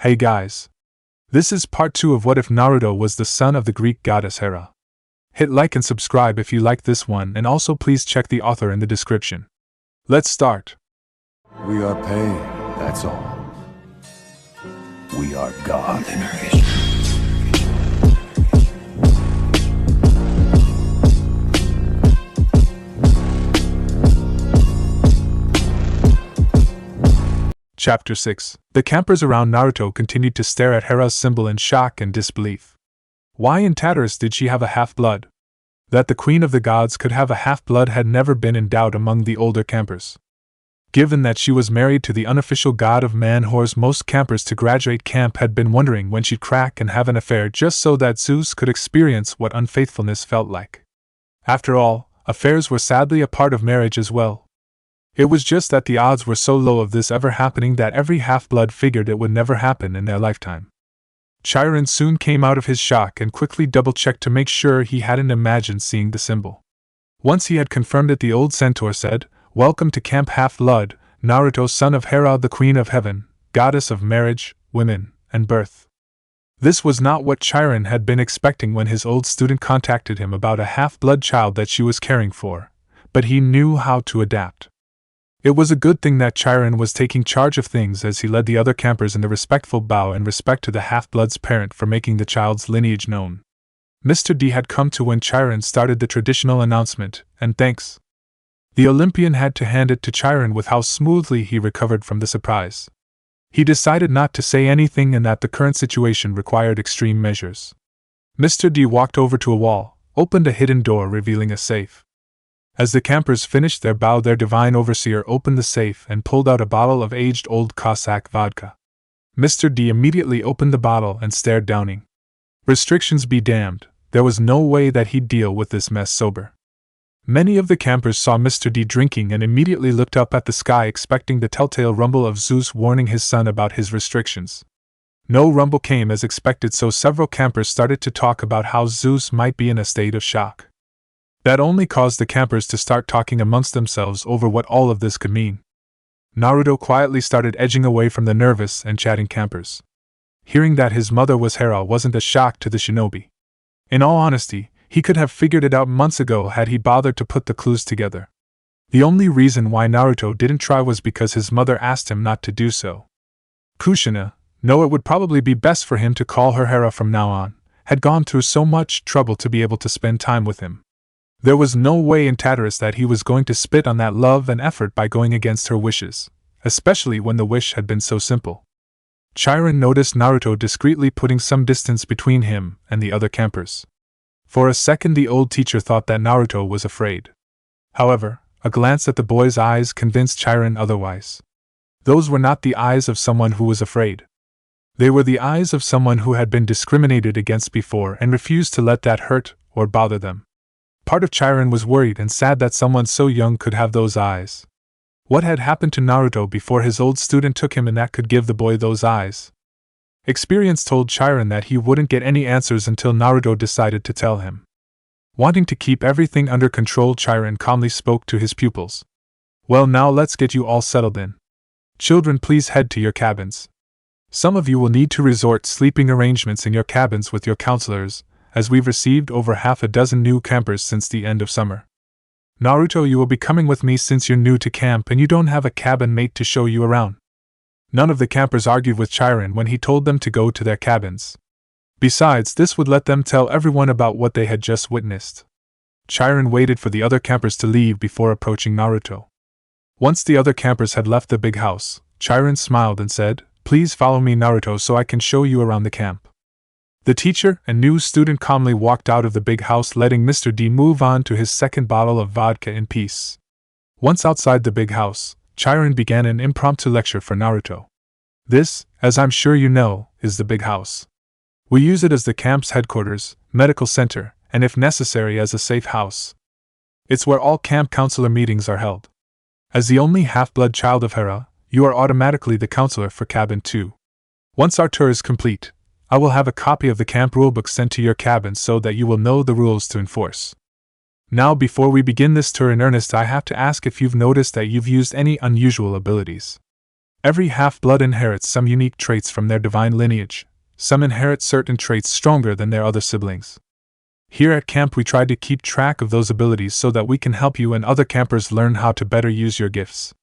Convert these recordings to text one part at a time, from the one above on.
Hey guys! This is part 2 of What If Naruto Was the Son of the Greek Goddess Hera. Hit like and subscribe if you like this one, and also please check the author in the description. Let's start. We are pain, that's all. We are God. Chapter 6. The campers around Naruto continued to stare at Hera's symbol in shock and disbelief. Why in Tartarus did she have a half-blood? That the Queen of the Gods could have a half-blood had never been in doubt among the older campers. Given that she was married to the unofficial god of man-whores, most campers to graduate camp had been wondering when she'd crack and have an affair just so that Zeus could experience what unfaithfulness felt like. After all, affairs were sadly a part of marriage as well. It was just that the odds were so low of this ever happening that every half-blood figured it would never happen in their lifetime. Chiron soon came out of his shock and quickly double-checked to make sure he hadn't imagined seeing the symbol. Once he had confirmed it, the old centaur said, "Welcome to Camp Half-Blood, Naruto, son of Hera, the Queen of Heaven, goddess of marriage, women, and birth." This was not what Chiron had been expecting when his old student contacted him about a half-blood child that she was caring for, but he knew how to adapt. It was a good thing that Chiron was taking charge of things as he led the other campers in a respectful bow and respect to the half-blood's parent for making the child's lineage known. Mr. D had come to when Chiron started the traditional announcement, and thanks. The Olympian had to hand it to Chiron with how smoothly he recovered from the surprise. He decided not to say anything and that the current situation required extreme measures. Mr. D walked over to a wall, opened a hidden door revealing a safe. As the campers finished their bow, their divine overseer opened the safe and pulled out a bottle of aged old Cossack vodka. Mr. D immediately opened the bottle and stared, downing. Restrictions be damned, there was no way that he'd deal with this mess sober. Many of the campers saw Mr. D drinking and immediately looked up at the sky expecting the telltale rumble of Zeus warning his son about his restrictions. No rumble came as expected, so several campers started to talk about how Zeus might be in a state of shock. That only caused the campers to start talking amongst themselves over what all of this could mean. Naruto quietly started edging away from the nervous and chatting campers. Hearing that his mother was Hera wasn't a shock to the shinobi. In all honesty, he could have figured it out months ago had he bothered to put the clues together. The only reason why Naruto didn't try was because his mother asked him not to do so. Kushina, no, it would probably be best for him to call her Hera from now on, had gone through so much trouble to be able to spend time with him. There was no way in Tartarus that he was going to spit on that love and effort by going against her wishes, especially when the wish had been so simple. Chiron noticed Naruto discreetly putting some distance between him and the other campers. For a second the old teacher thought that Naruto was afraid. However, a glance at the boy's eyes convinced Chiron otherwise. Those were not the eyes of someone who was afraid. They were the eyes of someone who had been discriminated against before and refused to let that hurt or bother them. Part of Chiron was worried and sad that someone so young could have those eyes. What had happened to Naruto before his old student took him and that could give the boy those eyes? Experience told Chiron that he wouldn't get any answers until Naruto decided to tell him. Wanting to keep everything under control, Chiron calmly spoke to his pupils. "Well, now let's get you all settled in. Children, please head to your cabins. Some of you will need to resort sleeping arrangements in your cabins with your counselors, as we've received over half a dozen new campers since the end of summer. Naruto, you will be coming with me since you're new to camp and you don't have a cabin mate to show you around." None of the campers argued with Chiron when he told them to go to their cabins. Besides, this would let them tell everyone about what they had just witnessed. Chiron waited for the other campers to leave before approaching Naruto. Once the other campers had left the big house, Chiron smiled and said, "Please follow me, Naruto, so I can show you around the camp." The teacher and new student calmly walked out of the big house, letting Mr. D move on to his second bottle of vodka in peace. Once outside the big house, Chiron began an impromptu lecture for Naruto. This, as I'm sure you know, is the big house. We use it as the camp's headquarters, medical center, and if necessary as a safe house. It's where all camp counselor meetings are held. As the only half-blood child of Hera, you are automatically the counselor for cabin 2. Once our tour is complete, I will have a copy of the camp rulebook sent to your cabin so that you will know the rules to enforce. Now, before we begin this tour in earnest, I have to ask if you've noticed that you've used any unusual abilities. Every half-blood inherits some unique traits from their divine lineage. Some inherit certain traits stronger than their other siblings. Here at camp we try to keep track of those abilities so that we can help you and other campers learn how to better use your gifts.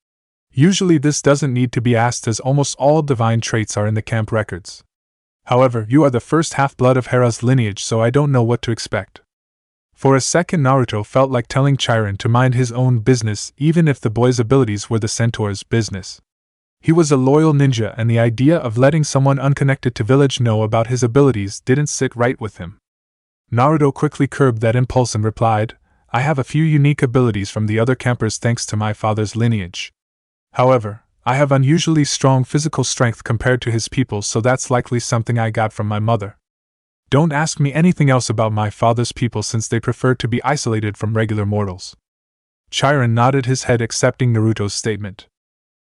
Usually this doesn't need to be asked as almost all divine traits are in the camp records. However, you are the first half-blood of Hera's lineage, so I don't know what to expect. For a second Naruto felt like telling Chiron to mind his own business even if the boy's abilities were the centaur's business. He was a loyal ninja and the idea of letting someone unconnected to village know about his abilities didn't sit right with him. Naruto quickly curbed that impulse and replied, I have a few unique abilities from the other campers thanks to my father's lineage. However, I have unusually strong physical strength compared to his people, so that's likely something I got from my mother. Don't ask me anything else about my father's people since they prefer to be isolated from regular mortals. Chiron nodded his head, accepting Naruto's statement.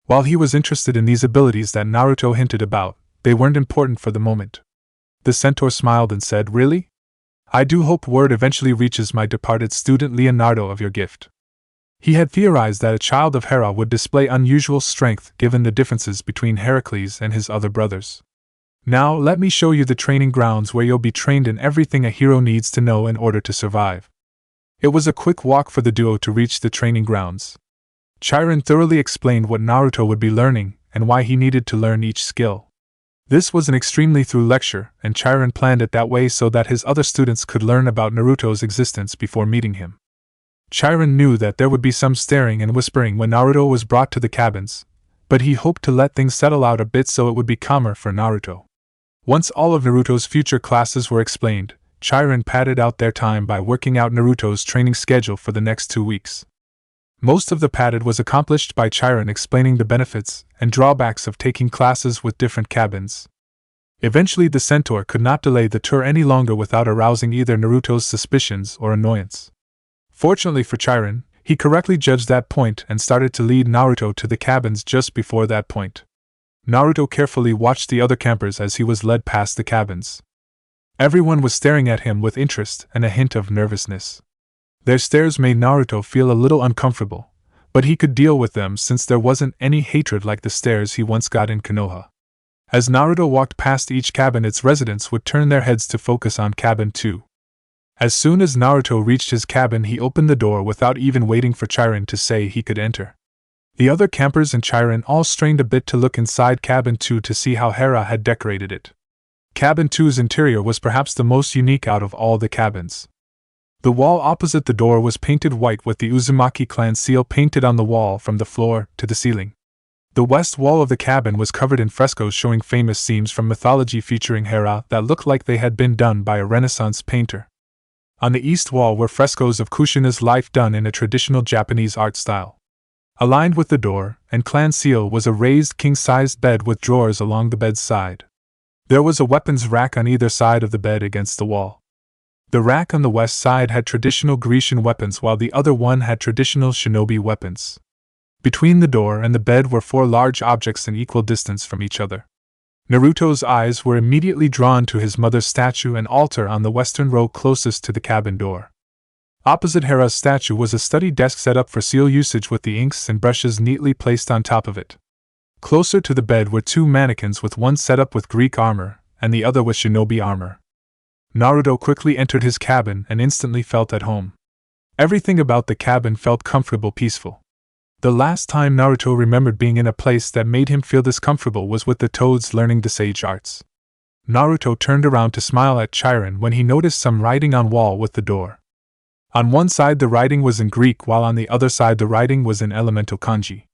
While he was interested in these abilities that Naruto hinted about, they weren't important for the moment. The centaur smiled and said, Really? I do hope word eventually reaches my departed student Leonardo of your gift. He had theorized that a child of Hera would display unusual strength given the differences between Heracles and his other brothers. Now let me show you the training grounds where you'll be trained in everything a hero needs to know in order to survive. It was a quick walk for the duo to reach the training grounds. Chiron thoroughly explained what Naruto would be learning and why he needed to learn each skill. This was an extremely thorough lecture, and Chiron planned it that way so that his other students could learn about Naruto's existence before meeting him. Chiron knew that there would be some staring and whispering when Naruto was brought to the cabins, but he hoped to let things settle out a bit so it would be calmer for Naruto. Once all of Naruto's future classes were explained, Chiron padded out their time by working out Naruto's training schedule for the next 2 weeks. Most of the padded was accomplished by Chiron explaining the benefits and drawbacks of taking classes with different cabins. Eventually the centaur could not delay the tour any longer without arousing either Naruto's suspicions or annoyance. Fortunately for Chiron, he correctly judged that point and started to lead Naruto to the cabins just before that point. Naruto carefully watched the other campers as he was led past the cabins. Everyone was staring at him with interest and a hint of nervousness. Their stares made Naruto feel a little uncomfortable, but he could deal with them since there wasn't any hatred like the stares he once got in Konoha. As Naruto walked past each cabin, its residents would turn their heads to focus on cabin 2. As soon as Naruto reached his cabin, he opened the door without even waiting for Chiron to say he could enter. The other campers and Chiron all strained a bit to look inside cabin 2 to see how Hera had decorated it. Cabin 2's interior was perhaps the most unique out of all the cabins. The wall opposite the door was painted white with the Uzumaki clan seal painted on the wall from the floor to the ceiling. The west wall of the cabin was covered in frescoes showing famous scenes from mythology featuring Hera that looked like they had been done by a Renaissance painter. On the east wall were frescoes of Kushina's life done in a traditional Japanese art style. Aligned with the door and clan seal was a raised king-sized bed with drawers along the bed's side. There was a weapons rack on either side of the bed against the wall. The rack on the west side had traditional Grecian weapons while the other one had traditional shinobi weapons. Between the door and the bed were 4 large objects in equal distance from each other. Naruto's eyes were immediately drawn to his mother's statue and altar on the western row closest to the cabin door. Opposite Hera's statue was a study desk set up for seal usage with the inks and brushes neatly placed on top of it. Closer to the bed were 2 mannequins, with one set up with Greek armor and the other with shinobi armor. Naruto quickly entered his cabin and instantly felt at home. Everything about the cabin felt comfortable, peaceful. The last time Naruto remembered being in a place that made him feel this comfortable was with the toads learning the sage arts. Naruto turned around to smile at Chiron when he noticed some writing on wall with the door. On one side the writing was in Greek while on the other side the writing was in elemental kanji.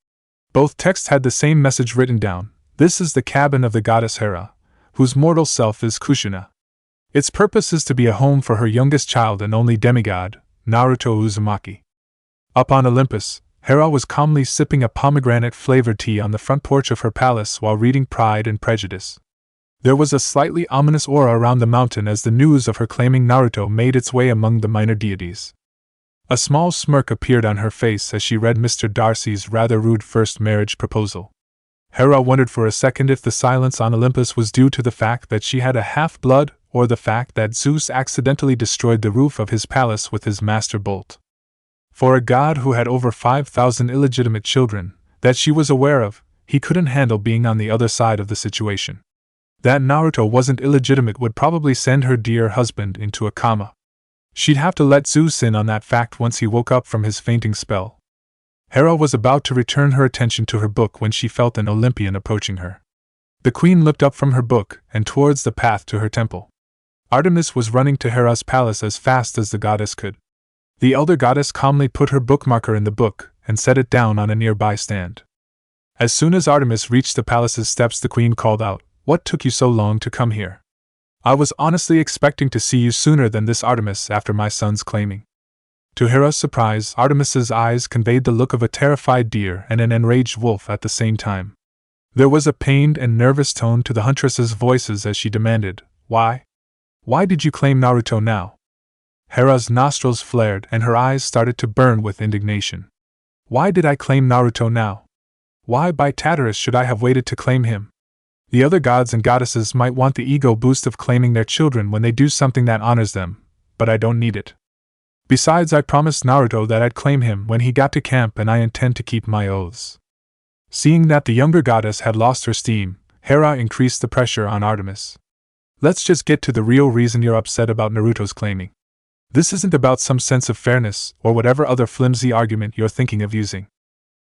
Both texts had the same message written down: this is the cabin of the goddess Hera, whose mortal self is Kushina. Its purpose is to be a home for her youngest child and only demigod, Naruto Uzumaki. Up on Olympus, Hera was calmly sipping a pomegranate-flavored tea on the front porch of her palace while reading Pride and Prejudice. There was a slightly ominous aura around the mountain as the news of her claiming Naruto made its way among the minor deities. A small smirk appeared on her face as she read Mr. Darcy's rather rude first marriage proposal. Hera wondered for a second if the silence on Olympus was due to the fact that she had a half-blood or the fact that Zeus accidentally destroyed the roof of his palace with his master bolt. For a god who had over 5,000 illegitimate children, that she was aware of, he couldn't handle being on the other side of the situation. That Naruto wasn't illegitimate would probably send her dear husband into a coma. She'd have to let Zeus in on that fact once he woke up from his fainting spell. Hera was about to return her attention to her book when she felt an Olympian approaching her. The queen looked up from her book and towards the path to her temple. Artemis was running to Hera's palace as fast as the goddess could. The elder goddess calmly put her bookmarker in the book and set it down on a nearby stand. As soon as Artemis reached the palace's steps, the queen called out, "What took you so long to come here? I was honestly expecting to see you sooner than this, Artemis, after my son's claiming." To Hera's surprise, Artemis's eyes conveyed the look of a terrified deer and an enraged wolf at the same time. There was a pained and nervous tone to the huntress's voices as she demanded, "Why? Why did you claim Naruto now?" Hera's nostrils flared and her eyes started to burn with indignation. "Why did I claim Naruto now? Why by Tartarus should I have waited to claim him? The other gods and goddesses might want the ego boost of claiming their children when they do something that honors them, but I don't need it. Besides, I promised Naruto that I'd claim him when he got to camp, and I intend to keep my oaths." Seeing that the younger goddess had lost her steam, Hera increased the pressure on Artemis. "Let's just get to the real reason you're upset about Naruto's claiming. This isn't about some sense of fairness or whatever other flimsy argument you're thinking of using.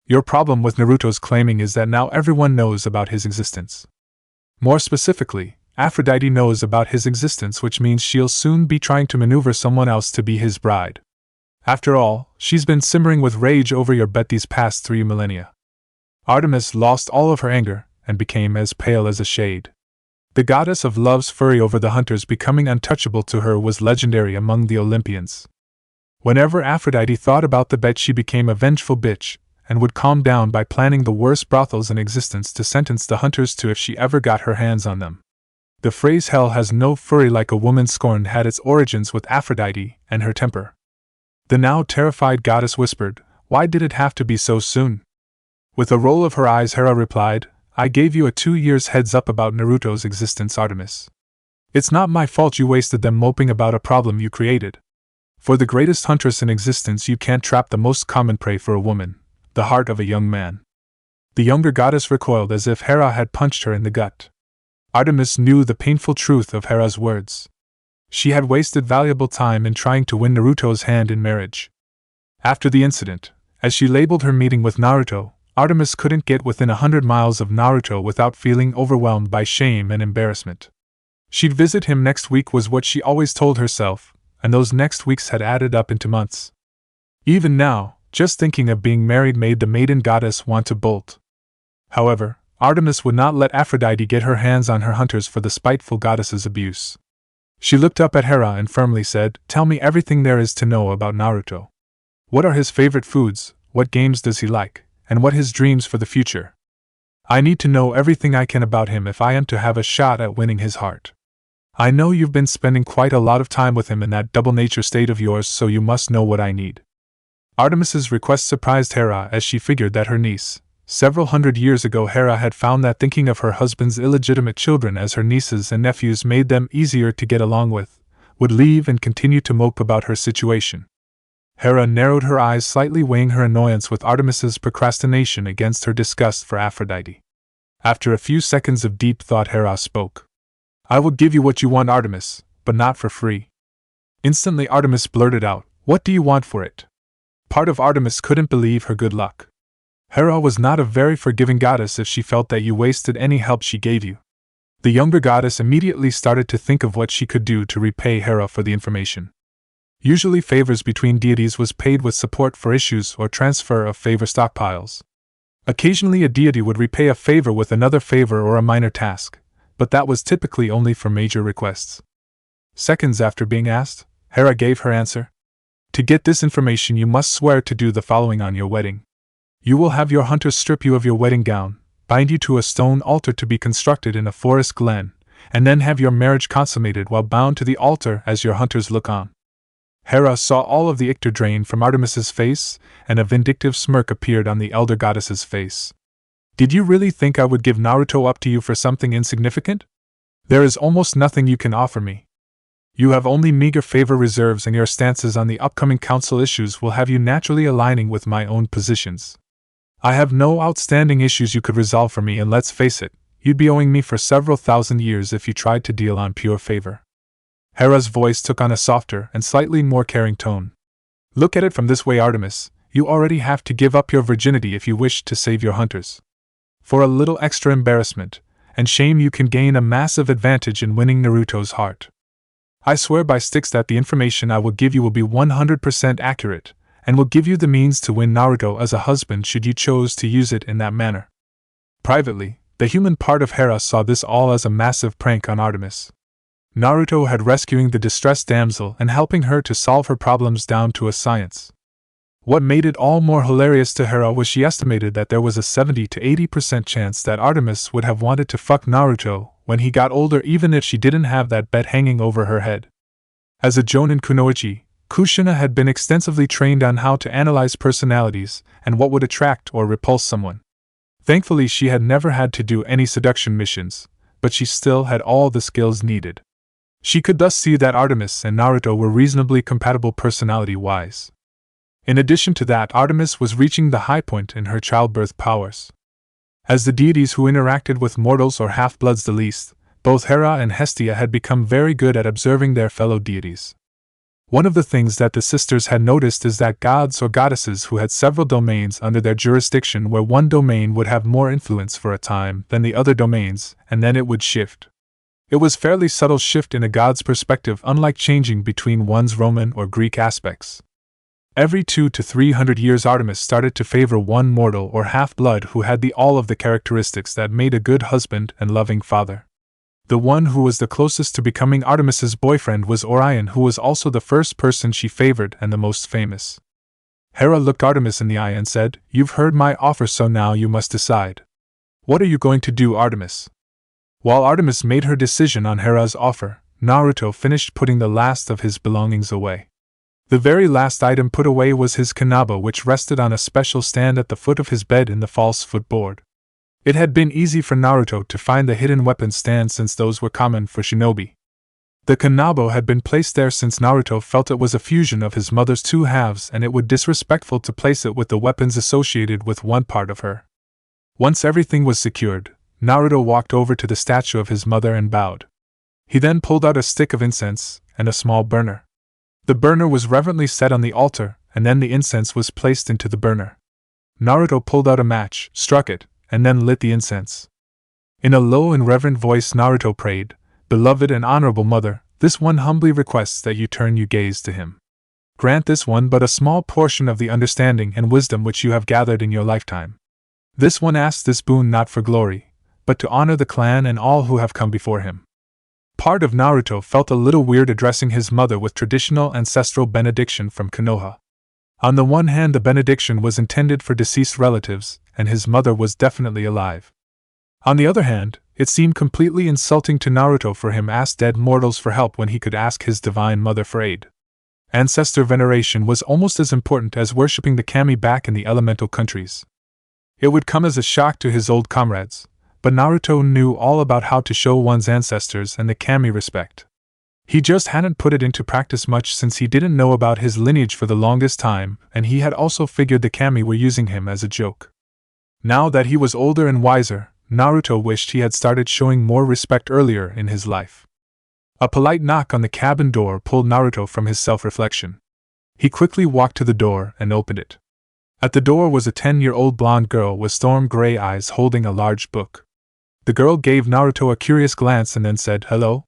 Your problem with Naruto's claiming is that now everyone knows about his existence. More specifically, Aphrodite knows about his existence, which means she'll soon be trying to maneuver someone else to be his bride. After all, she's been simmering with rage over your bet these past 3 millennia." Artemis lost all of her anger and became as pale as a shade. The goddess of love's fury over the hunters becoming untouchable to her was legendary among the Olympians. Whenever Aphrodite thought about the bet, she became a vengeful bitch, and would calm down by planning the worst brothels in existence to sentence the hunters to if she ever got her hands on them. The phrase "hell has no fury like a woman scorned" had its origins with Aphrodite and her temper. The now terrified goddess whispered, "Why did it have to be so soon?" With a roll of her eyes, Hera replied, "I gave you a 2 years heads up about Naruto's existence, Artemis. It's not my fault you wasted them moping about a problem you created. For the greatest huntress in existence, you can't trap the most common prey for a woman, the heart of a young man." The younger goddess recoiled as if Hera had punched her in the gut. Artemis knew the painful truth of Hera's words. She had wasted valuable time in trying to win Naruto's hand in marriage. After the incident, as she labeled her meeting with Naruto, Artemis couldn't get within 100 miles of Naruto without feeling overwhelmed by shame and embarrassment. She'd visit him next week was what she always told herself, and those next weeks had added up into months. Even now, just thinking of being married made the maiden goddess want to bolt. However, Artemis would not let Aphrodite get her hands on her hunters for the spiteful goddess's abuse. She looked up at Hera and firmly said, "Tell me everything there is to know about Naruto. What are his favorite foods, what games does he like, and what his dreams for the future? I need to know everything I can about him if I am to have a shot at winning his heart. I know you've been spending quite a lot of time with him in that double nature state of yours, so you must know what I need." Artemis's request surprised Hera as she figured that her niece, several hundred years ago Hera had found that thinking of her husband's illegitimate children as her nieces and nephews made them easier to get along with, would leave and continue to mope about her situation. Hera narrowed her eyes slightly, weighing her annoyance with Artemis's procrastination against her disgust for Aphrodite. After a few seconds of deep thought, Hera spoke. "I will give you what you want, Artemis, but not for free." Instantly Artemis blurted out, "What do you want for it?" Part of Artemis couldn't believe her good luck. Hera was not a very forgiving goddess if she felt that you wasted any help she gave you. The younger goddess immediately started to think of what she could do to repay Hera for the information. Usually favors between deities was paid with support for issues or transfer of favor stockpiles. Occasionally a deity would repay a favor with another favor or a minor task, but that was typically only for major requests. Seconds after being asked, Hera gave her answer. "To get this information you must swear to do the following on your wedding. You will have your hunters strip you of your wedding gown, bind you to a stone altar to be constructed in a forest glen, and then have your marriage consummated while bound to the altar as your hunters look on." Hera saw all of the icter drain from Artemis's face, and a vindictive smirk appeared on the elder goddess's face. "Did you really think I would give Naruto up to you for something insignificant? There is almost nothing you can offer me. You have only meager favor reserves, and your stances on the upcoming council issues will have you naturally aligning with my own positions. I have no outstanding issues you could resolve for me, and let's face it, you'd be owing me for several thousand years if you tried to deal on pure favor. Hera's voice took on a softer and slightly more caring tone. Look at it from this way, Artemis, you already have to give up your virginity if you wish to save your hunters. For a little extra embarrassment and shame you can gain a massive advantage in winning Naruto's heart. I swear by sticks that the information I will give you will be 100% accurate, and will give you the means to win Naruto as a husband should you choose to use it in that manner. Privately, the human part of Hera saw this all as a massive prank on Artemis. Naruto had rescuing the distressed damsel and helping her to solve her problems down to a science. What made it all more hilarious to Hera was she estimated that there was a 70 to 80% chance that Artemis would have wanted to fuck Naruto when he got older, even if she didn't have that bet hanging over her head. As a Jonin kunoichi, Kushina had been extensively trained on how to analyze personalities and what would attract or repulse someone. Thankfully, she had never had to do any seduction missions, but she still had all the skills needed. She could thus see that Artemis and Naruto were reasonably compatible personality-wise. In addition to that, Artemis was reaching the high point in her childbirth powers. As the deities who interacted with mortals or half-bloods the least, both Hera and Hestia had become very good at observing their fellow deities. One of the things that the sisters had noticed is that gods or goddesses who had several domains under their jurisdiction, where one domain would have more influence for a time than the other domains, and then it would shift. It was fairly subtle shift in a god's perspective, unlike changing between one's Roman or Greek aspects. Every 200 to 300 years Artemis started to favor one mortal or half-blood who had all of the characteristics that made a good husband and loving father. The one who was the closest to becoming Artemis's boyfriend was Orion, who was also the first person she favored and the most famous. Hera looked Artemis in the eye and said, "You've heard my offer, so now you must decide. What are you going to do, Artemis?" While Artemis made her decision on Hera's offer, Naruto finished putting the last of his belongings away. The very last item put away was his kanabo, which rested on a special stand at the foot of his bed in the false footboard. It had been easy for Naruto to find the hidden weapon stand since those were common for shinobi. The kanabo had been placed there since Naruto felt it was a fusion of his mother's two halves, and it would be disrespectful to place it with the weapons associated with one part of her. Once everything was secured, Naruto walked over to the statue of his mother and bowed. He then pulled out a stick of incense and a small burner. The burner was reverently set on the altar, and then the incense was placed into the burner. Naruto pulled out a match, struck it, and then lit the incense. In a low and reverent voice Naruto prayed, "Beloved and honorable mother, this one humbly requests that you turn your gaze to him. Grant this one but a small portion of the understanding and wisdom which you have gathered in your lifetime. This one asks this boon not for glory, but to honor the clan and all who have come before him." Part of Naruto felt a little weird addressing his mother with traditional ancestral benediction from Konoha. On the one hand, the benediction was intended for deceased relatives, and his mother was definitely alive. On the other hand, it seemed completely insulting to Naruto for him to ask dead mortals for help when he could ask his divine mother for aid. Ancestor veneration was almost as important as worshipping the kami back in the elemental countries. It would come as a shock to his old comrades, but Naruto knew all about how to show one's ancestors and the kami respect. He just hadn't put it into practice much since he didn't know about his lineage for the longest time, and he had also figured the kami were using him as a joke. Now that he was older and wiser, Naruto wished he had started showing more respect earlier in his life. A polite knock on the cabin door pulled Naruto from his self-reflection. He quickly walked to the door and opened it. At the door was a 10-year-old blonde girl with storm gray eyes holding a large book. The girl gave Naruto a curious glance and then said, "Hello?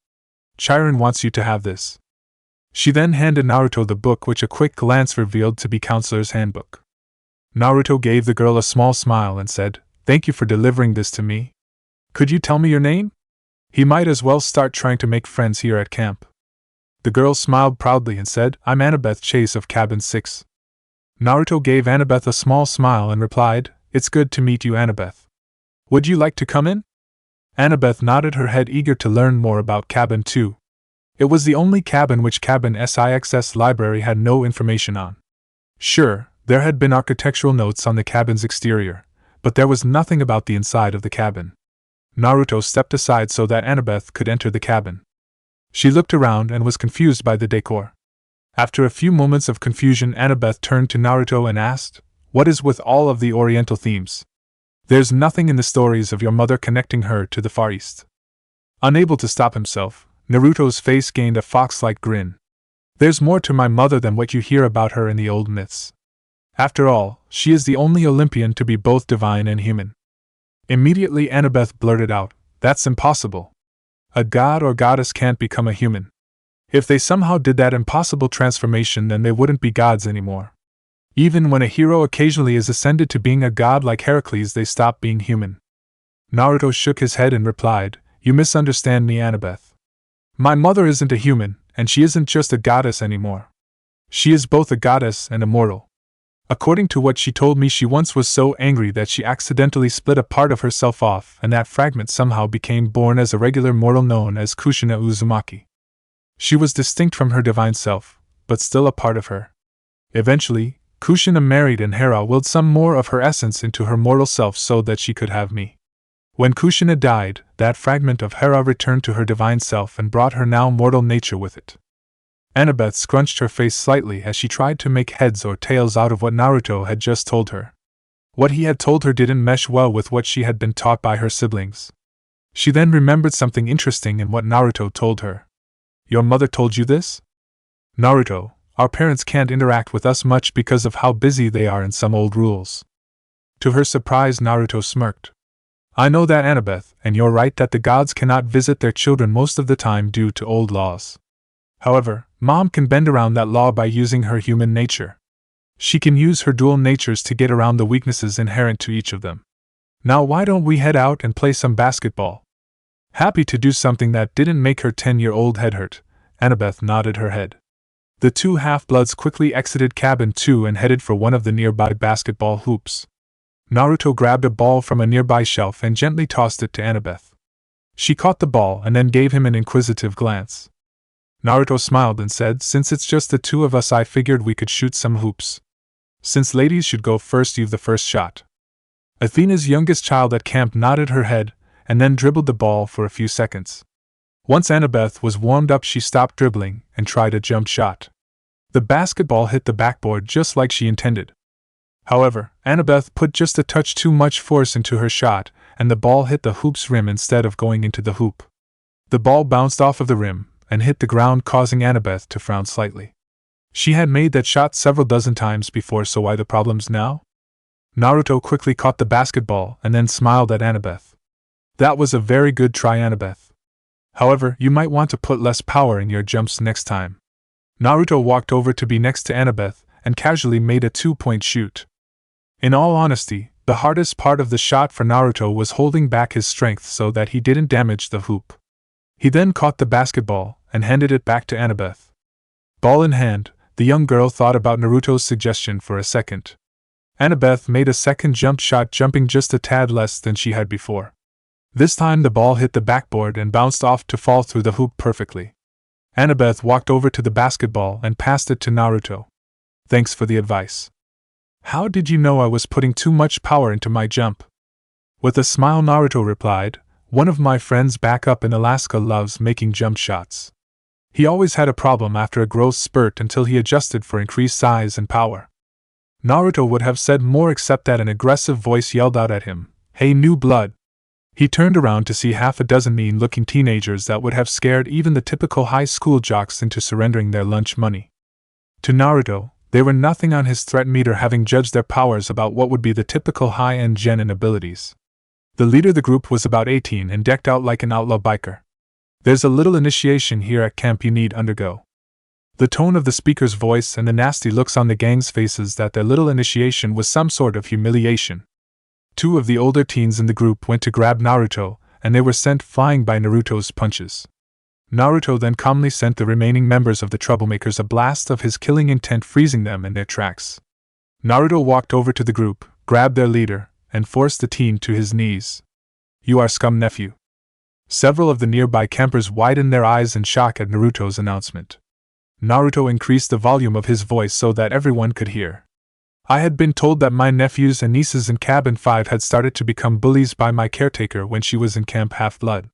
Chiron wants you to have this." She then handed Naruto the book, which a quick glance revealed to be Counselor's Handbook. Naruto gave the girl a small smile and said, "Thank you for delivering this to me. Could you tell me your name? He might as well start trying to make friends here at camp." The girl smiled proudly and said, "I'm Annabeth Chase of Cabin 6. Naruto gave Annabeth a small smile and replied, "It's good to meet you, Annabeth. Would you like to come in?" Annabeth nodded her head, eager to learn more about Cabin 2. It was the only cabin which Cabin 6's library had no information on. Sure, there had been architectural notes on the cabin's exterior, but there was nothing about the inside of the cabin. Naruto stepped aside so that Annabeth could enter the cabin. She looked around and was confused by the decor. After a few moments of confusion, Annabeth turned to Naruto and asked, What is with all of the Oriental themes? There's nothing in the stories of your mother connecting her to the Far East. Unable to stop himself, Naruto's face gained a fox-like grin. There's more to my mother than what you hear about her in the old myths. After all, she is the only Olympian to be both divine and human. Immediately Annabeth blurted out, "That's impossible. A god or goddess can't become a human. If they somehow did that impossible transformation, then they wouldn't be gods anymore. Even when a hero occasionally is ascended to being a god like Heracles, they stop being human." Naruto shook his head and replied, "You misunderstand me, Annabeth. My mother isn't a human, and she isn't just a goddess anymore. She is both a goddess and a mortal. According to what she told me, she once was so angry that she accidentally split a part of herself off, and that fragment somehow became born as a regular mortal known as Kushina Uzumaki. She was distinct from her divine self, but still a part of her. Eventually, Kushina married and Hera willed some more of her essence into her mortal self so that she could have me. When Kushina died, that fragment of Hera returned to her divine self and brought her now mortal nature with it." Annabeth scrunched her face slightly as she tried to make heads or tails out of what Naruto had just told her. What he had told her didn't mesh well with what she had been taught by her siblings. She then remembered something interesting in what Naruto told her. "Your mother told you this?" "Naruto, our parents can't interact with us much because of how busy they are in some old rules." To her surprise, Naruto smirked. "I know that, Annabeth, and you're right that the gods cannot visit their children most of the time due to old laws. However, Mom can bend around that law by using her human nature. She can use her dual natures to get around the weaknesses inherent to each of them. Now why don't we head out and play some basketball?" Happy to do something that didn't make her 10-year-old head hurt, Annabeth nodded her head. The two half-bloods quickly exited cabin 2 and headed for one of the nearby basketball hoops. Naruto grabbed a ball from a nearby shelf and gently tossed it to Annabeth. She caught the ball and then gave him an inquisitive glance. Naruto smiled and said, "Since it's just the two of us, I figured we could shoot some hoops. Since ladies should go first, you've the first shot." Athena's youngest child at camp nodded her head, and then dribbled the ball for a few seconds. Once Annabeth was warmed up, she stopped dribbling and tried a jump shot. The basketball hit the backboard just like she intended. However, Annabeth put just a touch too much force into her shot, and the ball hit the hoop's rim instead of going into the hoop. The ball bounced off of the rim and hit the ground, causing Annabeth to frown slightly. She had made that shot several dozen times before, so why the problems now? Naruto quickly caught the basketball and then smiled at Annabeth. "That was a very good try, Annabeth. However, you might want to put less power in your jumps next time." Naruto walked over to be next to Annabeth and casually made a 2-point shoot. In all honesty, the hardest part of the shot for Naruto was holding back his strength so that he didn't damage the hoop. He then caught the basketball and handed it back to Annabeth. Ball in hand, the young girl thought about Naruto's suggestion for a second. Annabeth made a second jump shot, jumping just a tad less than she had before. This time the ball hit the backboard and bounced off to fall through the hoop perfectly. Annabeth walked over to the basketball and passed it to Naruto. "Thanks for the advice. How did you know I was putting too much power into my jump?" With a smile, Naruto replied, "One of my friends back up in Alaska loves making jump shots. He always had a problem after a growth spurt until he adjusted for increased size and power." Naruto would have said more except that an aggressive voice yelled out at him, "Hey, new blood!" He turned around to see half a dozen mean-looking teenagers that would have scared even the typical high school jocks into surrendering their lunch money. To Naruto, they were nothing on his threat meter, having judged their powers about what would be the typical high-end genin abilities. The leader of the group was about 18 and decked out like an outlaw biker. "There's a little initiation here at camp you need undergo." The tone of the speaker's voice and the nasty looks on the gang's faces that their little initiation was some sort of humiliation. Two of the older teens in the group went to grab Naruto, and they were sent flying by Naruto's punches. Naruto then calmly sent the remaining members of the troublemakers a blast of his killing intent, freezing them in their tracks. Naruto walked over to the group, grabbed their leader, and forced the teen to his knees. "You are scum, nephew." Several of the nearby campers widened their eyes in shock at Naruto's announcement. Naruto increased the volume of his voice so that everyone could hear. "I had been told that my nephews and nieces in Cabin 5 had started to become bullies by my caretaker when she was in Camp Half-Blood.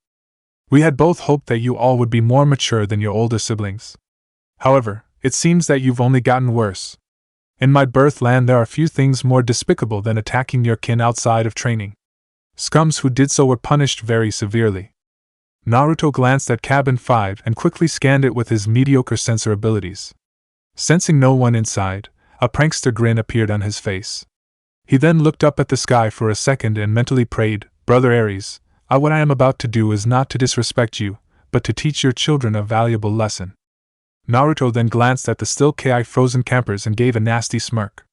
We had both hoped that you all would be more mature than your older siblings. However, it seems that you've only gotten worse. In my birth land there are few things more despicable than attacking your kin outside of training. Scums who did so were punished very severely. Naruto glanced at Cabin 5 and quickly scanned it with his mediocre sensor abilities. Sensing no one inside, a prankster grin appeared on his face. He then looked up at the sky for a second and mentally prayed, "Brother Ares, what I am about to do is not to disrespect you, but to teach your children a valuable lesson." Naruto then glanced at the still Ki frozen campers and gave a nasty smirk.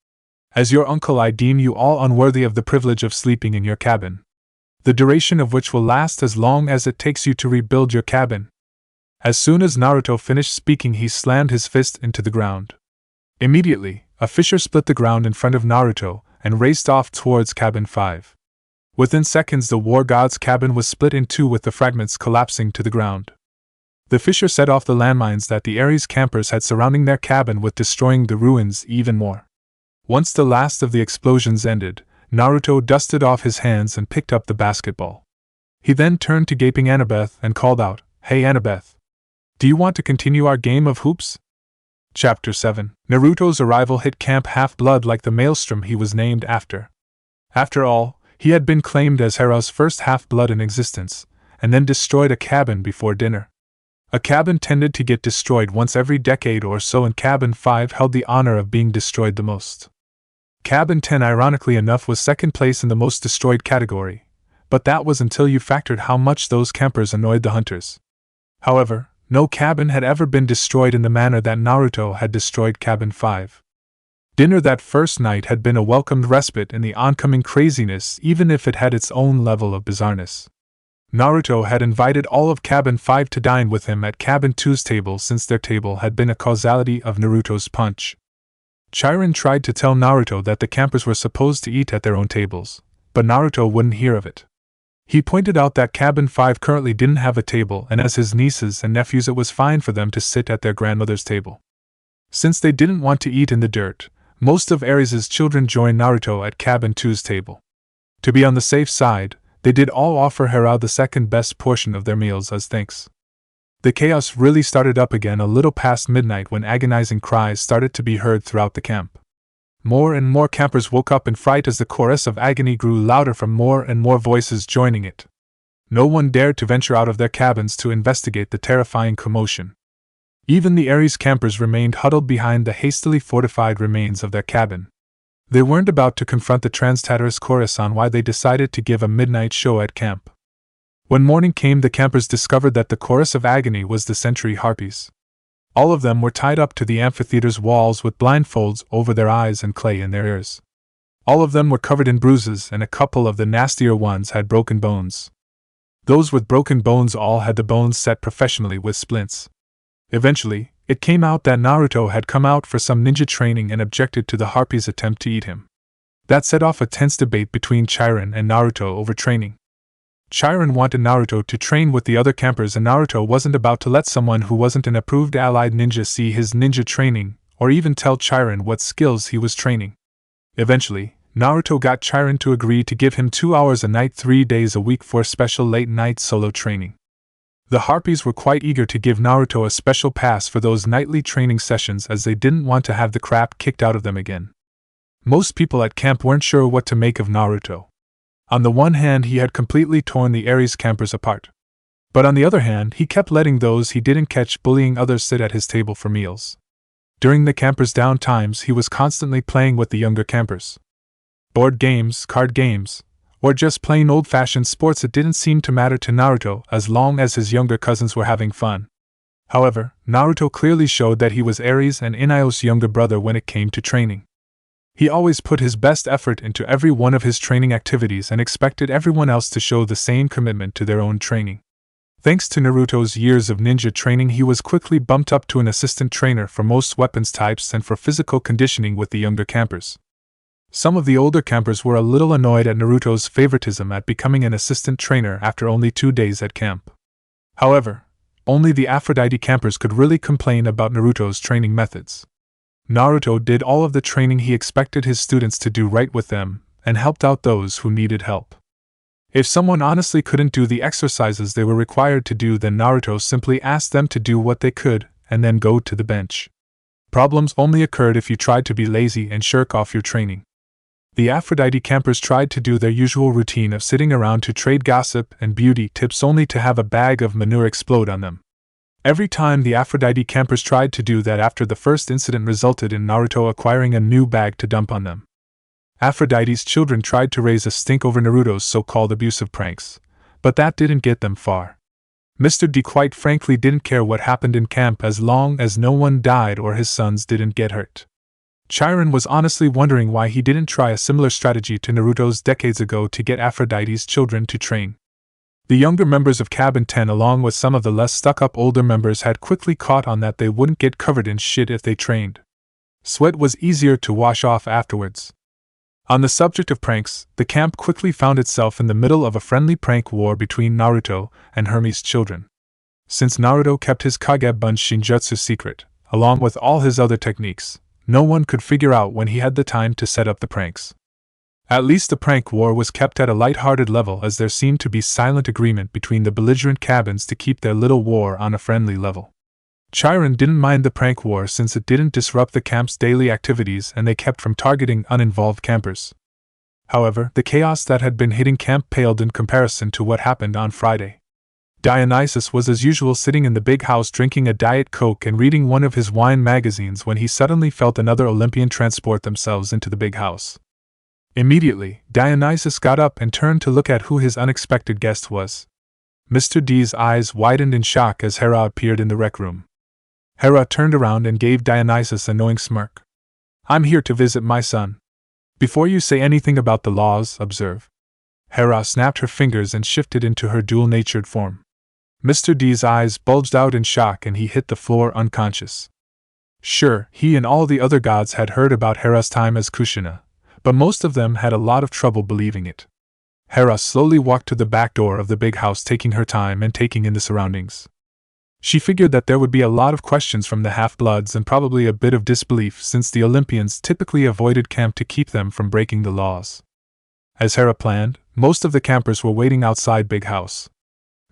"As your uncle, I deem you all unworthy of the privilege of sleeping in your cabin. The duration of which will last as long as it takes you to rebuild your cabin." As soon as Naruto finished speaking, he slammed his fist into the ground. Immediately, a fissure split the ground in front of Naruto and raced off towards Cabin 5. Within seconds, the war god's cabin was split in two with the fragments collapsing to the ground. The fissure set off the landmines that the Ares campers had surrounding their cabin, with destroying the ruins even more. Once the last of the explosions ended, Naruto dusted off his hands and picked up the basketball. He then turned to gaping Annabeth and called out, "Hey Annabeth! Do you want to continue our game of hoops?" Chapter 7. Naruto's arrival hit Camp Half-Blood like the maelstrom he was named after. After all, he had been claimed as Hera's first half-blood in existence, and then destroyed a cabin before dinner. A cabin tended to get destroyed once every decade or so, and Cabin 5 held the honor of being destroyed the most. Cabin 10, ironically enough, was second place in the most destroyed category, but that was until you factored how much those campers annoyed the hunters. However, no cabin had ever been destroyed in the manner that Naruto had destroyed Cabin 5. Dinner that first night had been a welcomed respite in the oncoming craziness, even if it had its own level of bizarreness. Naruto had invited all of Cabin 5 to dine with him at Cabin 2's table, since their table had been a causality of Naruto's punch. Chiron tried to tell Naruto that the campers were supposed to eat at their own tables, but Naruto wouldn't hear of it. He pointed out that Cabin 5 currently didn't have a table, and as his nieces and nephews it was fine for them to sit at their grandmother's table. Since they didn't want to eat in the dirt, most of Ares' children joined Naruto at Cabin 2's table. To be on the safe side, they did all offer Hera the second best portion of their meals as thanks. The chaos really started up again a little past midnight, when agonizing cries started to be heard throughout the camp. More and more campers woke up in fright as the chorus of agony grew louder from more and more voices joining it. No one dared to venture out of their cabins to investigate the terrifying commotion. Even the Ares campers remained huddled behind the hastily fortified remains of their cabin. They weren't about to confront the Transtaterus chorus on why they decided to give a midnight show at camp. When morning came, the campers discovered that the chorus of agony was the sentry harpies. All of them were tied up to the amphitheater's walls with blindfolds over their eyes and clay in their ears. All of them were covered in bruises, and a couple of the nastier ones had broken bones. Those with broken bones all had the bones set professionally with splints. Eventually, it came out that Naruto had come out for some ninja training and objected to the harpies' attempt to eat him. That set off a tense debate between Chiron and Naruto over training. Chiron wanted Naruto to train with the other campers, and Naruto wasn't about to let someone who wasn't an approved allied ninja see his ninja training, or even tell Chiron what skills he was training. Eventually, Naruto got Chiron to agree to give him 2 hours a night 3 days a week for special late-night solo training. The harpies were quite eager to give Naruto a special pass for those nightly training sessions, as they didn't want to have the crap kicked out of them again. Most people at camp weren't sure what to make of Naruto. On the one hand, he had completely torn the Ares campers apart. But on the other hand, he kept letting those he didn't catch bullying others sit at his table for meals. During the campers' down times, he was constantly playing with the younger campers. Board games, card games, or just plain old-fashioned sports, it didn't seem to matter to Naruto as long as his younger cousins were having fun. However, Naruto clearly showed that he was Ares and Inaios' younger brother when it came to training. He always put his best effort into every one of his training activities and expected everyone else to show the same commitment to their own training. Thanks to Naruto's years of ninja training, he was quickly bumped up to an assistant trainer for most weapons types and for physical conditioning with the younger campers. Some of the older campers were a little annoyed at Naruto's favoritism at becoming an assistant trainer after only 2 days at camp. However, only the Aphrodite campers could really complain about Naruto's training methods. Naruto did all of the training he expected his students to do right with them, and helped out those who needed help. If someone honestly couldn't do the exercises they were required to do, then Naruto simply asked them to do what they could, and then go to the bench. Problems only occurred if you tried to be lazy and shirk off your training. The Aphrodite campers tried to do their usual routine of sitting around to trade gossip and beauty tips only to have a bag of manure explode on them. Every time the Aphrodite campers tried to do that after the first incident resulted in Naruto acquiring a new bag to dump on them. Aphrodite's children tried to raise a stink over Naruto's so-called abusive pranks, but that didn't get them far. Mr. D quite frankly didn't care what happened in camp as long as no one died or his sons didn't get hurt. Chiron was honestly wondering why he didn't try a similar strategy to Naruto's decades ago to get Aphrodite's children to train. The younger members of Cabin 10 along with some of the less stuck-up older members had quickly caught on that they wouldn't get covered in shit if they trained. Sweat was easier to wash off afterwards. On the subject of pranks, the camp quickly found itself in the middle of a friendly prank war between Naruto and Hermes' children. Since Naruto kept his Kagebun Shinjutsu secret, along with all his other techniques, no one could figure out when he had the time to set up the pranks. At least the prank war was kept at a light-hearted level as there seemed to be silent agreement between the belligerent cabins to keep their little war on a friendly level. Chiron didn't mind the prank war since it didn't disrupt the camp's daily activities and they kept from targeting uninvolved campers. However, the chaos that had been hitting camp paled in comparison to what happened on Friday. Dionysus was as usual sitting in the big house drinking a Diet Coke and reading one of his wine magazines when he suddenly felt another Olympian transport themselves into the big house. Immediately, Dionysus got up and turned to look at who his unexpected guest was. Mr. D's eyes widened in shock as Hera appeared in the rec room. Hera turned around and gave Dionysus a knowing smirk. "I'm here to visit my son. Before you say anything about the laws, observe." Hera snapped her fingers and shifted into her dual-natured form. Mr. D's eyes bulged out in shock and he hit the floor unconscious. Sure, he and all the other gods had heard about Hera's time as Kushina, but most of them had a lot of trouble believing it. Hera slowly walked to the back door of the big house, taking her time and taking in the surroundings. She figured that there would be a lot of questions from the half-bloods and probably a bit of disbelief since the Olympians typically avoided camp to keep them from breaking the laws. As Hera planned, most of the campers were waiting outside Big House.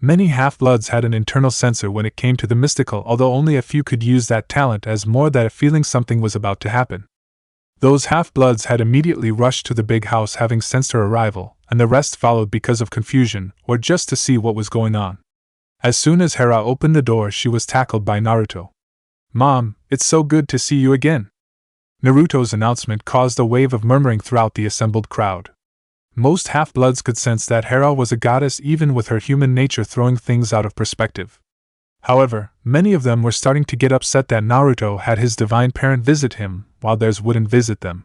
Many half-bloods had an internal sensor when it came to the mystical, although only a few could use that talent as more that a feeling something was about to happen. Those half-bloods had immediately rushed to the big house having sensed her arrival, and the rest followed because of confusion, or just to see what was going on. As soon as Hera opened the door, she was tackled by Naruto. "Mom, it's so good to see you again." Naruto's announcement caused a wave of murmuring throughout the assembled crowd. Most half-bloods could sense that Hera was a goddess even with her human nature throwing things out of perspective. However, many of them were starting to get upset that Naruto had his divine parent visit him, while theirs wouldn't visit them.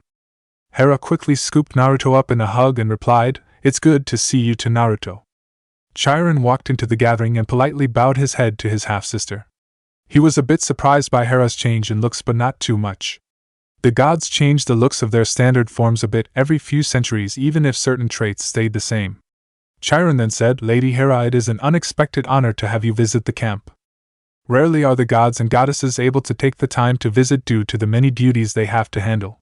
Hera quickly scooped Naruto up in a hug and replied, "It's good to see you to Naruto." Chiron walked into the gathering and politely bowed his head to his half-sister. He was a bit surprised by Hera's change in looks but not too much. The gods changed the looks of their standard forms a bit every few centuries even if certain traits stayed the same. Chiron then said, "Lady Hera, it is an unexpected honor to have you visit the camp. Rarely are the gods and goddesses able to take the time to visit due to the many duties they have to handle."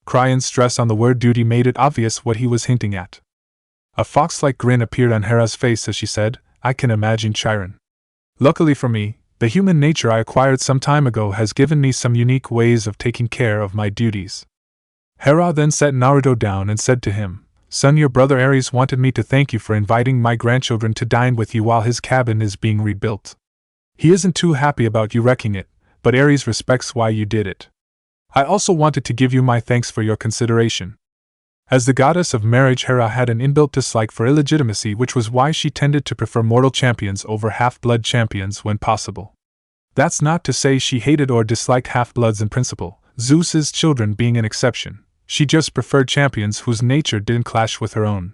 Chion's stress on the word duty made it obvious what he was hinting at. A fox-like grin appeared on Hera's face as she said, "I can imagine, Chiron. Luckily for me, the human nature I acquired some time ago has given me some unique ways of taking care of my duties." Hera then set Naruto down and said to him, "Son, your brother Ares wanted me to thank you for inviting my grandchildren to dine with you while his cabin is being rebuilt. He isn't too happy about you wrecking it, but Ares respects why you did it. I also wanted to give you my thanks for your consideration." As the goddess of marriage, Hera had an inbuilt dislike for illegitimacy, which was why she tended to prefer mortal champions over half-blood champions when possible. That's not to say she hated or disliked half-bloods in principle, Zeus's children being an exception. She just preferred champions whose nature didn't clash with her own.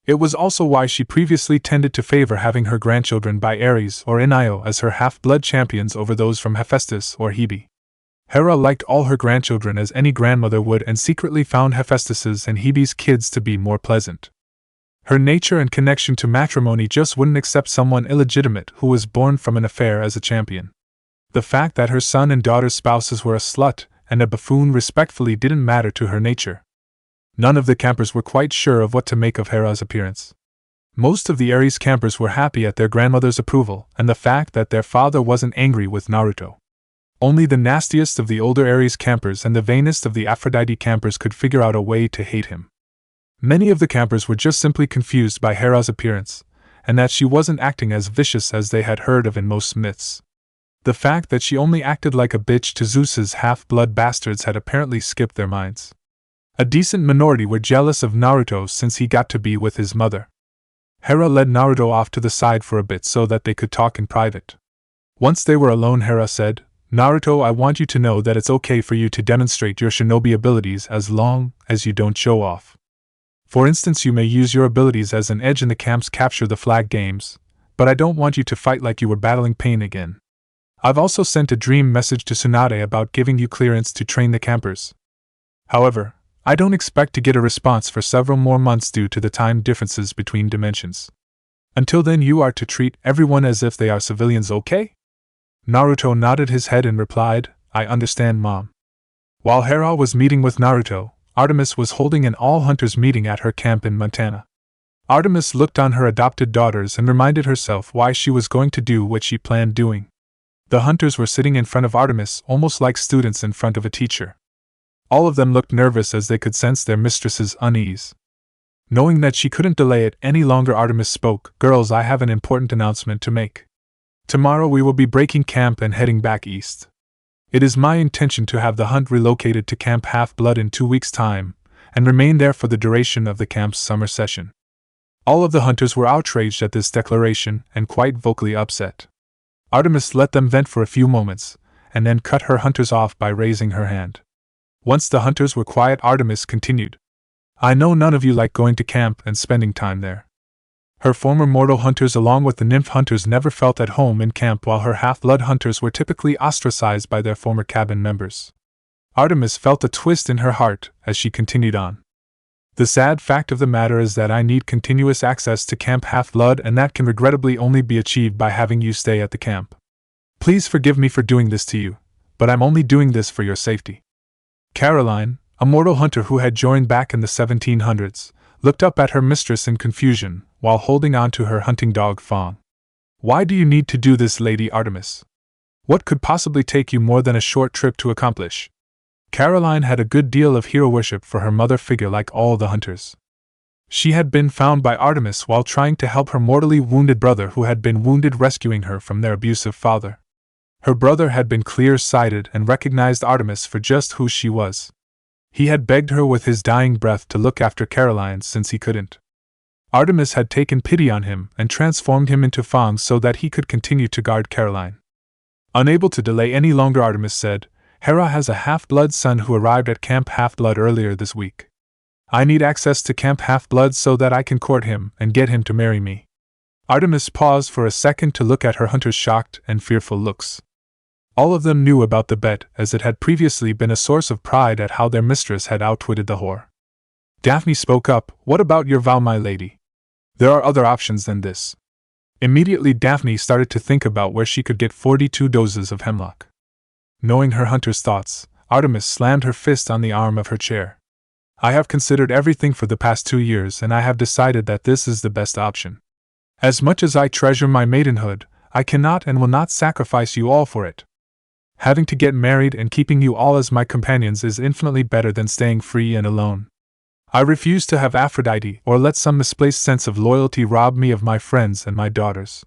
It was also why she previously tended to favor having her grandchildren by Ares or Io as her half-blood champions over those from Hephaestus or Hebe. Hera liked all her grandchildren as any grandmother would and secretly found Hephaestus's and Hebe's kids to be more pleasant. Her nature and connection to matrimony just wouldn't accept someone illegitimate who was born from an affair as a champion. The fact that her son and daughter's spouses were a slut and a buffoon respectfully didn't matter to her nature. None of the campers were quite sure of what to make of Hera's appearance. Most of the Ares campers were happy at their grandmother's approval and the fact that their father wasn't angry with Naruto. Only the nastiest of the older Ares campers and the vainest of the Aphrodite campers could figure out a way to hate him. Many of the campers were just simply confused by Hera's appearance, and that she wasn't acting as vicious as they had heard of in most myths. The fact that she only acted like a bitch to Zeus's half-blood bastards had apparently skipped their minds. A decent minority were jealous of Naruto since he got to be with his mother. Hera led Naruto off to the side for a bit so that they could talk in private. Once they were alone, Hera said, "Naruto, I want you to know that it's okay for you to demonstrate your shinobi abilities as long as you don't show off. For instance, you may use your abilities as an edge in the camp's capture the flag games, but I don't want you to fight like you were battling pain again. I've also sent a dream message to Tsunade about giving you clearance to train the campers. However, I don't expect to get a response for several more months due to the time differences between dimensions. Until then, you are to treat everyone as if they are civilians, okay?" Naruto nodded his head and replied, "I understand, Mom." While Hera was meeting with Naruto, Artemis was holding an all-hunters meeting at her camp in Montana. Artemis looked on her adopted daughters and reminded herself why she was going to do what she planned doing. The hunters were sitting in front of Artemis almost like students in front of a teacher. All of them looked nervous as they could sense their mistress's unease. Knowing that she couldn't delay it any longer, Artemis spoke, "Girls, I have an important announcement to make. Tomorrow we will be breaking camp and heading back east. It is my intention to have the hunt relocated to Camp Half-Blood in 2 weeks' time, and remain there for the duration of the camp's summer session." All of the hunters were outraged at this declaration and quite vocally upset. Artemis let them vent for a few moments, and then cut her hunters off by raising her hand. Once the hunters were quiet, Artemis continued, "I know none of you like going to camp and spending time there." Her former mortal hunters along with the nymph hunters never felt at home in camp, while her half-blood hunters were typically ostracized by their former cabin members. Artemis felt a twist in her heart as she continued on. "The sad fact of the matter is that I need continuous access to Camp Half-Blood, and that can regrettably only be achieved by having you stay at the camp. Please forgive me for doing this to you, but I'm only doing this for your safety." Caroline, a mortal hunter who had joined back in the 1700s, looked up at her mistress in confusion while holding on to her hunting dog Fong. "Why do you need to do this, Lady Artemis? What could possibly take you more than a short trip to accomplish?" Caroline had a good deal of hero worship for her mother figure like all the hunters. She had been found by Artemis while trying to help her mortally wounded brother who had been wounded, rescuing her from their abusive father. Her brother had been clear-sighted and recognized Artemis for just who she was. He had begged her with his dying breath to look after Caroline since he couldn't. Artemis had taken pity on him and transformed him into Fong so that he could continue to guard Caroline. Unable to delay any longer, Artemis said, "Hera has a half-blood son who arrived at Camp Half-Blood earlier this week. I need access to Camp Half-Blood so that I can court him and get him to marry me." Artemis paused for a second to look at her hunters' shocked and fearful looks. All of them knew about the bet, as it had previously been a source of pride at how their mistress had outwitted the whore. Daphne spoke up, "What about your vow, my lady? There are other options than this." Immediately Daphne started to think about where she could get 42 doses of hemlock. Knowing her hunter's thoughts, Artemis slammed her fist on the arm of her chair. "I have considered everything for the past 2 years, and I have decided that this is the best option. As much as I treasure my maidenhood, I cannot and will not sacrifice you all for it. Having to get married and keeping you all as my companions is infinitely better than staying free and alone. I refuse to have Aphrodite or let some misplaced sense of loyalty rob me of my friends and my daughters."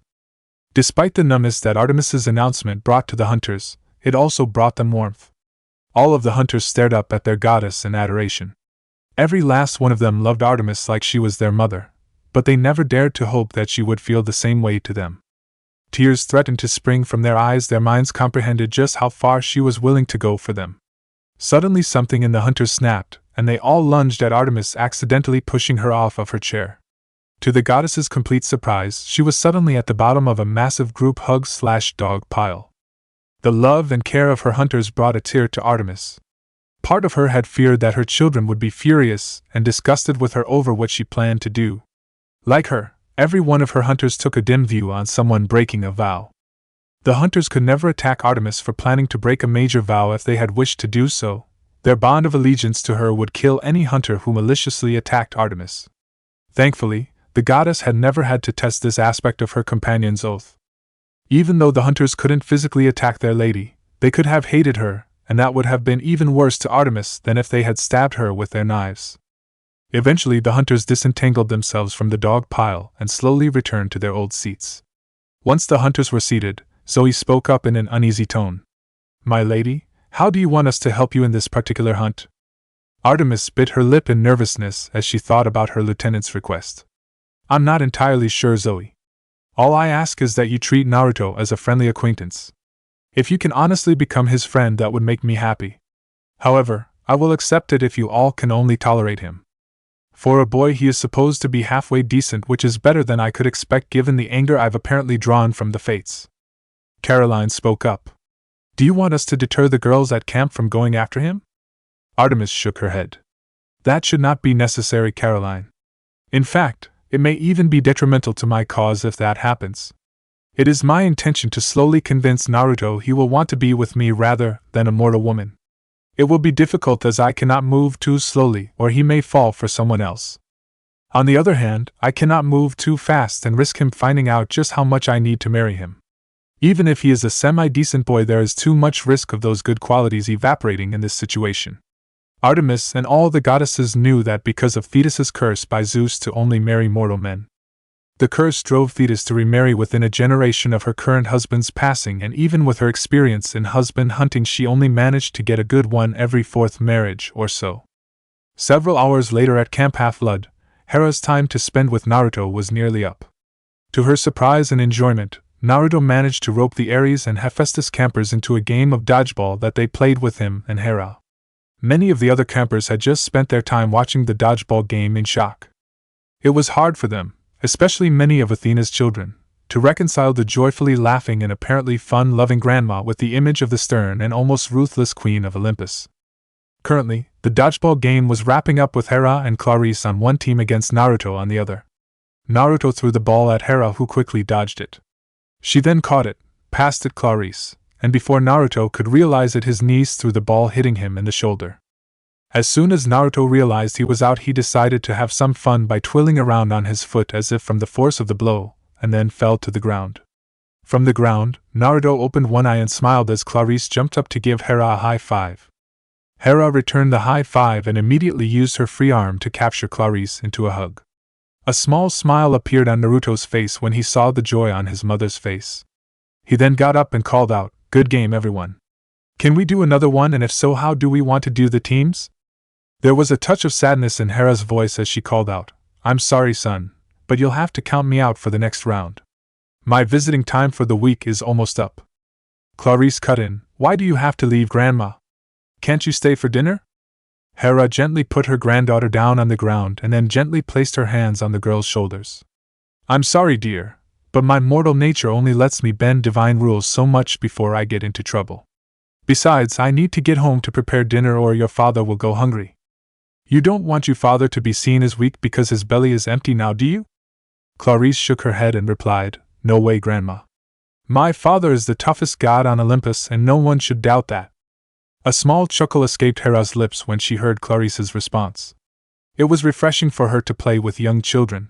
Despite the numbness that Artemis's announcement brought to the hunters, it also brought them warmth. All of the hunters stared up at their goddess in adoration. Every last one of them loved Artemis like she was their mother, but they never dared to hope that she would feel the same way to them. Tears threatened to spring from their eyes. Their minds comprehended just how far she was willing to go for them. Suddenly something in the hunters snapped, and they all lunged at Artemis, accidentally pushing her off of her chair. To the goddess's complete surprise, she was suddenly at the bottom of a massive group hug/dog pile. The love and care of her hunters brought a tear to Artemis. Part of her had feared that her children would be furious and disgusted with her over what she planned to do. Like her, every one of her hunters took a dim view on someone breaking a vow. The hunters could never attack Artemis for planning to break a major vow if they had wished to do so. Their bond of allegiance to her would kill any hunter who maliciously attacked Artemis. Thankfully, the goddess had never had to test this aspect of her companion's oath. Even though the hunters couldn't physically attack their lady, They could have hated her, and that would have been even worse to Artemis than if they had stabbed her with their knives. Eventually the hunters disentangled themselves from the dog pile and slowly returned to their old seats. Once the hunters were seated, Zoe spoke up in an uneasy tone. "My lady, how do you want us to help you in this particular hunt?" Artemis bit her lip in nervousness as she thought about her lieutenant's request. "I'm not entirely sure, Zoe. All I ask is that you treat Naruto as a friendly acquaintance. If you can honestly become his friend, that would make me happy. However, I will accept it if you all can only tolerate him. For a boy, he is supposed to be halfway decent, which is better than I could expect given the anger I've apparently drawn from the fates." Caroline spoke up. "Do you want us to deter the girls at camp from going after him?" Artemis shook her head. "That should not be necessary, Caroline. In fact, it may even be detrimental to my cause if that happens. It is my intention to slowly convince Naruto he will want to be with me rather than a mortal woman. It will be difficult as I cannot move too slowly or he may fall for someone else. On the other hand, I cannot move too fast and risk him finding out just how much I need to marry him. Even if he is a semi-decent boy, there is too much risk of those good qualities evaporating in this situation." Artemis and all the goddesses knew that because of Thetis's curse by Zeus to only marry mortal men. The curse drove Thetis to remarry within a generation of her current husband's passing, and even with her experience in husband hunting she only managed to get a good one every fourth marriage or so. Several hours later at Camp Half-Blood, Hera's time to spend with Naruto was nearly up. To her surprise and enjoyment, Naruto managed to rope the Ares and Hephaestus campers into a game of dodgeball that they played with him and Hera. Many of the other campers had just spent their time watching the dodgeball game in shock. It was hard for them, especially many of Athena's children, to reconcile the joyfully laughing and apparently fun-loving grandma with the image of the stern and almost ruthless queen of Olympus. Currently, the dodgeball game was wrapping up with Hera and Clarice on one team against Naruto on the other. Naruto threw the ball at Hera, who quickly dodged it. She then caught it, passed it Clarice, and before Naruto could realize it, his knees threw the ball, hitting him in the shoulder. As soon as Naruto realized he was out, he decided to have some fun by twirling around on his foot as if from the force of the blow, and then fell to the ground. From the ground, Naruto opened one eye and smiled as Clarice jumped up to give Hera a high five. Hera returned the high five and immediately used her free arm to capture Clarice into a hug. A small smile appeared on Naruto's face when he saw the joy on his mother's face. He then got up and called out, "Good game, everyone. Can we do another one, and if so, how do we want to do the teams?" There was a touch of sadness in Hera's voice as she called out, "I'm sorry, son, but you'll have to count me out for the next round. My visiting time for the week is almost up." Clarice cut in, "Why do you have to leave, Grandma? Can't you stay for dinner?" Hera gently put her granddaughter down on the ground and then gently placed her hands on the girl's shoulders. "I'm sorry, dear, but my mortal nature only lets me bend divine rules so much before I get into trouble. Besides, I need to get home to prepare dinner or your father will go hungry. You don't want your father to be seen as weak because his belly is empty now, do you?" Clarice shook her head and replied, "No way, Grandma. My father is the toughest god on Olympus and no one should doubt that." A small chuckle escaped Hera's lips when she heard Clarice's response. It was refreshing for her to play with young children.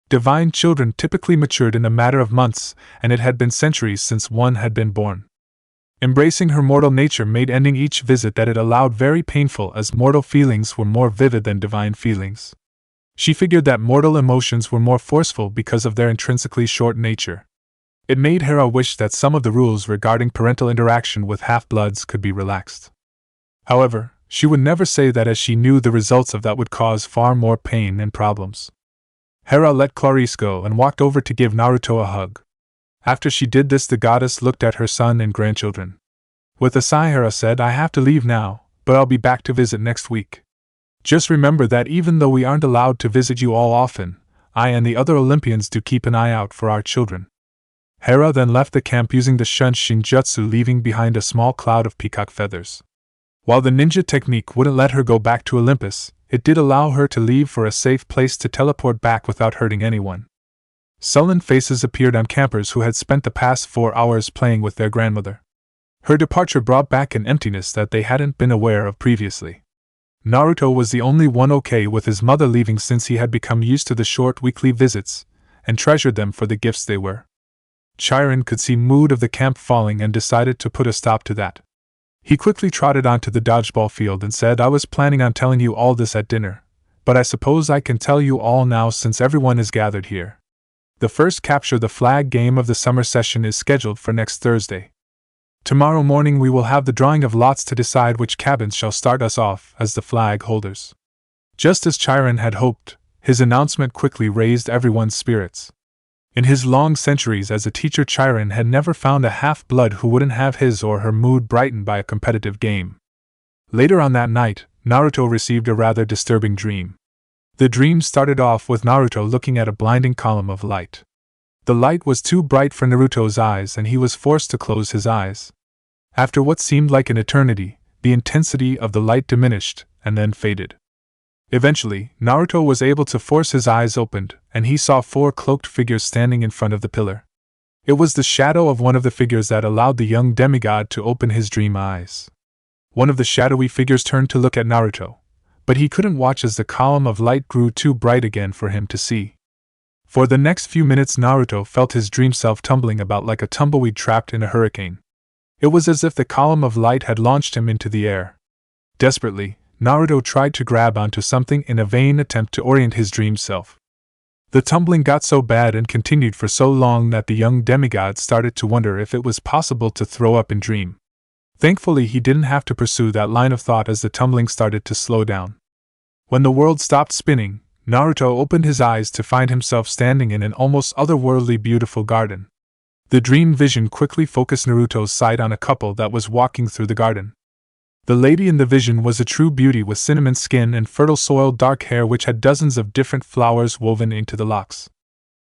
Divine children typically matured in a matter of months, and it had been centuries since one had been born. Embracing her mortal nature made ending each visit that it allowed very painful, as mortal feelings were more vivid than divine feelings. She figured that mortal emotions were more forceful because of their intrinsically short nature. It made Hera wish that some of the rules regarding parental interaction with half-bloods could be relaxed. However, she would never say that, as she knew the results of that would cause far more pain and problems. Hera let Clarice go and walked over to give Naruto a hug. After she did this, the goddess looked at her son and grandchildren. With a sigh, Hera said, "I have to leave now, but I'll be back to visit next week. Just remember that even though we aren't allowed to visit you all often, I and the other Olympians do keep an eye out for our children." Hera then left the camp using the Shun Shinjutsu, leaving behind a small cloud of peacock feathers. While the ninja technique wouldn't let her go back to Olympus, it did allow her to leave for a safe place to teleport back without hurting anyone. Sullen faces appeared on campers who had spent the past 4 hours playing with their grandmother. Her departure brought back an emptiness that they hadn't been aware of previously. Naruto was the only one okay with his mother leaving, since he had become used to the short weekly visits, and treasured them for the gifts they were. Chiron could see mood of the camp falling and decided to put a stop to that. He quickly trotted onto the dodgeball field and said, "I was planning on telling you all this at dinner, but I suppose I can tell you all now since everyone is gathered here. The first Capture the Flag game of the summer session is scheduled for next Thursday. Tomorrow morning we will have the drawing of lots to decide which cabins shall start us off as the flag holders." Just as Chiron had hoped, his announcement quickly raised everyone's spirits. In his long centuries as a teacher, Chiron had never found a half-blood who wouldn't have his or her mood brightened by a competitive game. Later on that night, Naruto received a rather disturbing dream. The dream started off with Naruto looking at a blinding column of light. The light was too bright for Naruto's eyes and he was forced to close his eyes. After what seemed like an eternity, the intensity of the light diminished and then faded. Eventually, Naruto was able to force his eyes open, and he saw 4 cloaked figures standing in front of the pillar. It was the shadow of one of the figures that allowed the young demigod to open his dream eyes. One of the shadowy figures turned to look at Naruto, but he couldn't watch as the column of light grew too bright again for him to see. For the next few minutes Naruto felt his dream self tumbling about like a tumbleweed trapped in a hurricane. It was as if the column of light had launched him into the air. Desperately, Naruto tried to grab onto something in a vain attempt to orient his dream self. The tumbling got so bad and continued for so long that the young demigod started to wonder if it was possible to throw up in dream. Thankfully, he didn't have to pursue that line of thought as the tumbling started to slow down. When the world stopped spinning, Naruto opened his eyes to find himself standing in an almost otherworldly beautiful garden. The dream vision quickly focused Naruto's sight on a couple that was walking through the garden. The lady in the vision was a true beauty with cinnamon skin and fertile soiled dark hair which had dozens of different flowers woven into the locks.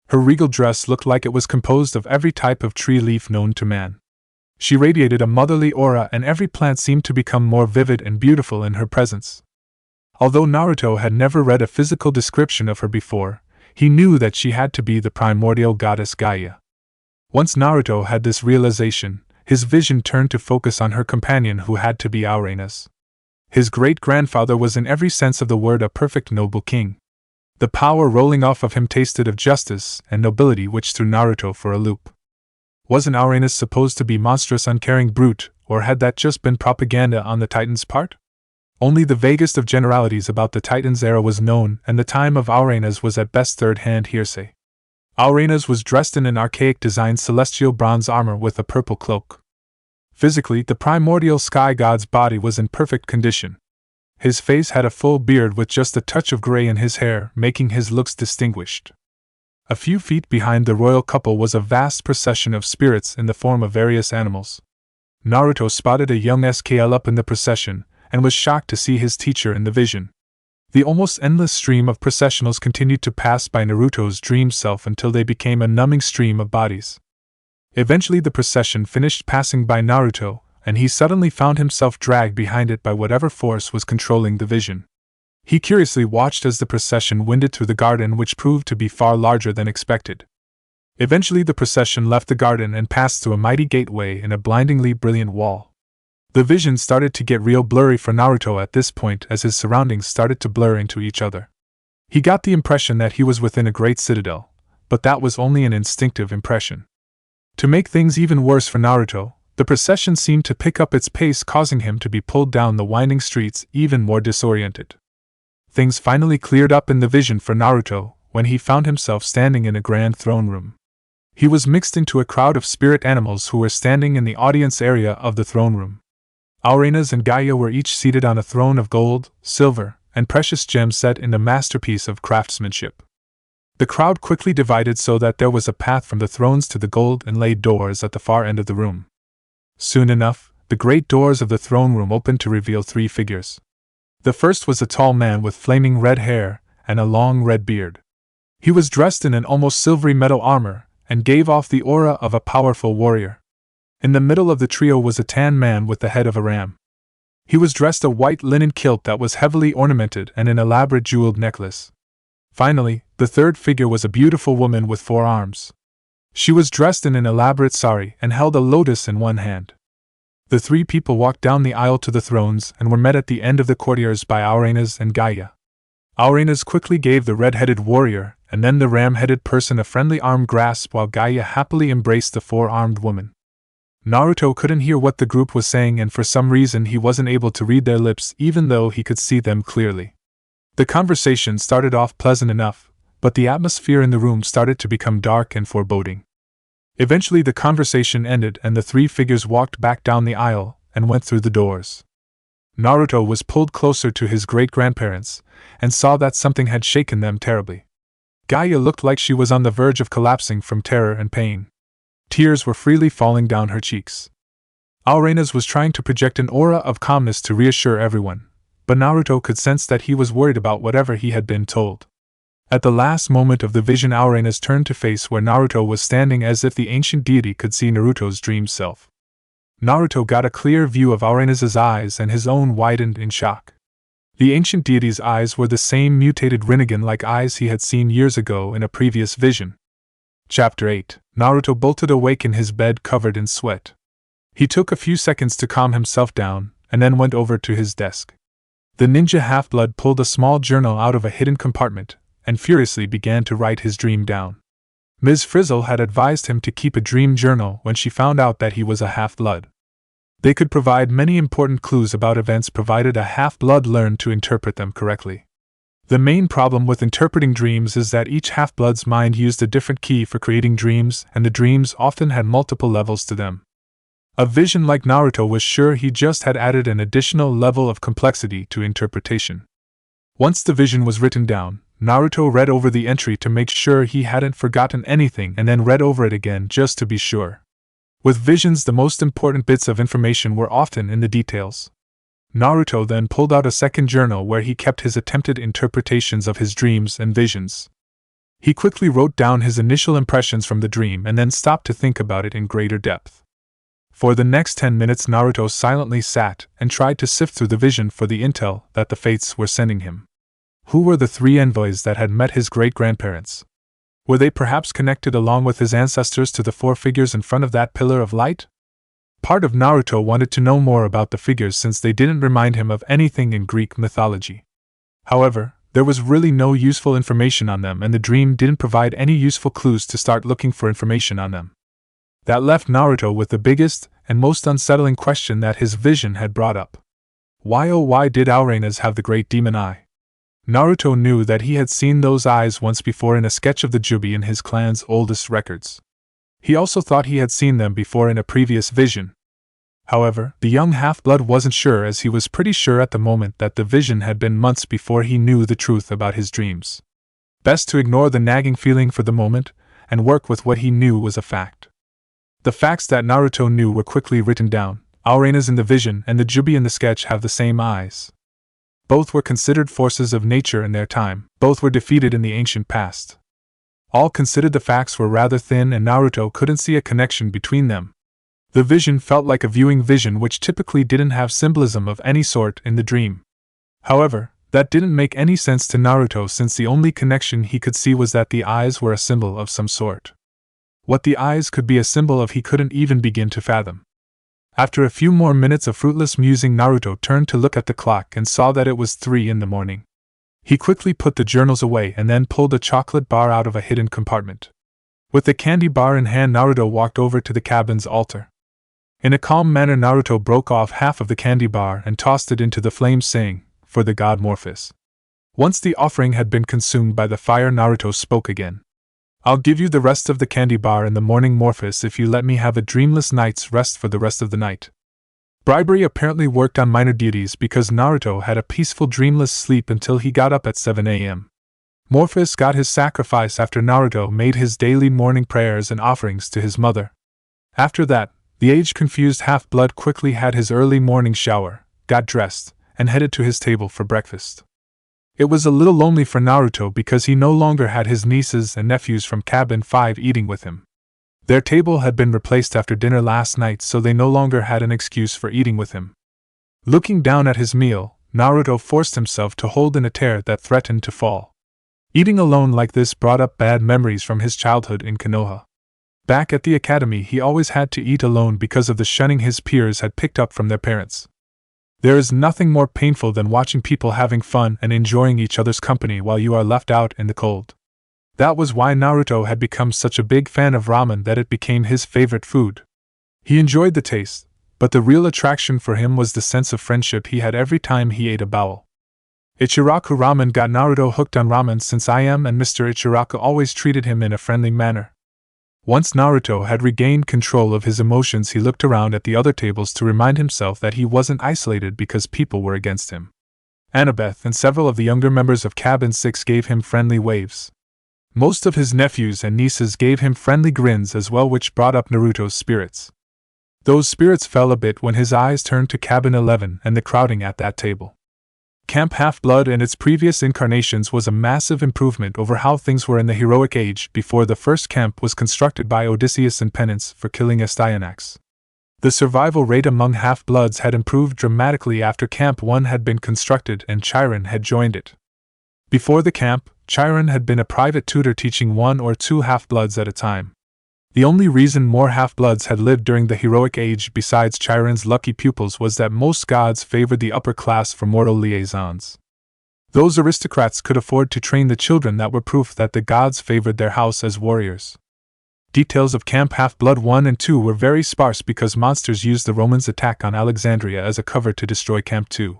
Her regal dress looked like it was composed of every type of tree leaf known to man. She radiated a motherly aura and every plant seemed to become more vivid and beautiful in her presence. Although Naruto had never read a physical description of her before, he knew that she had to be the primordial goddess Gaia. Once Naruto had this realization, his vision turned to focus on her companion who had to be Auranas. His great-grandfather was in every sense of the word a perfect noble king. The power rolling off of him tasted of justice and nobility which threw Naruto for a loop. Wasn't Auranas supposed to be monstrous uncaring brute, or had that just been propaganda on the Titan's part? Only the vaguest of generalities about the Titan's era was known, and the time of Auranas was at best third-hand hearsay. Auranas was dressed in an archaic designed celestial bronze armor with a purple cloak. Physically, the primordial sky god's body was in perfect condition. His face had a full beard with just a touch of gray in his hair, making his looks distinguished. A few feet behind the royal couple was a vast procession of spirits in the form of various animals. Naruto spotted a young SKL up in the procession, and was shocked to see his teacher in the vision. The almost endless stream of processionals continued to pass by Naruto's dream self until they became a numbing stream of bodies. Eventually the procession finished passing by Naruto, and he suddenly found himself dragged behind it by whatever force was controlling the vision. He curiously watched as the procession wended through the garden, which proved to be far larger than expected. Eventually the procession left the garden and passed through a mighty gateway in a blindingly brilliant wall. The vision started to get real blurry for Naruto at this point as his surroundings started to blur into each other. He got the impression that he was within a great citadel, but that was only an instinctive impression. To make things even worse for Naruto, the procession seemed to pick up its pace, causing him to be pulled down the winding streets even more disoriented. Things finally cleared up in the vision for Naruto when he found himself standing in a grand throne room. He was mixed into a crowd of spirit animals who were standing in the audience area of the throne room. Auranas and Gaia were each seated on a throne of gold, silver, and precious gems set in a masterpiece of craftsmanship. The crowd quickly divided so that there was a path from the thrones to the gold-inlaid doors at the far end of the room. Soon enough, the great doors of the throne room opened to reveal 3 figures. The first was a tall man with flaming red hair and a long red beard. He was dressed in an almost silvery metal armor and gave off the aura of a powerful warrior. In the middle of the trio was a tan man with the head of a ram. He was dressed a white linen kilt that was heavily ornamented and an elaborate jeweled necklace. Finally, the third figure was a beautiful woman with 4 arms. She was dressed in an elaborate sari and held a lotus in one hand. The 3 people walked down the aisle to the thrones and were met at the end of the courtiers by Auranas and Gaia. Auranas quickly gave the red-headed warrior and then the ram-headed person a friendly arm grasp while Gaia happily embraced the 4-armed woman. Naruto couldn't hear what the group was saying, and for some reason he wasn't able to read their lips even though he could see them clearly. The conversation started off pleasant enough, but the atmosphere in the room started to become dark and foreboding. Eventually the conversation ended and the three figures walked back down the aisle and went through the doors. Naruto was pulled closer to his great-grandparents and saw that something had shaken them terribly. Gaia looked like she was on the verge of collapsing from terror and pain. Tears were freely falling down her cheeks. Arenas was trying to project an aura of calmness to reassure everyone, but Naruto could sense that he was worried about whatever he had been told. At the last moment of the vision, Arenas turned to face where Naruto was standing as if the ancient deity could see Naruto's dream self. Naruto got a clear view of Arenas' eyes and his own widened in shock. The ancient deity's eyes were the same mutated Rinnegan-like eyes he had seen years ago in a previous vision. Chapter 8. Naruto bolted awake in his bed covered in sweat. He took a few seconds to calm himself down, and then went over to his desk. The ninja half-blood pulled a small journal out of a hidden compartment, and furiously began to write his dream down. Ms. Frizzle had advised him to keep a dream journal when she found out that he was a half-blood. They could provide many important clues about events provided a half-blood learned to interpret them correctly. The main problem with interpreting dreams is that each half-blood's mind used a different key for creating dreams, and the dreams often had multiple levels to them. A vision like Naruto was sure he just had added an additional level of complexity to interpretation. Once the vision was written down, Naruto read over the entry to make sure he hadn't forgotten anything and then read over it again just to be sure. With visions, the most important bits of information were often in the details. Naruto then pulled out a second journal where he kept his attempted interpretations of his dreams and visions. He quickly wrote down his initial impressions from the dream and then stopped to think about it in greater depth. For the next 10 minutes Naruto silently sat and tried to sift through the vision for the intel that the fates were sending him. Who were the three envoys that had met his great-grandparents? Were they perhaps connected along with his ancestors to the four figures in front of that pillar of light? Part of Naruto wanted to know more about the figures since they didn't remind him of anything in Greek mythology. However, there was really no useful information on them, and the dream didn't provide any useful clues to start looking for information on them. That left Naruto with the biggest and most unsettling question that his vision had brought up. Why oh why did Arenas have the great demon eye? Naruto knew that he had seen those eyes once before in a sketch of the Jubi in his clan's oldest records. He also thought he had seen them before in a previous vision. However, the young half-blood wasn't sure, as he was pretty sure at the moment that the vision had been months before he knew the truth about his dreams. Best to ignore the nagging feeling for the moment, and work with what he knew was a fact. The facts that Naruto knew were quickly written down. Arenas in the vision and the Jubi in the sketch have the same eyes. Both were considered forces of nature in their time, both were defeated in the ancient past. All considered the facts were rather thin, and Naruto couldn't see a connection between them. The vision felt like a viewing vision, which typically didn't have symbolism of any sort in the dream. However, that didn't make any sense to Naruto, since the only connection he could see was that the eyes were a symbol of some sort. What the eyes could be a symbol of he couldn't even begin to fathom. After a few more minutes of fruitless musing, Naruto turned to look at the clock and saw that it was 3 in the morning. He quickly put the journals away and then pulled a chocolate bar out of a hidden compartment. With the candy bar in hand, Naruto walked over to the cabin's altar. In a calm manner, Naruto broke off half of the candy bar and tossed it into the flames, saying, "For the god Morpheus." Once the offering had been consumed by the fire, Naruto spoke again. "I'll give you the rest of the candy bar in the morning, Morpheus, if you let me have a dreamless night's rest for the rest of the night." Bribery apparently worked on minor deities, because Naruto had a peaceful dreamless sleep until he got up at 7 a.m. Morpheus got his sacrifice after Naruto made his daily morning prayers and offerings to his mother. After that, the age-confused half-blood quickly had his early morning shower, got dressed, and headed to his table for breakfast. It was a little lonely for Naruto because he no longer had his nieces and nephews from Cabin 5 eating with him. Their table had been replaced after dinner last night, so they no longer had an excuse for eating with him. Looking down at his meal, Naruto forced himself to hold in a tear that threatened to fall. Eating alone like this brought up bad memories from his childhood in Konoha. Back at the academy, he always had to eat alone because of the shunning his peers had picked up from their parents. There is nothing more painful than watching people having fun and enjoying each other's company while you are left out in the cold. That was why Naruto had become such a big fan of ramen that it became his favorite food. He enjoyed the taste, but the real attraction for him was the sense of friendship he had every time he ate a bowel. Ichiraku Ramen got Naruto hooked on ramen since I am and Mr. Ichiraku always treated him in a friendly manner. Once Naruto had regained control of his emotions, he looked around at the other tables to remind himself that he wasn't isolated because people were against him. Annabeth and several of the younger members of Cabin 6 gave him friendly waves. Most of his nephews and nieces gave him friendly grins as well, which brought up Naruto's spirits. Those spirits fell a bit when his eyes turned to Cabin 11 and the crowding at that table. Camp Half-Blood in its previous incarnations was a massive improvement over how things were in the heroic age before the first camp was constructed by Odysseus in penance for killing Astyanax. The survival rate among Half-Bloods had improved dramatically after Camp 1 had been constructed and Chiron had joined it. Before the camp, Chiron had been a private tutor teaching 1 or 2 Half-Bloods at a time. The only reason more Half-Bloods had lived during the heroic age besides Chiron's lucky pupils was that most gods favored the upper class for mortal liaisons. Those aristocrats could afford to train the children that were proof that the gods favored their house as warriors. Details of Camp Half-Blood 1 and 2 were very sparse because monsters used the Romans' attack on Alexandria as a cover to destroy Camp 2.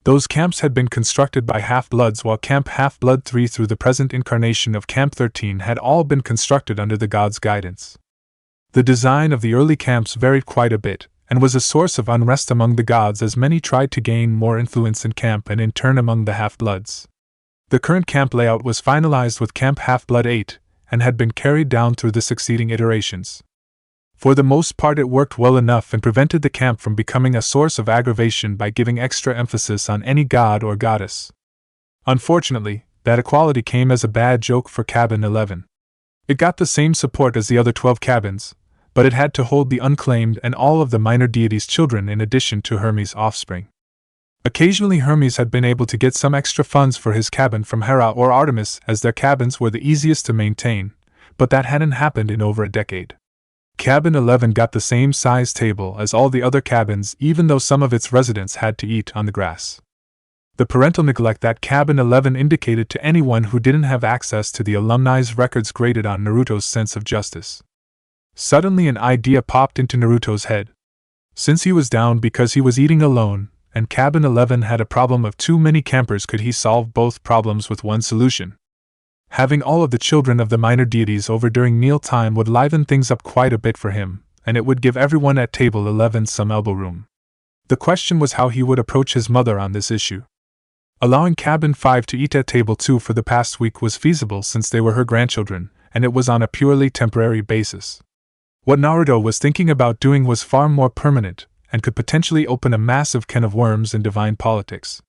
Those camps had been constructed by Half-Bloods, while Camp Half-Blood 3 through the present incarnation of Camp 13 had all been constructed under the gods' guidance. The design of the early camps varied quite a bit, and was a source of unrest among the gods as many tried to gain more influence in camp and in turn among the Half-Bloods. The current camp layout was finalized with Camp Half-Blood 8, and had been carried down through the succeeding iterations. For the most part it worked well enough and prevented the camp from becoming a source of aggravation by giving extra emphasis on any god or goddess. Unfortunately, that equality came as a bad joke for Cabin 11. It got the same support as the other 12 cabins, but it had to hold the unclaimed and all of the minor deities' children in addition to Hermes' offspring. Occasionally Hermes had been able to get some extra funds for his cabin from Hera or Artemis, as their cabins were the easiest to maintain, but that hadn't happened in over a decade. Cabin 11 got the same size table as all the other cabins, even though some of its residents had to eat on the grass. The parental neglect at Cabin 11 indicated to anyone who didn't have access to the alumni's records grated on Naruto's sense of justice. Suddenly an idea popped into Naruto's head. Since he was down because he was eating alone, and Cabin 11 had a problem of too many campers, could he solve both problems with one solution? Having all of the children of the minor deities over during mealtime would liven things up quite a bit for him, and it would give everyone at table 11 some elbow room. The question was how he would approach his mother on this issue. Allowing Cabin 5 to eat at table 2 for the past week was feasible since they were her grandchildren, and it was on a purely temporary basis. What Naruto was thinking about doing was far more permanent, and could potentially open a massive can of worms in divine politics.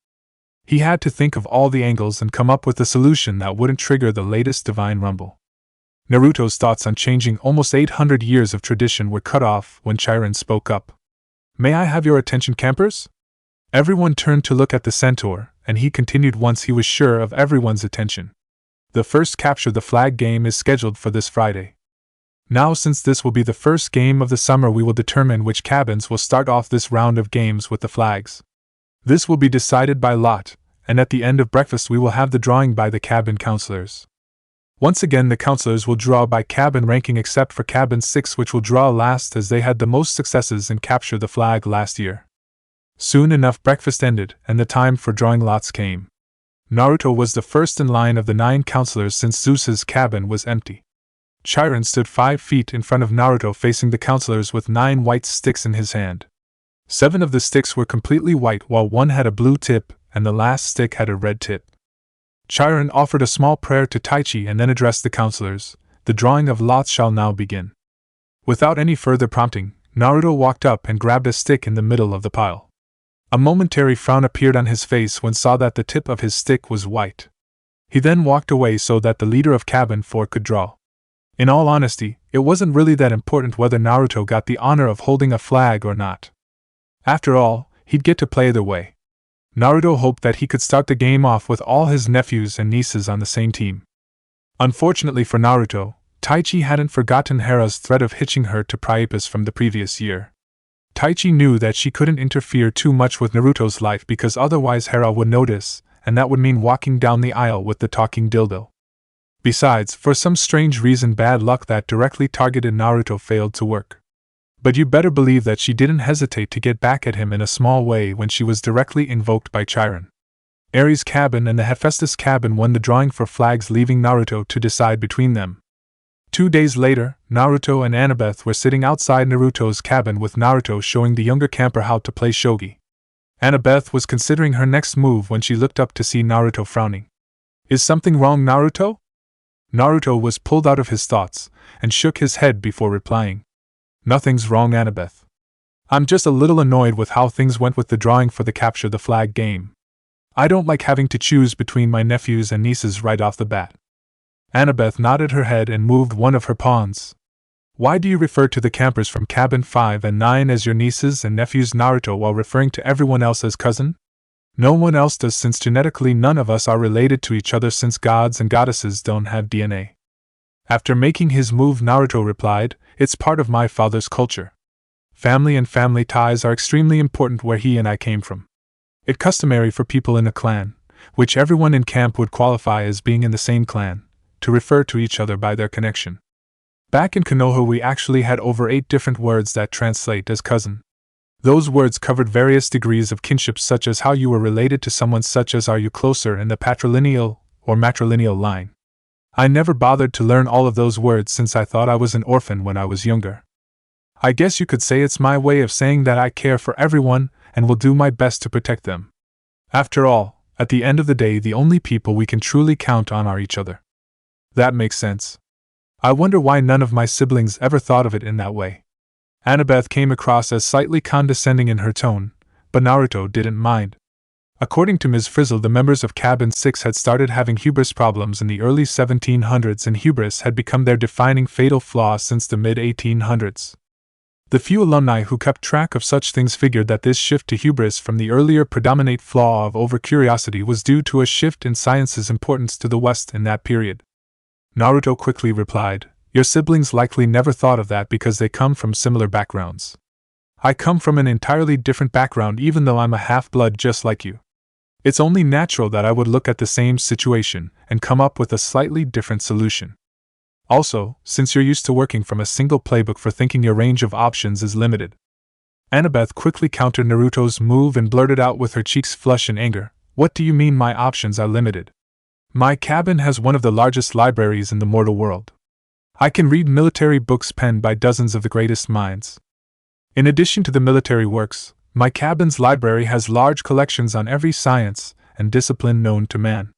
He had to think of all the angles and come up with a solution that wouldn't trigger the latest divine rumble. Naruto's thoughts on changing almost 800 years of tradition were cut off when Chiron spoke up. "May I have your attention, campers?" Everyone turned to look at the centaur, and he continued once he was sure of everyone's attention. "The first Capture the Flag game is scheduled for this Friday. Now, since this will be the first game of the summer, we will determine which cabins will start off this round of games with the flags. This will be decided by lot, and at the end of breakfast we will have the drawing by the cabin counselors. Once again the counselors will draw by cabin ranking except for Cabin 6, which will draw last as they had the most successes in Capture the Flag last year." Soon enough breakfast ended, and the time for drawing lots came. Naruto was the first in line of the 9 counselors since Zeus's cabin was empty. Chiron stood 5 feet in front of Naruto facing the counselors with 9 white sticks in his hand. 7 of the sticks were completely white while 1 had a blue tip and the last stick had a red tip. Chiron offered a small prayer to Taichi and then addressed the counselors. "The drawing of lots shall now begin." Without any further prompting, Naruto walked up and grabbed a stick in the middle of the pile. A momentary frown appeared on his face when saw that the tip of his stick was white. He then walked away so that the leader of Cabin 4 could draw. In all honesty, it wasn't really that important whether Naruto got the honor of holding a flag or not. After all, he'd get to play either way. Naruto hoped that he could start the game off with all his nephews and nieces on the same team. Unfortunately for Naruto, Taichi hadn't forgotten Hera's threat of hitching her to Priapus from the previous year. Taichi knew that she couldn't interfere too much with Naruto's life because otherwise Hera would notice, and that would mean walking down the aisle with the talking dildo. Besides, for some strange reason bad luck that directly targeted Naruto failed to work. But you better believe that she didn't hesitate to get back at him in a small way when she was directly invoked by Chiron. Ares' cabin and the Hephaestus cabin won the drawing for flags, leaving Naruto to decide between them. 2 days later, Naruto and Annabeth were sitting outside Naruto's cabin with Naruto showing the younger camper how to play shogi. Annabeth was considering her next move when she looked up to see Naruto frowning. "Is something wrong, Naruto?" Naruto was pulled out of his thoughts and shook his head before replying. "Nothing's wrong, Annabeth. I'm just a little annoyed with how things went with the drawing for the Capture the Flag game. I don't like having to choose between my nephews and nieces right off the bat." Annabeth nodded her head and moved one of her pawns. "Why do you refer to the campers from cabin 5 and 9 as your nieces and nephews, Naruto, while referring to everyone else as cousin?" "No one else does, since genetically none of us are related to each other, since gods and goddesses don't have DNA." After making his move, Naruto replied, "It's part of my father's culture. Family and family ties are extremely important where he and I came from. It's customary for people in a clan, which everyone in camp would qualify as being in the same clan, to refer to each other by their connection. Back in Konoha we actually had over 8 different words that translate as cousin. Those words covered various degrees of kinship, such as how you were related to someone, such as are you closer in the patrilineal or matrilineal line. I never bothered to learn all of those words since I thought I was an orphan when I was younger. I guess you could say it's my way of saying that I care for everyone and will do my best to protect them. After all, at the end of the day, the only people we can truly count on are each other." "That makes sense. I wonder why none of my siblings ever thought of it in that way." Annabeth came across as slightly condescending in her tone, but Naruto didn't mind. According to Ms. Frizzle, the members of Cabin 6 had started having hubris problems in the early 1700s, and hubris had become their defining fatal flaw since the mid-1800s. The few alumni who kept track of such things figured that this shift to hubris from the earlier predominant flaw of over-curiosity was due to a shift in science's importance to the West in that period. Naruto quickly replied, "Your siblings likely never thought of that because they come from similar backgrounds. I come from an entirely different background, even though I'm a half-blood just like you. It's only natural that I would look at the same situation and come up with a slightly different solution. Also, since you're used to working from a single playbook for thinking, your range of options is limited." Annabeth quickly countered Naruto's move and blurted out with her cheeks flush in anger, "What do you mean my options are limited? My cabin has one of the largest libraries in the mortal world. I can read military books penned by dozens of the greatest minds. In addition to the military works, my cabin's library has large collections on every science and discipline known to man.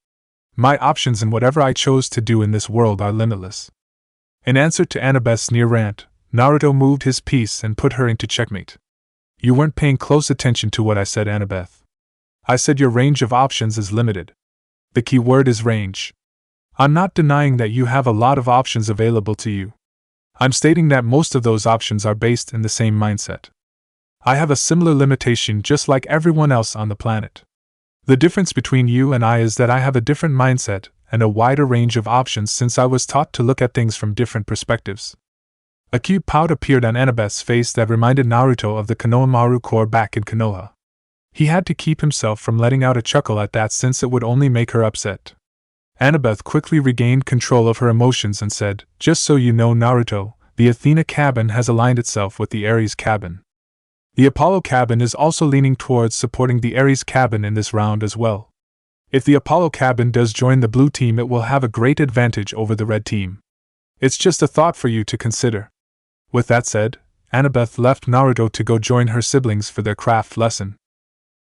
My options in whatever I chose to do in this world are limitless." In answer to Annabeth's near rant, Naruto moved his piece and put her into checkmate. "You weren't paying close attention to what I said, Annabeth. I said your range of options is limited. The key word is range. I'm not denying that you have a lot of options available to you. I'm stating that most of those options are based in the same mindset. I have a similar limitation just like everyone else on the planet. The difference between you and I is that I have a different mindset and a wider range of options since I was taught to look at things from different perspectives." A cute pout appeared on Annabeth's face that reminded Naruto of the Konohamaru core back in Konoha. He had to keep himself from letting out a chuckle at that since it would only make her upset. Annabeth quickly regained control of her emotions and said, "Just so you know, Naruto, the Athena cabin has aligned itself with the Ares cabin. The Apollo cabin is also leaning towards supporting the Ares cabin in this round as well. If the Apollo cabin does join the blue team, it will have a great advantage over the red team. It's just a thought for you to consider." With that said, Annabeth left Naruto to go join her siblings for their craft lesson.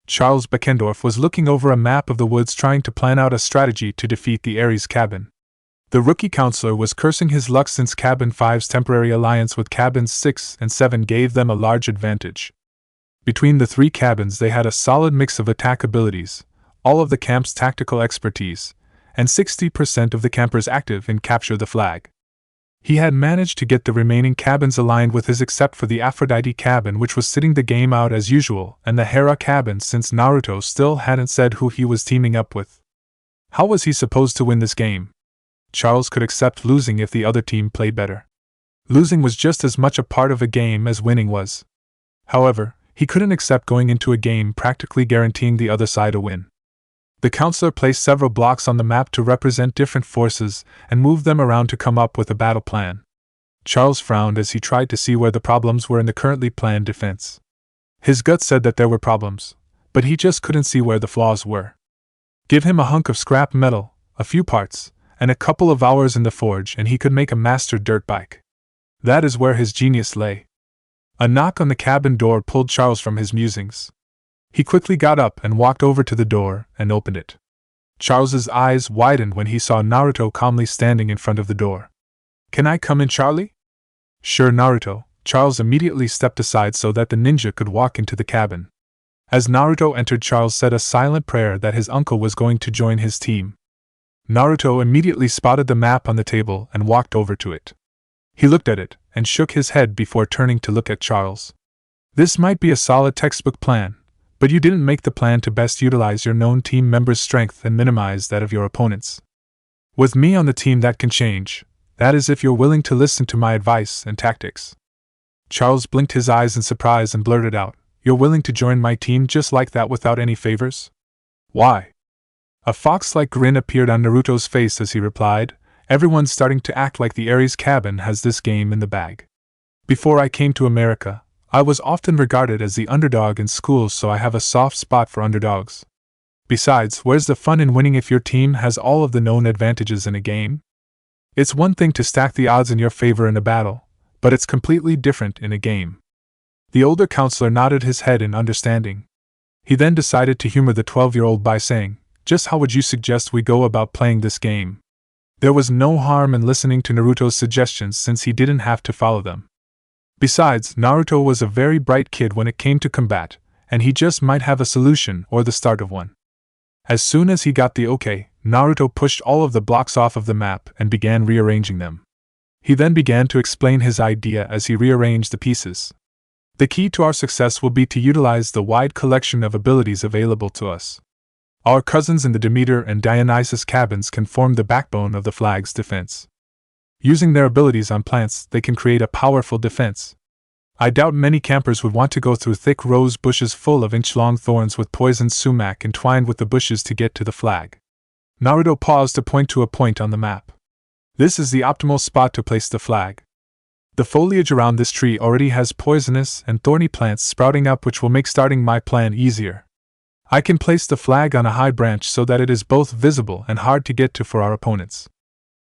Charles Beckendorf was looking over a map of the woods trying to plan out a strategy to defeat the Ares cabin. The rookie counselor was cursing his luck since Cabin 5's temporary alliance with Cabins 6 and 7 gave them a large advantage. Between the 3 cabins they had a solid mix of attack abilities, all of the camp's tactical expertise, and 60% of the campers active in Capture the Flag. He had managed to get the remaining cabins aligned with his except for the Aphrodite cabin, which was sitting the game out as usual, and the Hera cabin since Naruto still hadn't said who he was teaming up with. How was he supposed to win this game? Charles could accept losing if the other team played better. Losing was just as much a part of a game as winning was. However, he couldn't accept going into a game practically guaranteeing the other side a win. The counselor placed several blocks on the map to represent different forces and moved them around to come up with a battle plan. Charles frowned as he tried to see where the problems were in the currently planned defense. His gut said that there were problems, but he just couldn't see where the flaws were. Give him a hunk of scrap metal, a few parts, and a couple of hours in the forge and he could make a master dirt bike. That is where his genius lay. A knock on the cabin door pulled Charles from his musings. He quickly got up and walked over to the door and opened it. Charles's eyes widened when he saw Naruto calmly standing in front of the door. "Can I come in, Charlie?" "Sure, Naruto." Charles immediately stepped aside so that the ninja could walk into the cabin. As Naruto entered, Charles said a silent prayer that his uncle was going to join his team. Naruto immediately spotted the map on the table and walked over to it. He looked at it and shook his head before turning to look at Charles. "This might be a solid textbook plan, but you didn't make the plan to best utilize your known team members' strength and minimize that of your opponents. With me on the team, that can change. That is if you're willing to listen to my advice and tactics." Charles blinked his eyes in surprise and blurted out, "You're willing to join my team just like that without any favors? Why?" A fox-like grin appeared on Naruto's face as he replied, "Everyone's starting to act like the Ares cabin has this game in the bag. Before I came to America, I was often regarded as the underdog in schools, so I have a soft spot for underdogs. Besides, where's the fun in winning if your team has all of the known advantages in a game? It's one thing to stack the odds in your favor in a battle, but it's completely different in a game." The older counselor nodded his head in understanding. He then decided to humor the 12-year-old by saying, "Just how would you suggest we go about playing this game?" There was no harm in listening to Naruto's suggestions since he didn't have to follow them. Besides, Naruto was a very bright kid when it came to combat, and he just might have a solution or the start of one. As soon as he got the okay, Naruto pushed all of the blocks off of the map and began rearranging them. He then began to explain his idea as he rearranged the pieces. "The key to our success will be to utilize the wide collection of abilities available to us. Our cousins in the Demeter and Dionysus cabins can form the backbone of the flag's defense. Using their abilities on plants, they can create a powerful defense. I doubt many campers would want to go through thick rose bushes full of inch-long thorns with poisoned sumac entwined with the bushes to get to the flag." Naruto paused to point to a point on the map. "This is the optimal spot to place the flag. The foliage around this tree already has poisonous and thorny plants sprouting up, which will make starting my plan easier. I can place the flag on a high branch so that it is both visible and hard to get to for our opponents.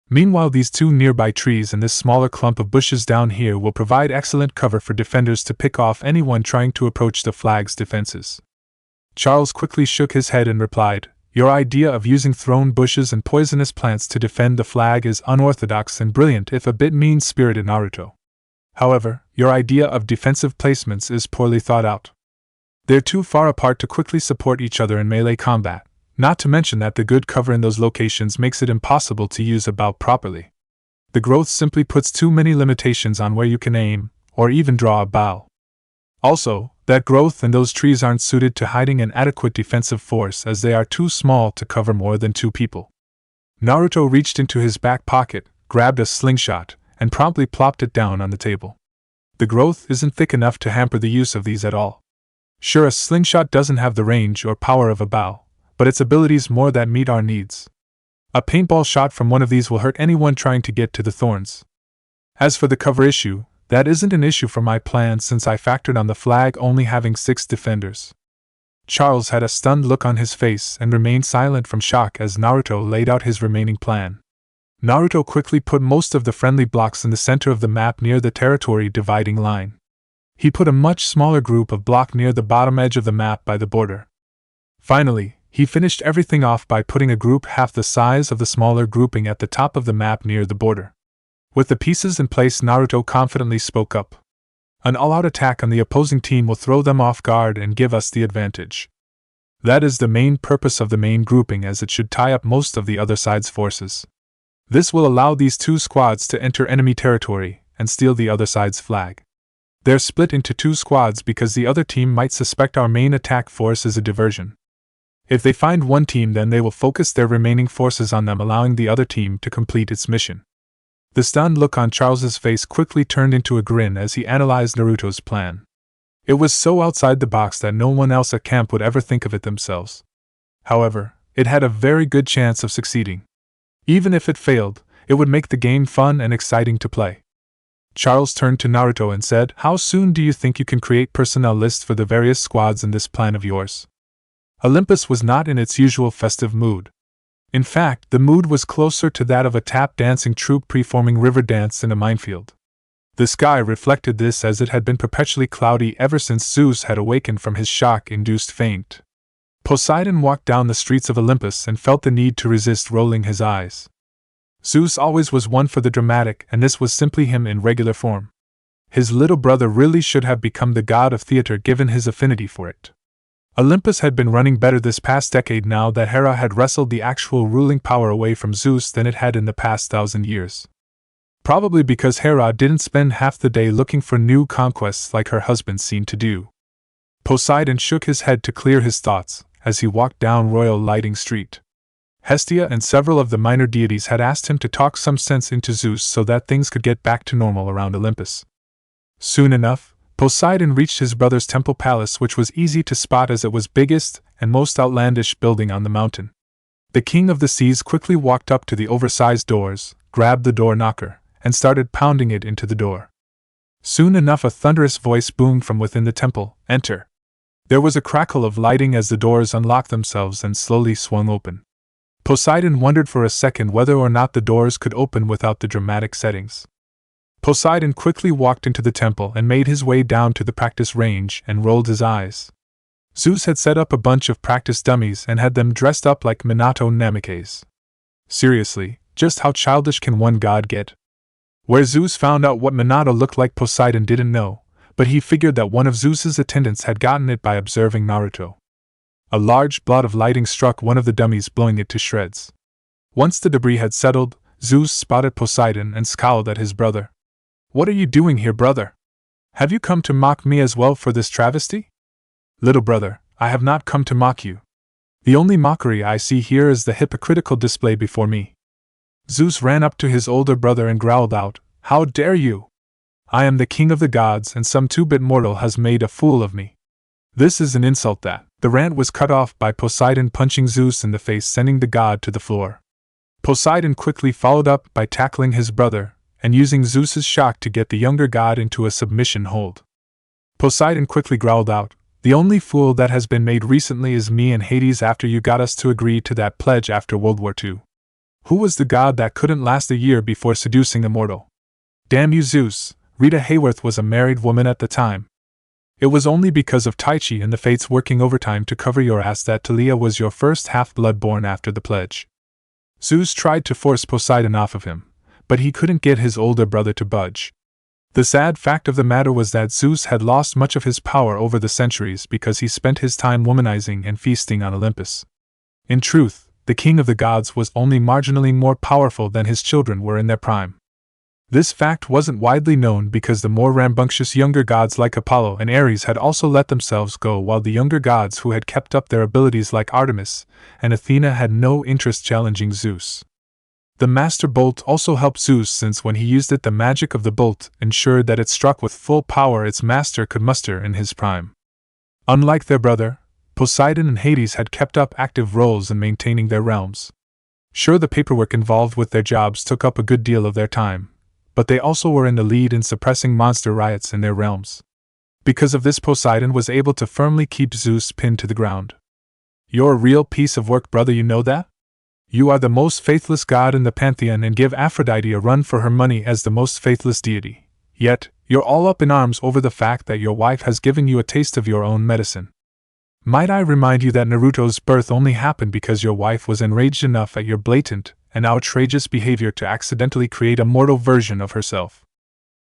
Meanwhile, these two nearby trees and this smaller clump of bushes down here will provide excellent cover for defenders to pick off anyone trying to approach the flag's defenses." Charles quickly shook his head and replied, "Your idea of using thorn bushes and poisonous plants to defend the flag is unorthodox and brilliant, if a bit mean-spirited, Naruto. However, your idea of defensive placements is poorly thought out. They're too far apart to quickly support each other in melee combat, not to mention that the good cover in those locations makes it impossible to use a bow properly. The growth simply puts too many limitations on where you can aim, or even draw a bow. Also, that growth and those trees aren't suited to hiding an adequate defensive force, as they are too small to cover more than 2 people." Naruto reached into his back pocket, grabbed a slingshot, and promptly plopped it down on the table. "The growth isn't thick enough to hamper the use of these at all. Sure, a slingshot doesn't have the range or power of a bow, but its abilities more that meet our needs. A paintball shot from one of these will hurt anyone trying to get to the thorns. As for the cover issue, that isn't an issue for my plan since I factored on the flag only having 6 defenders." Charles had a stunned look on his face and remained silent from shock as Naruto laid out his remaining plan. Naruto quickly put most of the friendly blocks in the center of the map near the territory dividing line. He put a much smaller group of block near the bottom edge of the map by the border. Finally, he finished everything off by putting a group half the size of the smaller grouping at the top of the map near the border. With the pieces in place, Naruto confidently spoke up. "An all-out attack on the opposing team will throw them off guard and give us the advantage. That is the main purpose of the main grouping, as it should tie up most of the other side's forces. This will allow these 2 squads to enter enemy territory and steal the other side's flag. They're split into 2 squads because the other team might suspect our main attack force is a diversion. If they find one team, then they will focus their remaining forces on them, allowing the other team to complete its mission." The stunned look on Charles's face quickly turned into a grin as he analyzed Naruto's plan. It was so outside the box that no one else at camp would ever think of it themselves. However, it had a very good chance of succeeding. Even if it failed, it would make the game fun and exciting to play. Charles turned to Naruto and said, "How soon do you think you can create personnel lists for the various squads in this plan of yours?" Olympus was not in its usual festive mood. In fact, the mood was closer to that of a tap-dancing troupe performing river dance in a minefield. The sky reflected this, as it had been perpetually cloudy ever since Zeus had awakened from his shock-induced faint. Poseidon walked down the streets of Olympus and felt the need to resist rolling his eyes. Zeus always was one for the dramatic, and this was simply him in regular form. His little brother really should have become the god of theater given his affinity for it. Olympus had been running better this past decade now that Hera had wrestled the actual ruling power away from Zeus than it had in the past 1,000 years. Probably because Hera didn't spend half the day looking for new conquests like her husband seemed to do. Poseidon shook his head to clear his thoughts as he walked down Royal Lighting Street. Hestia and several of the minor deities had asked him to talk some sense into Zeus so that things could get back to normal around Olympus. Soon enough, Poseidon reached his brother's temple palace, which was easy to spot as it was biggest and most outlandish building on the mountain. The king of the seas quickly walked up to the oversized doors, grabbed the door knocker, and started pounding it into the door. Soon enough a thunderous voice boomed from within the temple, "Enter." There was a crackle of lighting as the doors unlocked themselves and slowly swung open. Poseidon wondered for a second whether or not the doors could open without the dramatic settings. Poseidon quickly walked into the temple and made his way down to the practice range and rolled his eyes. Zeus had set up a bunch of practice dummies and had them dressed up like Minato Namikaze. Seriously, just how childish can one god get? Where Zeus found out what Minato looked like, Poseidon didn't know, but he figured that one of Zeus's attendants had gotten it by observing Naruto. A large blot of lighting struck one of the dummies, blowing it to shreds. Once the debris had settled, Zeus spotted Poseidon and scowled at his brother. "What are you doing here, brother? Have you come to mock me as well for this travesty?" "Little brother, I have not come to mock you. The only mockery I see here is the hypocritical display before me." Zeus ran up to his older brother and growled out, "How dare you? I am the king of the gods, and some two-bit mortal has made a fool of me. This is an insult that..." The rant was cut off by Poseidon punching Zeus in the face, sending the god to the floor. Poseidon quickly followed up by tackling his brother, and using Zeus's shock to get the younger god into a submission hold. Poseidon quickly growled out, "The only fool that has been made recently is me and Hades after you got us to agree to that pledge after World War II. Who was the god that couldn't last a year before seducing a mortal? Damn you, Zeus, Rita Hayworth was a married woman at the time. It was only because of Taichi and the fates working overtime to cover your ass that Talia was your first half-blood born after the pledge." Zeus tried to force Poseidon off of him, but he couldn't get his older brother to budge. The sad fact of the matter was that Zeus had lost much of his power over the centuries because he spent his time womanizing and feasting on Olympus. In truth, the king of the gods was only marginally more powerful than his children were in their prime. This fact wasn't widely known because the more rambunctious younger gods like Apollo and Ares had also let themselves go, while the younger gods who had kept up their abilities like Artemis and Athena had no interest challenging Zeus. The Master Bolt also helped Zeus, since when he used it, the magic of the bolt ensured that it struck with full power its master could muster in his prime. Unlike their brother, Poseidon and Hades had kept up active roles in maintaining their realms. Sure, the paperwork involved with their jobs took up a good deal of their time, but they also were in the lead in suppressing monster riots in their realms. Because of this, Poseidon was able to firmly keep Zeus pinned to the ground. "You're a real piece of work, brother, you know that? You are the most faithless god in the pantheon and give Aphrodite a run for her money as the most faithless deity. Yet, you're all up in arms over the fact that your wife has given you a taste of your own medicine. Might I remind you that Naruto's birth only happened because your wife was enraged enough at your blatant and outrageous behavior to accidentally create a mortal version of herself."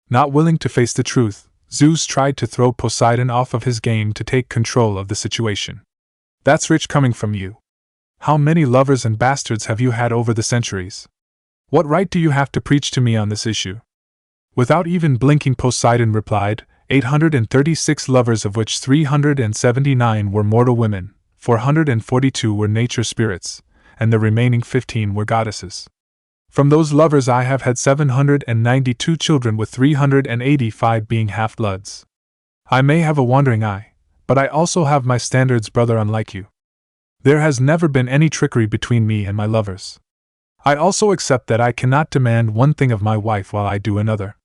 Not willing to face the truth, Zeus tried to throw Poseidon off of his game to take control of the situation. "That's rich coming from you. How many lovers and bastards have you had over the centuries? What right do you have to preach to me on this issue?" Without even blinking, Poseidon replied, 836 lovers, of which 379 were mortal women, 442 were nature spirits, and the remaining 15 were goddesses. From those lovers I have had 792 children, with 385 being half-bloods. I may have a wandering eye, but I also have my standards, brother, unlike you. There has never been any trickery between me and my lovers. I also accept that I cannot demand one thing of my wife while I do another.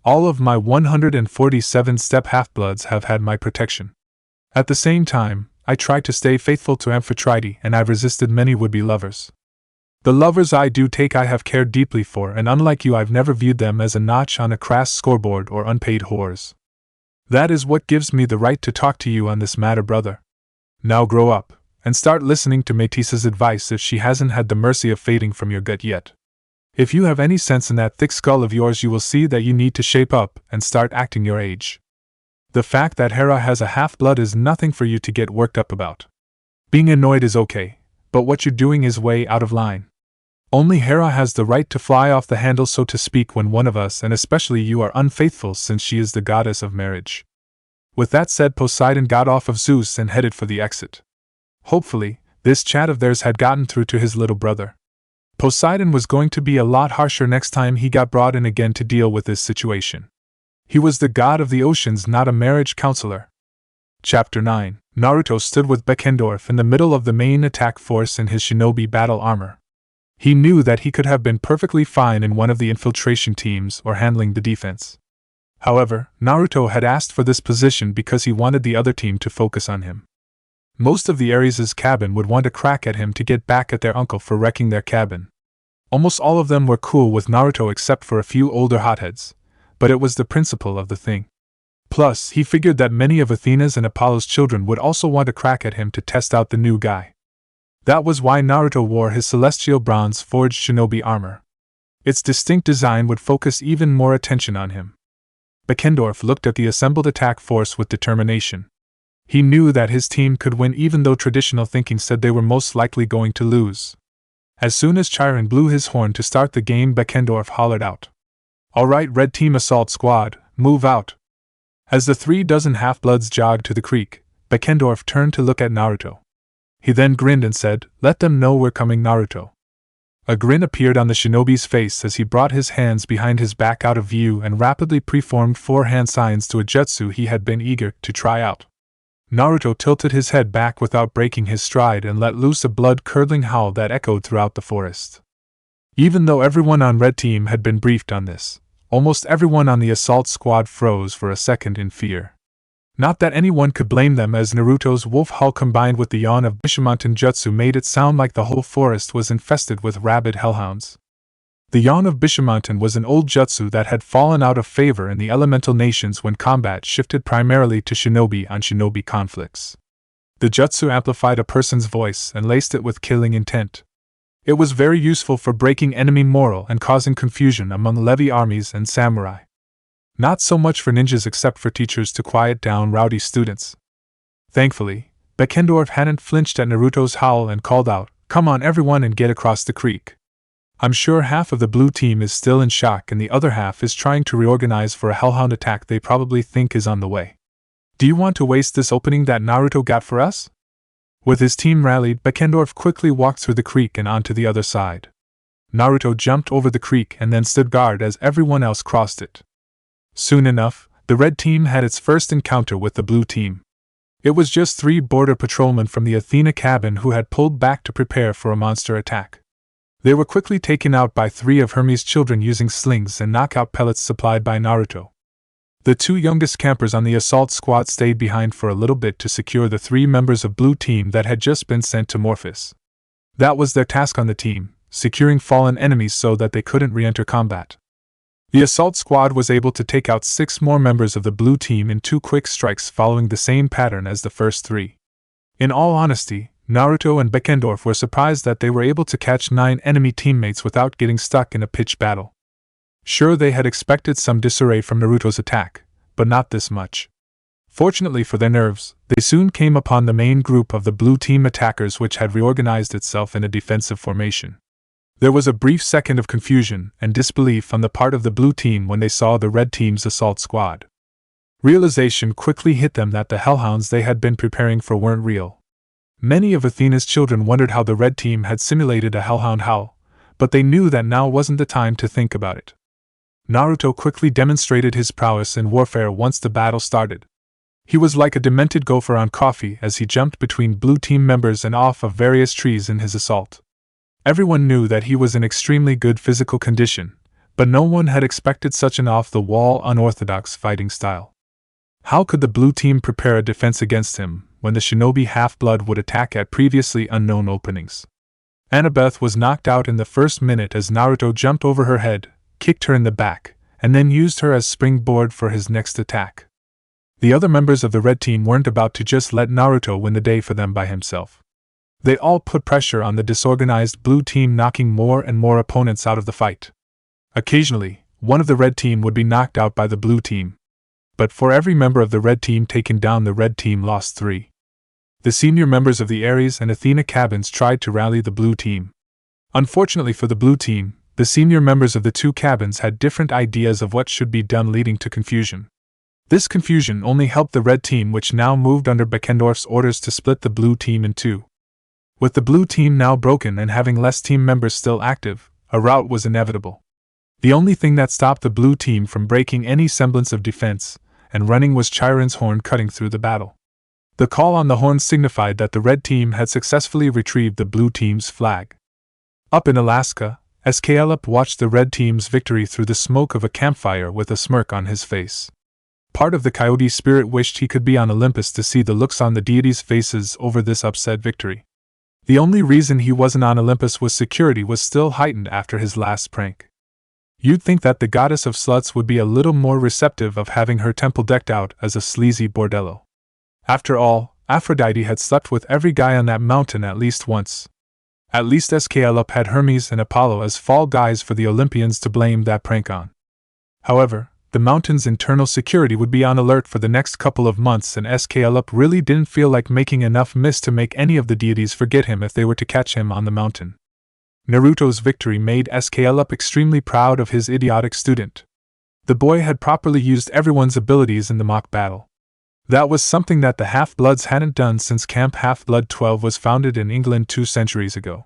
All of my 147 step half-bloods have had my protection. At the same time, I tried to stay faithful to Amphitrite, and I've resisted many would-be lovers. The lovers I do take I have cared deeply for, and unlike you I've never viewed them as a notch on a crass scoreboard or unpaid whores. That is what gives me the right to talk to you on this matter, brother. Now grow up, and start listening to Metissa's advice if she hasn't had the mercy of fading from your gut yet. If you have any sense in that thick skull of yours, you will see that you need to shape up and start acting your age. The fact that Hera has a half-blood is nothing for you to get worked up about. Being annoyed is okay, but what you're doing is way out of line. Only Hera has the right to fly off the handle, so to speak, when one of us, and especially you, are unfaithful, since she is the goddess of marriage. With that said, Poseidon got off of Zeus and headed for the exit. Hopefully, this chat of theirs had gotten through to his little brother. Poseidon was going to be a lot harsher next time he got brought in again to deal with this situation. He was the god of the oceans, not a marriage counselor. Chapter 9. Naruto stood with Beckendorf in the middle of the main attack force in his shinobi battle armor. He knew that he could have been perfectly fine in one of the infiltration teams or handling the defense. However, Naruto had asked for this position because he wanted the other team to focus on him. Most of the Ares' cabin would want a crack at him to get back at their uncle for wrecking their cabin. Almost all of them were cool with Naruto except for a few older hotheads, but it was the principle of the thing. Plus, he figured that many of Athena's and Apollo's children would also want a crack at him to test out the new guy. That was why Naruto wore his celestial bronze forged shinobi armor. Its distinct design would focus even more attention on him. Beckendorf looked at the assembled attack force with determination. He knew that his team could win, even though traditional thinking said they were most likely going to lose. As soon as Chiron blew his horn to start the game, Beckendorf hollered out, "All right, Red Team Assault Squad, move out." As the 36 half-bloods jogged to the creek, Beckendorf turned to look at Naruto. He then grinned and said, "Let them know we're coming, Naruto." A grin appeared on the shinobi's face as he brought his hands behind his back out of view and rapidly preformed 4 hand signs to a jutsu he had been eager to try out. Naruto tilted his head back without breaking his stride and let loose a blood-curdling howl that echoed throughout the forest. Even though everyone on Red Team had been briefed on this, almost everyone on the assault squad froze for a second in fear. Not that anyone could blame them, as Naruto's wolf howl combined with the yawn of Bishamonten jutsu made it sound like the whole forest was infested with rabid hellhounds. The yawn of Bishamonten was an old jutsu that had fallen out of favor in the elemental nations when combat shifted primarily to shinobi on shinobi conflicts. The jutsu amplified a person's voice and laced it with killing intent. It was very useful for breaking enemy morale and causing confusion among levy armies and samurai. Not so much for ninjas, except for teachers to quiet down rowdy students. Thankfully, Beckendorf hadn't flinched at Naruto's howl and called out, "Come on everyone and get across the creek." I'm sure half of the blue team is still in shock and the other half is trying to reorganize for a hellhound attack they probably think is on the way. Do you want to waste this opening that Naruto got for us? With his team rallied, Beckendorf quickly walked through the creek and onto the other side. Naruto jumped over the creek and then stood guard as everyone else crossed it. Soon enough, the red team had its first encounter with the blue team. It was just 3 border patrolmen from the Athena cabin who had pulled back to prepare for a monster attack. They were quickly taken out by 3 of Hermes' children using slings and knockout pellets supplied by Naruto. The 2 youngest campers on the assault squad stayed behind for a little bit to secure the 3 members of blue team that had just been sent to Morphus. That was their task on the team, securing fallen enemies so that they couldn't re-enter combat. The assault squad was able to take out 6 more members of the blue team in 2 quick strikes, following the same pattern as the first 3. In all honesty, Naruto and Beckendorf were surprised that they were able to catch 9 enemy teammates without getting stuck in a pitched battle. Sure, they had expected some disarray from Naruto's attack, but not this much. Fortunately for their nerves, they soon came upon the main group of the blue team attackers, which had reorganized itself in a defensive formation. There was a brief second of confusion and disbelief on the part of the blue team when they saw the red team's assault squad. Realization quickly hit them that the hellhounds they had been preparing for weren't real. Many of Athena's children wondered how the red team had simulated a hellhound howl, but they knew that now wasn't the time to think about it. Naruto quickly demonstrated his prowess in warfare once the battle started. He was like a demented gopher on coffee as he jumped between blue team members and off of various trees in his assault. Everyone knew that he was in extremely good physical condition, but no one had expected such an off-the-wall, unorthodox fighting style. How could the blue team prepare a defense against him when the shinobi half-blood would attack at previously unknown openings? Annabeth was knocked out in the first minute as Naruto jumped over her head, kicked her in the back, and then used her as springboard for his next attack. The other members of the red team weren't about to just let Naruto win the day for them by himself. They all put pressure on the disorganized blue team, knocking more and more opponents out of the fight. Occasionally, one of the red team would be knocked out by the blue team. But for every member of the red team taken down, the red team lost 3. The senior members of the Ares and Athena cabins tried to rally the blue team. Unfortunately for the blue team, the senior members of the 2 cabins had different ideas of what should be done, leading to confusion. This confusion only helped the red team, which now moved under Beckendorf's orders to split the blue team in 2. With the blue team now broken and having less team members still active, a rout was inevitable. The only thing that stopped the blue team from breaking any semblance of defense and running was Chiron's horn cutting through the battle. The call on the horn signified that the red team had successfully retrieved the blue team's flag. Up in Alaska, Sklup watched the red team's victory through the smoke of a campfire with a smirk on his face. Part of the coyote spirit wished he could be on Olympus to see the looks on the deities' faces over this upset victory. The only reason he wasn't on Olympus was security was still heightened after his last prank. You'd think that the goddess of sluts would be a little more receptive of having her temple decked out as a sleazy bordello. After all, Aphrodite had slept with every guy on that mountain at least once. At least Sklup had Hermes and Apollo as fall guys for the Olympians to blame that prank on. However, the mountain's internal security would be on alert for the next couple of months, and Sklup really didn't feel like making enough mist to make any of the deities forget him if they were to catch him on the mountain. Naruto's victory made Sklup extremely proud of his idiotic student. The boy had properly used everyone's abilities in the mock battle. That was something that the Half-Bloods hadn't done since Camp Half-Blood 12 was founded in England 2 centuries ago.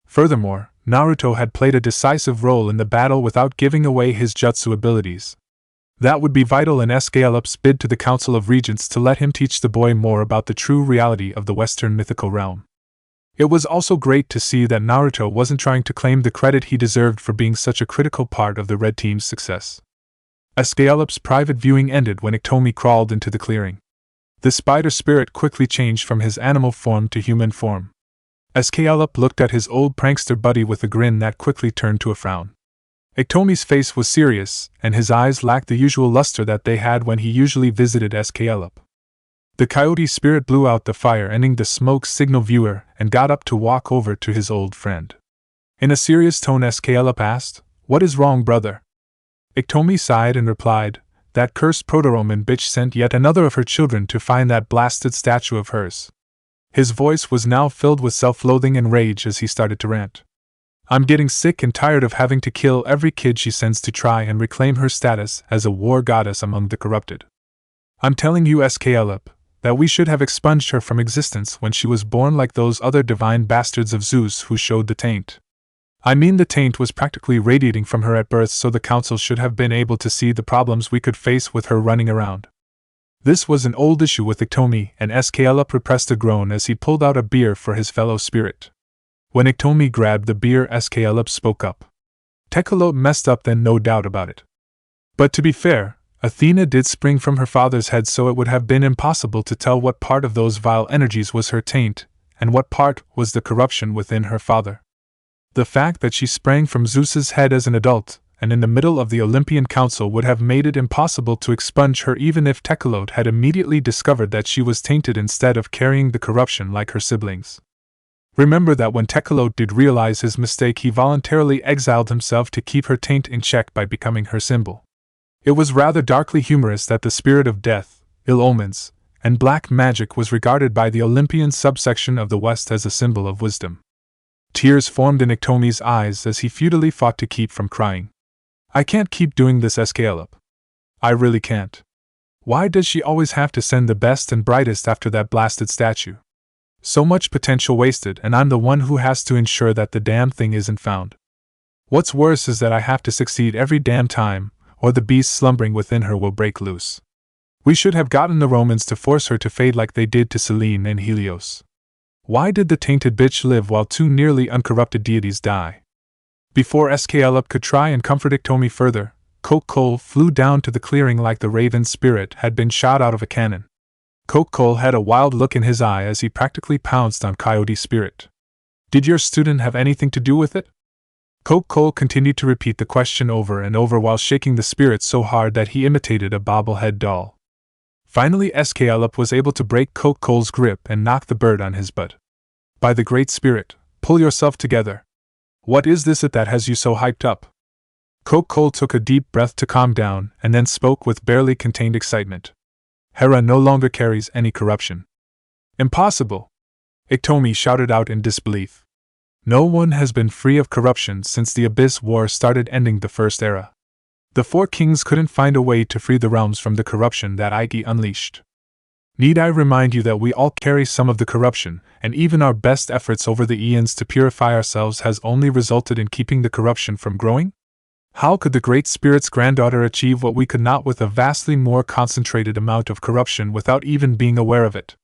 Furthermore, Naruto had played a decisive role in the battle without giving away his jutsu abilities. That would be vital in Sklup's bid to the Council of Regents to let him teach the boy more about the true reality of the Western mythical realm. It was also great to see that Naruto wasn't trying to claim the credit he deserved for being such a critical part of the red team's success. Sklup's private viewing ended when Iktomi crawled into the clearing. The spider spirit quickly changed from his animal form to human form. Sklup looked at his old prankster buddy with a grin that quickly turned to a frown. Iktomi's face was serious, and his eyes lacked the usual luster that they had when he usually visited Sklup. The coyote spirit blew out the fire, ending the smoke signal viewer, and got up to walk over to his old friend. In a serious tone, Sklup asked, "What is wrong, brother?" Iktomi sighed and replied, "That cursed Proto-Roman bitch sent yet another of her children to find that blasted statue of hers." His voice was now filled with self-loathing and rage as he started to rant. "I'm getting sick and tired of having to kill every kid she sends to try and reclaim her status as a war goddess among the corrupted. I'm telling you, Sklup, that we should have expunged her from existence when she was born like those other divine bastards of Zeus who showed the taint. I mean, the taint was practically radiating from her at birth, so the council should have been able to see the problems we could face with her running around." This was an old issue with Iktomi, and Sklup repressed a groan as he pulled out a beer for his fellow spirit. When Iktomi grabbed the beer, Sklup spoke up. "Tecolote messed up then, no doubt about it. But to be fair, Athena did spring from her father's head, so it would have been impossible to tell what part of those vile energies was her taint, and what part was the corruption within her father. The fact that she sprang from Zeus's head as an adult, and in the middle of the Olympian Council, would have made it impossible to expunge her even if Tecolote had immediately discovered that she was tainted instead of carrying the corruption like her siblings. Remember that when Tecolote did realize his mistake, he voluntarily exiled himself to keep her taint in check by becoming her symbol. It was rather darkly humorous that the spirit of death, ill omens, and black magic was regarded by the Olympian subsection of the West as a symbol of wisdom. Tears formed in Iktomi's eyes as he futilely fought to keep from crying. "I can't keep doing this, Sklup. I really can't. Why does she always have to send the best and brightest after that blasted statue? So much potential wasted, and I'm the one who has to ensure that the damn thing isn't found. What's worse is that I have to succeed every damn time, or the beast slumbering within her will break loose. We should have gotten the Romans to force her to fade like they did to Selene and Helios. Why did the tainted bitch live while 2 nearly uncorrupted deities die? Before Sklup could try and comfort Iktomi further, Kokol flew down to the clearing like the raven spirit had been shot out of a cannon. Kokol had a wild look in his eye as he practically pounced on Coyote Spirit. Did your student have anything to do with it? Kokol continued to repeat the question over and over while shaking the spirit so hard that he imitated a bobblehead doll. Finally, Sklup was able to break Kokol's grip and knock the bird on his butt. By the Great Spirit, pull yourself together. What is this that has you so hyped up? Kokol took a deep breath to calm down and then spoke with barely contained excitement. Hera no longer carries any corruption. Impossible! Iktomi shouted out in disbelief. No one has been free of corruption since the Abyss War started, ending the First Era. The four kings couldn't find a way to free the realms from the corruption that Ige unleashed. Need I remind you that we all carry some of the corruption, and even our best efforts over the eons to purify ourselves has only resulted in keeping the corruption from growing? How could the Great Spirit's granddaughter achieve what we could not with a vastly more concentrated amount of corruption without even being aware of it?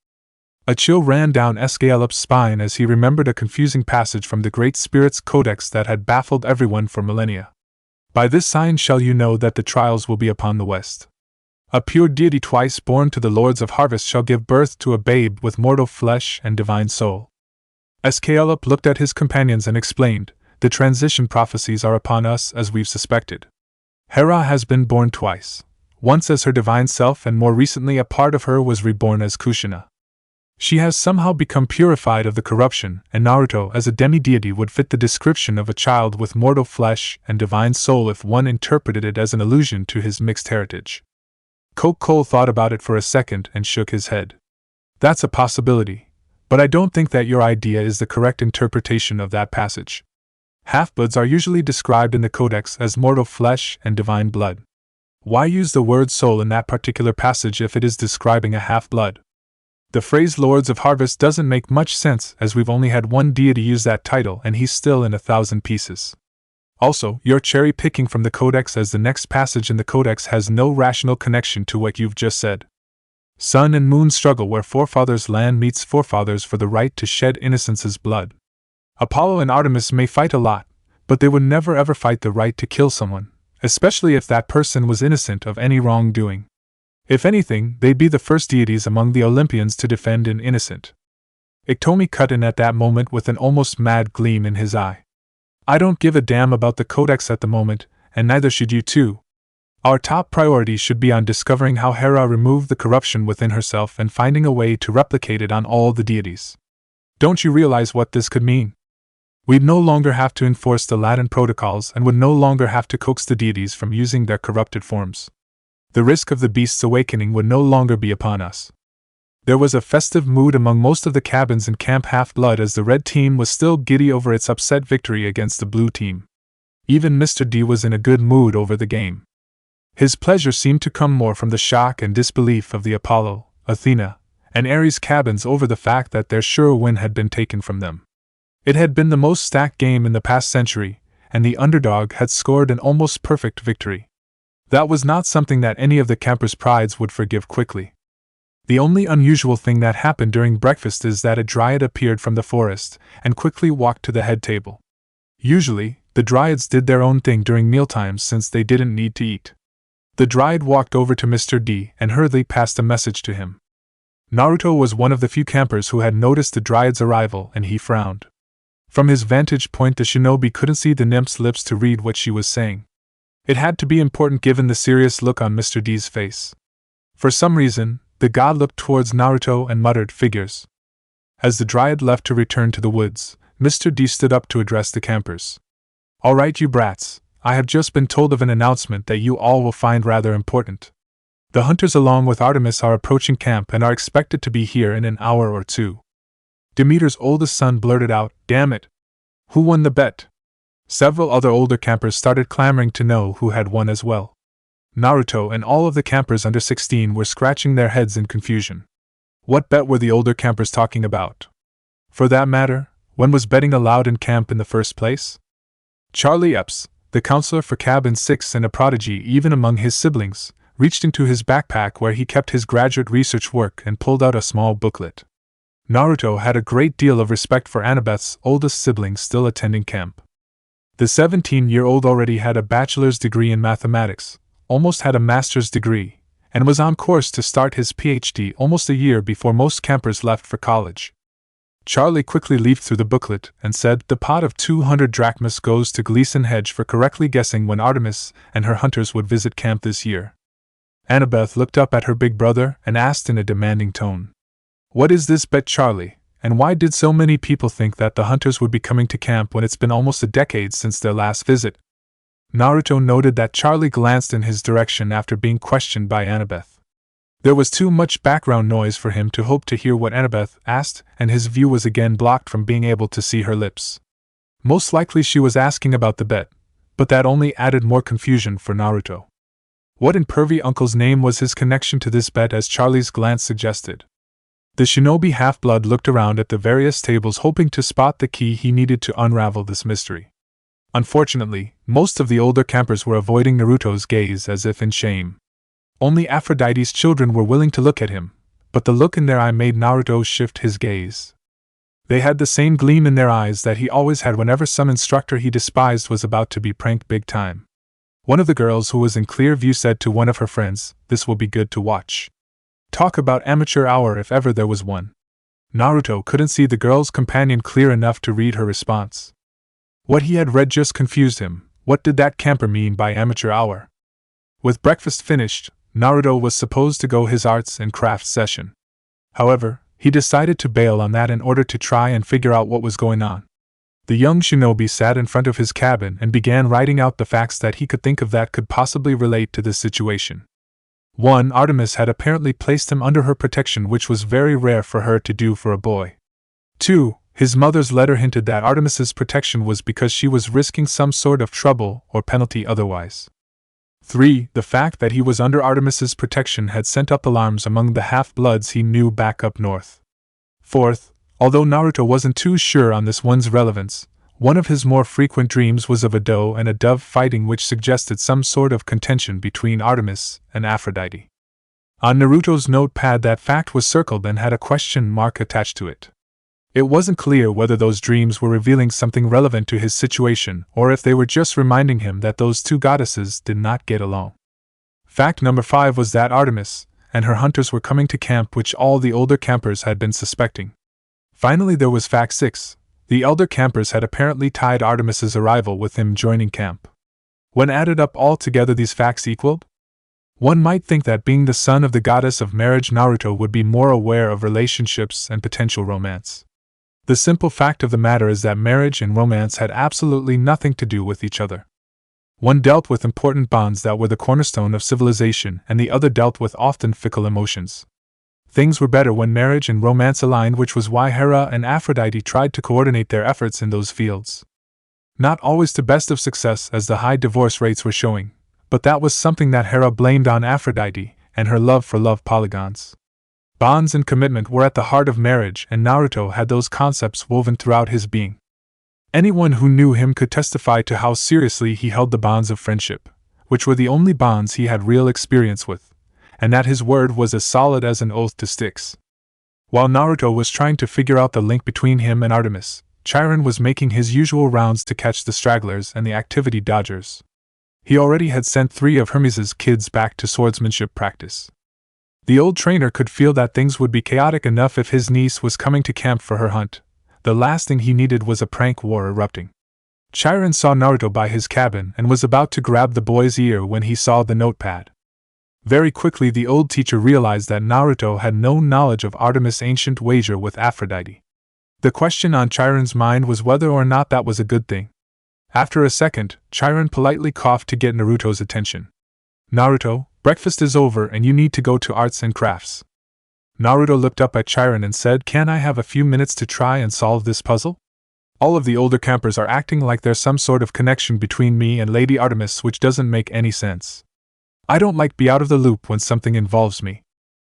A chill ran down Sklup's spine as he remembered a confusing passage from the Great Spirit's Codex that had baffled everyone for millennia. By this sign shall you know that the trials will be upon the west. A pure deity twice born to the lords of harvest shall give birth to a babe with mortal flesh and divine soul. Sklup looked at his companions and explained, the transition prophecies are upon us as we've suspected. Hera has been born twice, once as her divine self and more recently a part of her was reborn as Kushina. She has somehow become purified of the corruption, and Naruto as a demi-deity would fit the description of a child with mortal flesh and divine soul if one interpreted it as an allusion to his mixed heritage. Kokol thought about it for a second and shook his head. That's a possibility, but I don't think that your idea is the correct interpretation of that passage. Half-bloods are usually described in the Codex as mortal flesh and divine blood. Why use the word soul in that particular passage if it is describing a half-blood? The phrase Lords of Harvest doesn't make much sense as we've only had one deity use that title and he's still in 1,000 pieces. Also, you're cherry-picking from the Codex as the next passage in the Codex has no rational connection to what you've just said. Sun and moon struggle where forefathers' land meets forefathers for the right to shed innocence's blood. Apollo and Artemis may fight a lot, but they would never ever fight the right to kill someone, especially if that person was innocent of any wrongdoing. If anything, they'd be the first deities among the Olympians to defend an innocent. Iktomi cut in at that moment with an almost mad gleam in his eye. I don't give a damn about the Codex at the moment, and neither should you too. Our top priority should be on discovering how Hera removed the corruption within herself and finding a way to replicate it on all the deities. Don't you realize what this could mean? We'd no longer have to enforce the Latin protocols and would no longer have to coax the deities from using their corrupted forms. The risk of the beast's awakening would no longer be upon us. There was a festive mood among most of the cabins in Camp Half-Blood as the red team was still giddy over its upset victory against the blue team. Even Mr. D was in a good mood over the game. His pleasure seemed to come more from the shock and disbelief of the Apollo, Athena, and Ares cabins over the fact that their sure win had been taken from them. It had been the most stacked game in the past century, and the underdog had scored an almost perfect victory. That was not something that any of the campers' prides would forgive quickly. The only unusual thing that happened during breakfast is that a dryad appeared from the forest and quickly walked to the head table. Usually, the dryads did their own thing during mealtimes since they didn't need to eat. The dryad walked over to Mr. D and hurriedly passed a message to him. Naruto was one of the few campers who had noticed the dryad's arrival and he frowned. From his vantage point, the shinobi couldn't see the nymph's lips to read what she was saying. It had to be important given the serious look on Mr. D's face. For some reason, the god looked towards Naruto and muttered figures. As the dryad left to return to the woods, Mr. D stood up to address the campers. All right, you brats, I have just been told of an announcement that you all will find rather important. The hunters along with Artemis are approaching camp and are expected to be here in an hour or two. Demeter's oldest son blurted out, "Damn it! Who won the bet?" Several other older campers started clamoring to know who had won as well. Naruto and all of the campers under 16 were scratching their heads in confusion. What bet were the older campers talking about? For that matter, when was betting allowed in camp in the first place? Charlie Epps, the counselor for Cabin 6 and a prodigy even among his siblings, reached into his backpack where he kept his graduate research work and pulled out a small booklet. Naruto had a great deal of respect for Annabeth's oldest sibling still attending camp. The 17-year-old already had a bachelor's degree in mathematics, almost had a master's degree, and was on course to start his PhD almost a year before most campers left for college. Charlie quickly leafed through the booklet and said, "The pot of 200 drachmas goes to Gleason Hedge for correctly guessing when Artemis and her hunters would visit camp this year." Annabeth looked up at her big brother and asked in a demanding tone, "What is this bet, Charlie? And why did so many people think that the hunters would be coming to camp when it's been almost a decade since their last visit?" Naruto noted that Charlie glanced in his direction after being questioned by Annabeth. There was too much background noise for him to hope to hear what Annabeth asked, and his view was again blocked from being able to see her lips. Most likely she was asking about the bet, but that only added more confusion for Naruto. What in pervy uncle's name was his connection to this bet, as Charlie's glance suggested? The shinobi half-blood looked around at the various tables hoping to spot the key he needed to unravel this mystery. Unfortunately, most of the older campers were avoiding Naruto's gaze as if in shame. Only Aphrodite's children were willing to look at him, but the look in their eye made Naruto shift his gaze. They had the same gleam in their eyes that he always had whenever some instructor he despised was about to be pranked big time. One of the girls who was in clear view said to one of her friends, "This will be good to watch." Talk about amateur hour if ever there was one. Naruto couldn't see the girl's companion clear enough to read her response. What he had read just confused him. What did that camper mean by amateur hour? With breakfast finished, Naruto was supposed to go his arts and crafts session. However, he decided to bail on that in order to try and figure out what was going on. The young shinobi sat in front of his cabin and began writing out the facts that he could think of that could possibly relate to this situation. 1. Artemis had apparently placed him under her protection, which was very rare for her to do for a boy. 2. His mother's letter hinted that Artemis's protection was because she was risking some sort of trouble or penalty otherwise. 3. The fact that he was under Artemis's protection had sent up alarms among the half-bloods he knew back up north. 4th, although Naruto wasn't too sure on this one's relevance, one of his more frequent dreams was of a doe and a dove fighting, which suggested some sort of contention between Artemis and Aphrodite. On Naruto's notepad, that fact was circled and had a question mark attached to it. It wasn't clear whether those dreams were revealing something relevant to his situation or if they were just reminding him that those two goddesses did not get along. Fact number 5 was that Artemis and her hunters were coming to camp, which all the older campers had been suspecting. Finally, there was fact 6. The elder campers had apparently tied Artemis's arrival with him joining camp. When added up all together, these facts equaled? One might think that being the son of the goddess of marriage, Naruto would be more aware of relationships and potential romance. The simple fact of the matter is that marriage and romance had absolutely nothing to do with each other. One dealt with important bonds that were the cornerstone of civilization, and the other dealt with often fickle emotions. Things were better when marriage and romance aligned, which was why Hera and Aphrodite tried to coordinate their efforts in those fields. Not always to best of success, as the high divorce rates were showing, but that was something that Hera blamed on Aphrodite and her love for love polygons. Bonds and commitment were at the heart of marriage, and Naruto had those concepts woven throughout his being. Anyone who knew him could testify to how seriously he held the bonds of friendship, which were the only bonds he had real experience with, and that his word was as solid as an oath to Styx. While Naruto was trying to figure out the link between him and Artemis, Chiron was making his usual rounds to catch the stragglers and the activity dodgers. He already had sent 3 of Hermes's kids back to swordsmanship practice. The old trainer could feel that things would be chaotic enough if his niece was coming to camp for her hunt. The last thing he needed was a prank war erupting. Chiron saw Naruto by his cabin and was about to grab the boy's ear when he saw the notepad. Very quickly, the old teacher realized that Naruto had no knowledge of Artemis' ancient wager with Aphrodite. The question on Chiron's mind was whether or not that was a good thing. After a second, Chiron politely coughed to get Naruto's attention. "Naruto, breakfast is over and you need to go to arts and crafts." Naruto looked up at Chiron and said, "Can I have a few minutes to try and solve this puzzle? All of the older campers are acting like there's some sort of connection between me and Lady Artemis, which doesn't make any sense. I don't like be out of the loop when something involves me.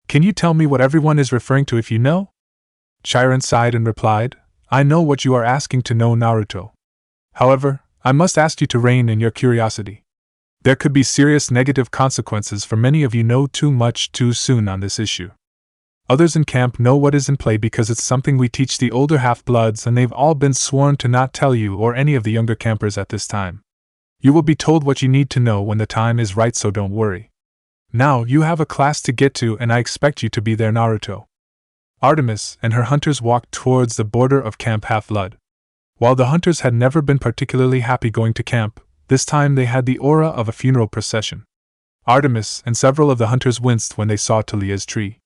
Can you tell me what everyone is referring to if you know?" Chiron sighed and replied, "I know what you are asking to know, Naruto. However, I must ask you to rein in your curiosity. There could be serious negative consequences for many of you know too much too soon on this issue." Others in camp know what is in play because it's something we teach the older half-bloods, and they've all been sworn to not tell you or any of the younger campers at this time. You will be told what you need to know when the time is right, so don't worry. Now, you have a class to get to and I expect you to be there, Naruto. Artemis and her hunters walked towards the border of Camp Half-Blood. While the hunters had never been particularly happy going to camp, this time they had the aura of a funeral procession. Artemis and several of the hunters winced when they saw Talia's tree.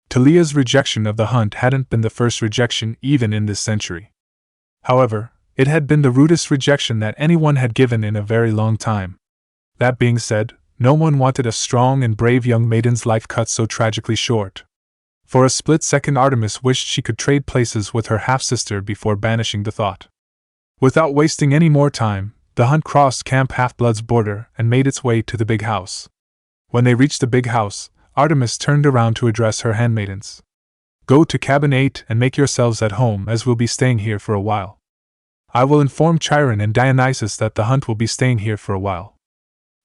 Talia's rejection of the hunt hadn't been the first rejection even in this century. However, it had been the rudest rejection that anyone had given in a very long time. That being said, no one wanted a strong and brave young maiden's life cut so tragically short. For a split second, Artemis wished she could trade places with her half-sister before banishing the thought. Without wasting any more time, the hunt crossed Camp Half-Blood's border and made its way to the big house. When they reached the big house, Artemis turned around to address her handmaidens. Go to cabin 8 and make yourselves at home, as we'll be staying here for a while. I will inform Chiron and Dionysus that the hunt will be staying here for a while.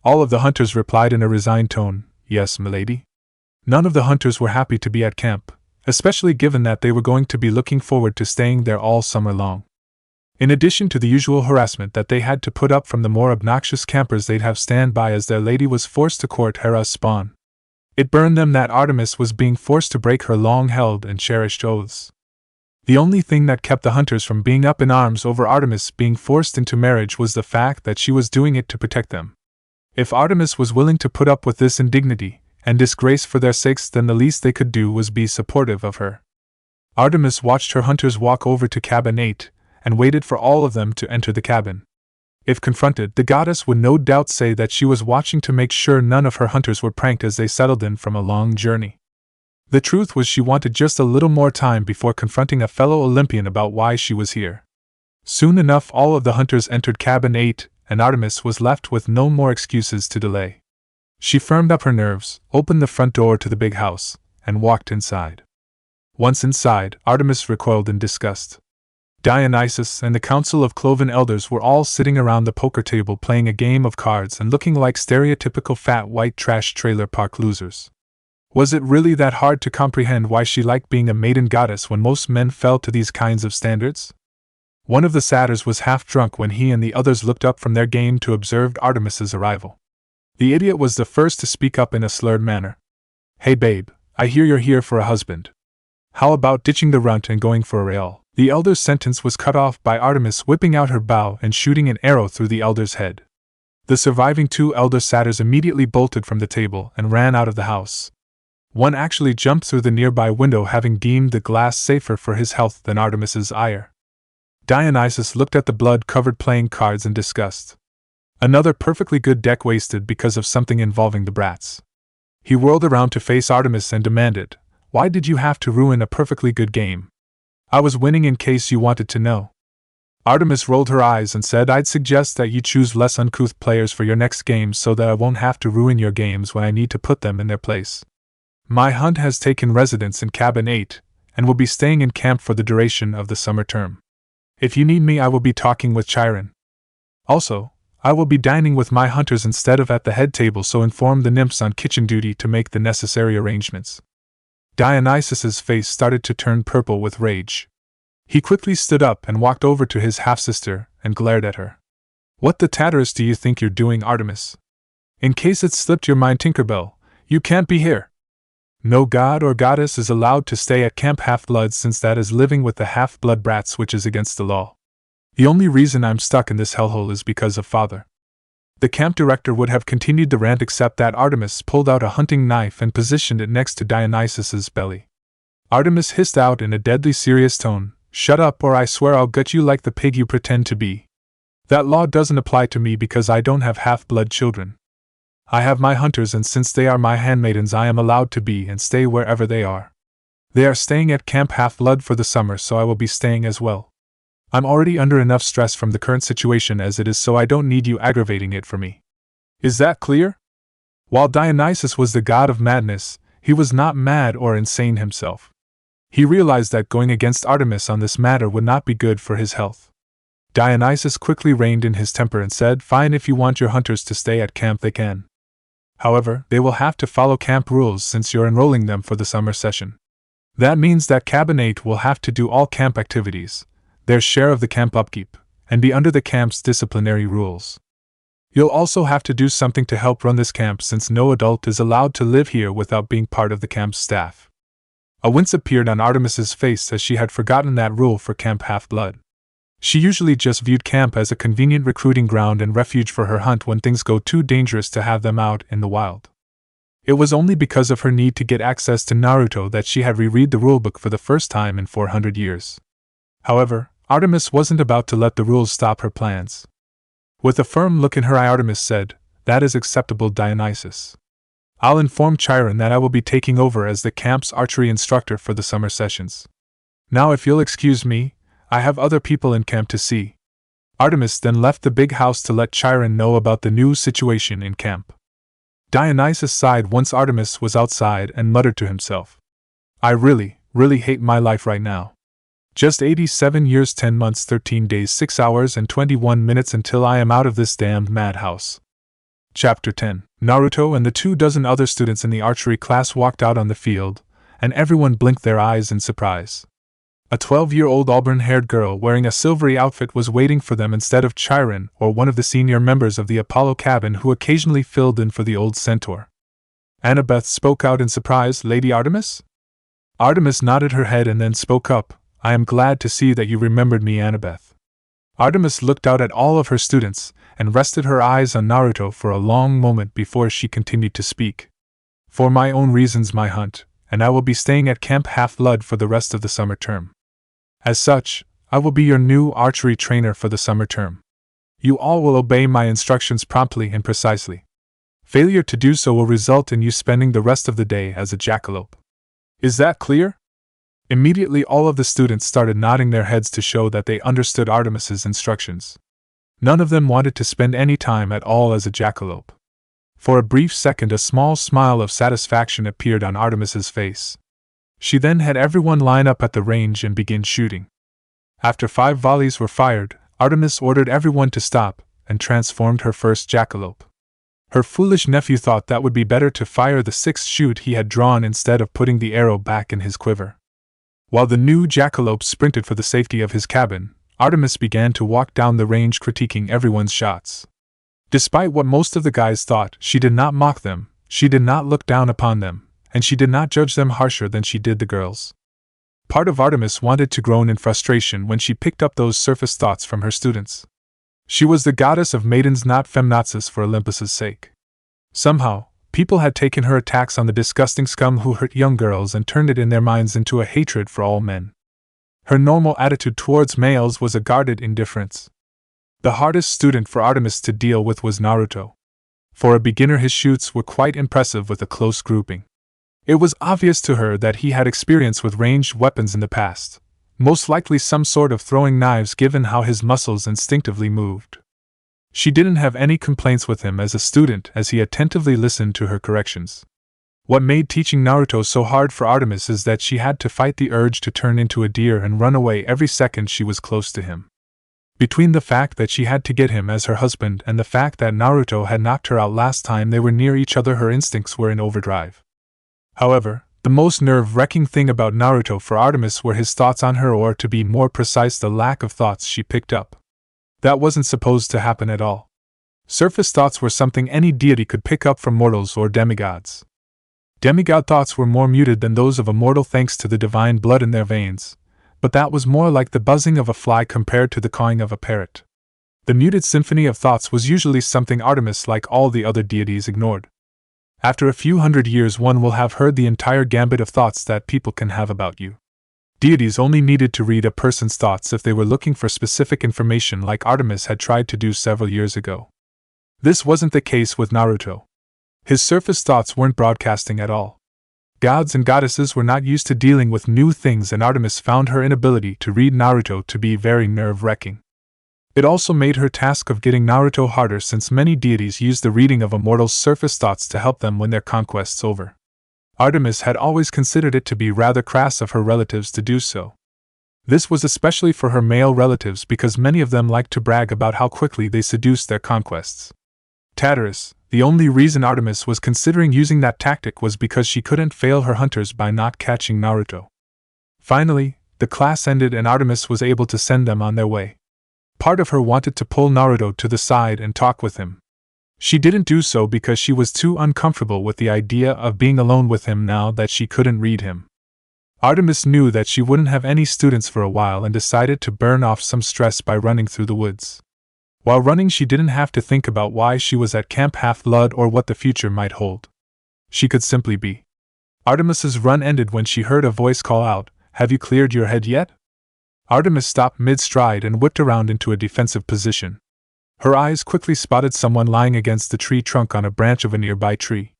All of the hunters replied in a resigned tone, yes, milady. None of the hunters were happy to be at camp, especially given that they were going to be looking forward to staying there all summer long. In addition to the usual harassment that they had to put up from the more obnoxious campers they'd have stand by as their lady was forced to court Hera's spawn. It burned them that Artemis was being forced to break her long-held and cherished oaths. The only thing that kept the hunters from being up in arms over Artemis being forced into marriage was the fact that she was doing it to protect them. If Artemis was willing to put up with this indignity and disgrace for their sakes, then the least they could do was be supportive of her. Artemis watched her hunters walk over to cabin 8 and waited for all of them to enter the cabin. If confronted, the goddess would no doubt say that she was watching to make sure none of her hunters were pranked as they settled in from a long journey. The truth was she wanted just a little more time before confronting a fellow Olympian about why she was here. Soon enough, all of the hunters entered cabin 8, and Artemis was left with no more excuses to delay. She firmed up her nerves, opened the front door to the big house, and walked inside. Once inside, Artemis recoiled in disgust. Dionysus and the Council of Cloven Elders were all sitting around the poker table playing a game of cards and looking like stereotypical fat white trash trailer park losers. Was it really that hard to comprehend why she liked being a maiden goddess when most men fell to these kinds of standards? One of the satyrs was half drunk when he and the others looked up from their game to observe Artemis's arrival. The idiot was the first to speak up in a slurred manner. Hey babe, I hear you're here for a husband. How about ditching the runt and going for a rail? The elder's sentence was cut off by Artemis whipping out her bow and shooting an arrow through the elder's head. The surviving 2 elder satyrs immediately bolted from the table and ran out of the house. One actually jumped through the nearby window, having deemed the glass safer for his health than Artemis's ire. Dionysus looked at the blood-covered playing cards in disgust. Another perfectly good deck wasted because of something involving the brats. He whirled around to face Artemis and demanded, "Why did you have to ruin a perfectly good game? I was winning in case you wanted to know." Artemis rolled her eyes and said, "I'd suggest that you choose less uncouth players for your next games so that I won't have to ruin your games when I need to put them in their place. My hunt has taken residence in cabin 8, and will be staying in camp for the duration of the summer term. If you need me, I will be talking with Chiron. Also, I will be dining with my hunters instead of at the head table, so inform the nymphs on kitchen duty to make the necessary arrangements." Dionysus's face started to turn purple with rage. He quickly stood up and walked over to his half-sister and glared at her. "What the tatters do you think you're doing, Artemis? In case it slipped your mind, Tinkerbell, you can't be here. No god or goddess is allowed to stay at Camp Half-Blood, since that is living with the half-blood brats, which is against the law. The only reason I'm stuck in this hellhole is because of Father." The camp director would have continued the rant except that Artemis pulled out a hunting knife and positioned it next to Dionysus's belly. Artemis hissed out in a deadly serious tone, "Shut up or I swear I'll gut you like the pig you pretend to be. That law doesn't apply to me because I don't have half-blood children. I have my hunters, and since they are my handmaidens I am allowed to be and stay wherever they are. They are staying at Camp Half-Blood for the summer, so I will be staying as well. I'm already under enough stress from the current situation as it is, so I don't need you aggravating it for me. Is that clear?" While Dionysus was the god of madness, he was not mad or insane himself. He realized that going against Artemis on this matter would not be good for his health. Dionysus quickly reined in his temper and said, "Fine, if you want your hunters to stay at camp they can. However, they will have to follow camp rules since you're enrolling them for the summer session. That means that Cabinet will have to do all camp activities, their share of the camp upkeep, and be under the camp's disciplinary rules. You'll also have to do something to help run this camp since no adult is allowed to live here without being part of the camp's staff. A wince appeared on Artemis's face as she had forgotten that rule for Camp Half-Blood. She usually just viewed camp as a convenient recruiting ground and refuge for her hunt when things go too dangerous to have them out in the wild. It was only because of her need to get access to Naruto that she had reread the rulebook for the first time in 400 years. However, Artemis wasn't about to let the rules stop her plans. With a firm look in her eye, Artemis said, "That is acceptable, Dionysus. I'll inform Chiron that I will be taking over as the camp's archery instructor for the summer sessions. Now if you'll excuse me, I have other people in camp to see." Artemis then left the big house to let Chiron know about the new situation in camp. Dionysus sighed once Artemis was outside and muttered to himself, "I really hate my life right now. Just 87 years 10 months 13 days 6 hours and 21 minutes until I am out of this damned madhouse." Chapter 10. Naruto and the 24 other students in the archery class walked out on the field, and everyone blinked their eyes in surprise. A 12-year-old auburn-haired girl wearing a silvery outfit was waiting for them instead of Chiron or one of the senior members of the Apollo cabin who occasionally filled in for the old centaur. Annabeth spoke out in surprise, "Lady Artemis?" Artemis nodded her head and then spoke up, "I am glad to see that you remembered me, Annabeth." Artemis looked out at all of her students and rested her eyes on Naruto for a long moment before she continued to speak. "For my own reasons, my hunt, and I will be staying at Camp Half-Blood for the rest of the summer term. As such, I will be your new archery trainer for the summer term. You all will obey my instructions promptly and precisely. Failure to do so will result in you spending the rest of the day as a jackalope. Is that clear?" Immediately all of the students started nodding their heads to show that they understood Artemis's instructions. None of them wanted to spend any time at all as a jackalope. For a brief second a small smile of satisfaction appeared on Artemis's face. She then had everyone line up at the range and begin shooting. After 5 volleys were fired, Artemis ordered everyone to stop, and transformed her first jackalope. Her foolish nephew thought that would be better to fire the 6th shoot he had drawn instead of putting the arrow back in his quiver. While the new jackalope sprinted for the safety of his cabin, Artemis began to walk down the range critiquing everyone's shots. Despite what most of the guys thought, she did not mock them, she did not look down upon them, and she did not judge them harsher than she did the girls. Part of Artemis wanted to groan in frustration when she picked up those surface thoughts from her students. She was the goddess of maidens, not feminazis for Olympus's sake. Somehow, people had taken her attacks on the disgusting scum who hurt young girls and turned it in their minds into a hatred for all men. Her normal attitude towards males was a guarded indifference. The hardest student for Artemis to deal with was Naruto. For a beginner, his shoots were quite impressive with a close grouping. It was obvious to her that he had experience with ranged weapons in the past, most likely some sort of throwing knives given how his muscles instinctively moved. She didn't have any complaints with him as a student as he attentively listened to her corrections. What made teaching Naruto so hard for Artemis is that she had to fight the urge to turn into a deer and run away every second she was close to him. Between the fact that she had to get him as her husband and the fact that Naruto had knocked her out last time they were near each other, her instincts were in overdrive. However, the most nerve-wracking thing about Naruto for Artemis were his thoughts on her, or to be more precise, the lack of thoughts she picked up. That wasn't supposed to happen at all. Surface thoughts were something any deity could pick up from mortals or demigods. Demigod thoughts were more muted than those of a mortal thanks to the divine blood in their veins, but that was more like the buzzing of a fly compared to the cawing of a parrot. The muted symphony of thoughts was usually something Artemis, like all the other deities, ignored. After a few hundred years one will have heard the entire gambit of thoughts that people can have about you. Deities only needed to read a person's thoughts if they were looking for specific information, like Artemis had tried to do several years ago. This wasn't the case with Naruto. His surface thoughts weren't broadcasting at all. Gods and goddesses were not used to dealing with new things, and Artemis found her inability to read Naruto to be very nerve-wracking. It also made her task of getting Naruto harder, since many deities use the reading of a mortal's surface thoughts to help them win their conquests over. Artemis had always considered it to be rather crass of her relatives to do so. This was especially for her male relatives, because many of them liked to brag about how quickly they seduced their conquests. Tartarus, the only reason Artemis was considering using that tactic was because she couldn't fail her hunters by not catching Naruto. Finally, the class ended and Artemis was able to send them on their way. Part of her wanted to pull Naruto to the side and talk with him. She didn't do so because she was too uncomfortable with the idea of being alone with him now that she couldn't read him. Artemis knew that she wouldn't have any students for a while and decided to burn off some stress by running through the woods. While running, she didn't have to think about why she was at Camp Half-Blood or what the future might hold. She could simply be. Artemis's run ended when she heard a voice call out, "Have you cleared your head yet?" Artemis stopped mid-stride and whipped around into a defensive position. Her eyes quickly spotted someone lying against the tree trunk on a branch of a nearby tree.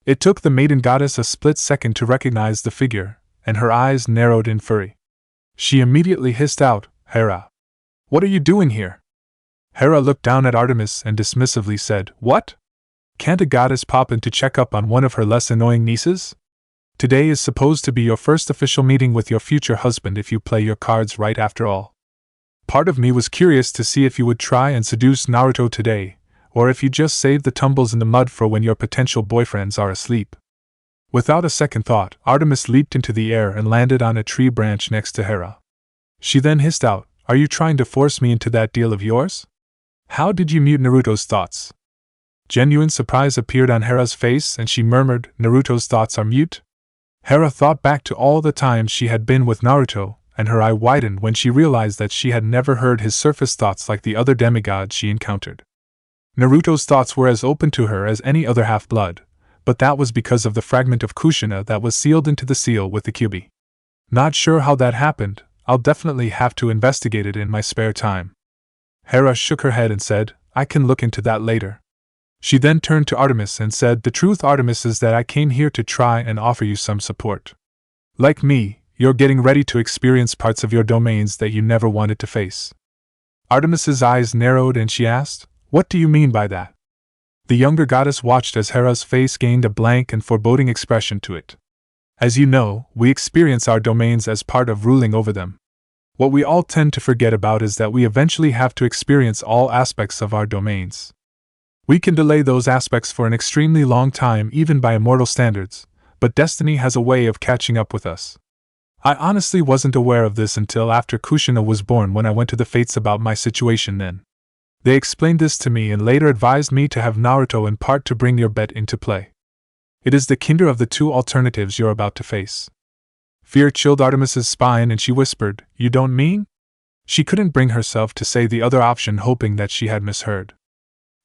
It took the maiden goddess a split second to recognize the figure, and her eyes narrowed in fury. She immediately hissed out, "Hera! What are you doing here?" Hera looked down at Artemis and dismissively said, "What? Can't a goddess pop in to check up on one of her less annoying nieces? Today is supposed to be your first official meeting with your future husband if you play your cards right after all. Part of me was curious to see if you would try and seduce Naruto today, or if you just save the tumbles in the mud for when your potential boyfriends are asleep." Without a second thought, Artemis leaped into the air and landed on a tree branch next to Hera. She then hissed out, "Are you trying to force me into that deal of yours? How did you mute Naruto's thoughts?" Genuine surprise appeared on Hera's face and she murmured, "Naruto's thoughts are mute?" Hera thought back to all the times she had been with Naruto, and her eye widened when she realized that she had never heard his surface thoughts like the other demigods she encountered. Naruto's thoughts were as open to her as any other half-blood, but that was because of the fragment of Kushina that was sealed into the seal with the Kyuubi. "Not sure how that happened, I'll definitely have to investigate it in my spare time." Hera shook her head and said, "I can look into that later." She then turned to Artemis and said, "The truth, Artemis, is that I came here to try and offer you some support. Like me, you're getting ready to experience parts of your domains that you never wanted to face." Artemis's eyes narrowed and she asked, "What do you mean by that?" The younger goddess watched as Hera's face gained a blank and foreboding expression to it. "As you know, we experience our domains as part of ruling over them. What we all tend to forget about is that we eventually have to experience all aspects of our domains. We can delay those aspects for an extremely long time even by immortal standards, but destiny has a way of catching up with us. I honestly wasn't aware of this until after Kushina was born when I went to the Fates about my situation then. They explained this to me and later advised me to have Naruto in part to bring your bet into play. It is the kinder of the two alternatives you're about to face." Fear chilled Artemis's spine and she whispered, "You don't mean?" She couldn't bring herself to say the other option, hoping that she had misheard.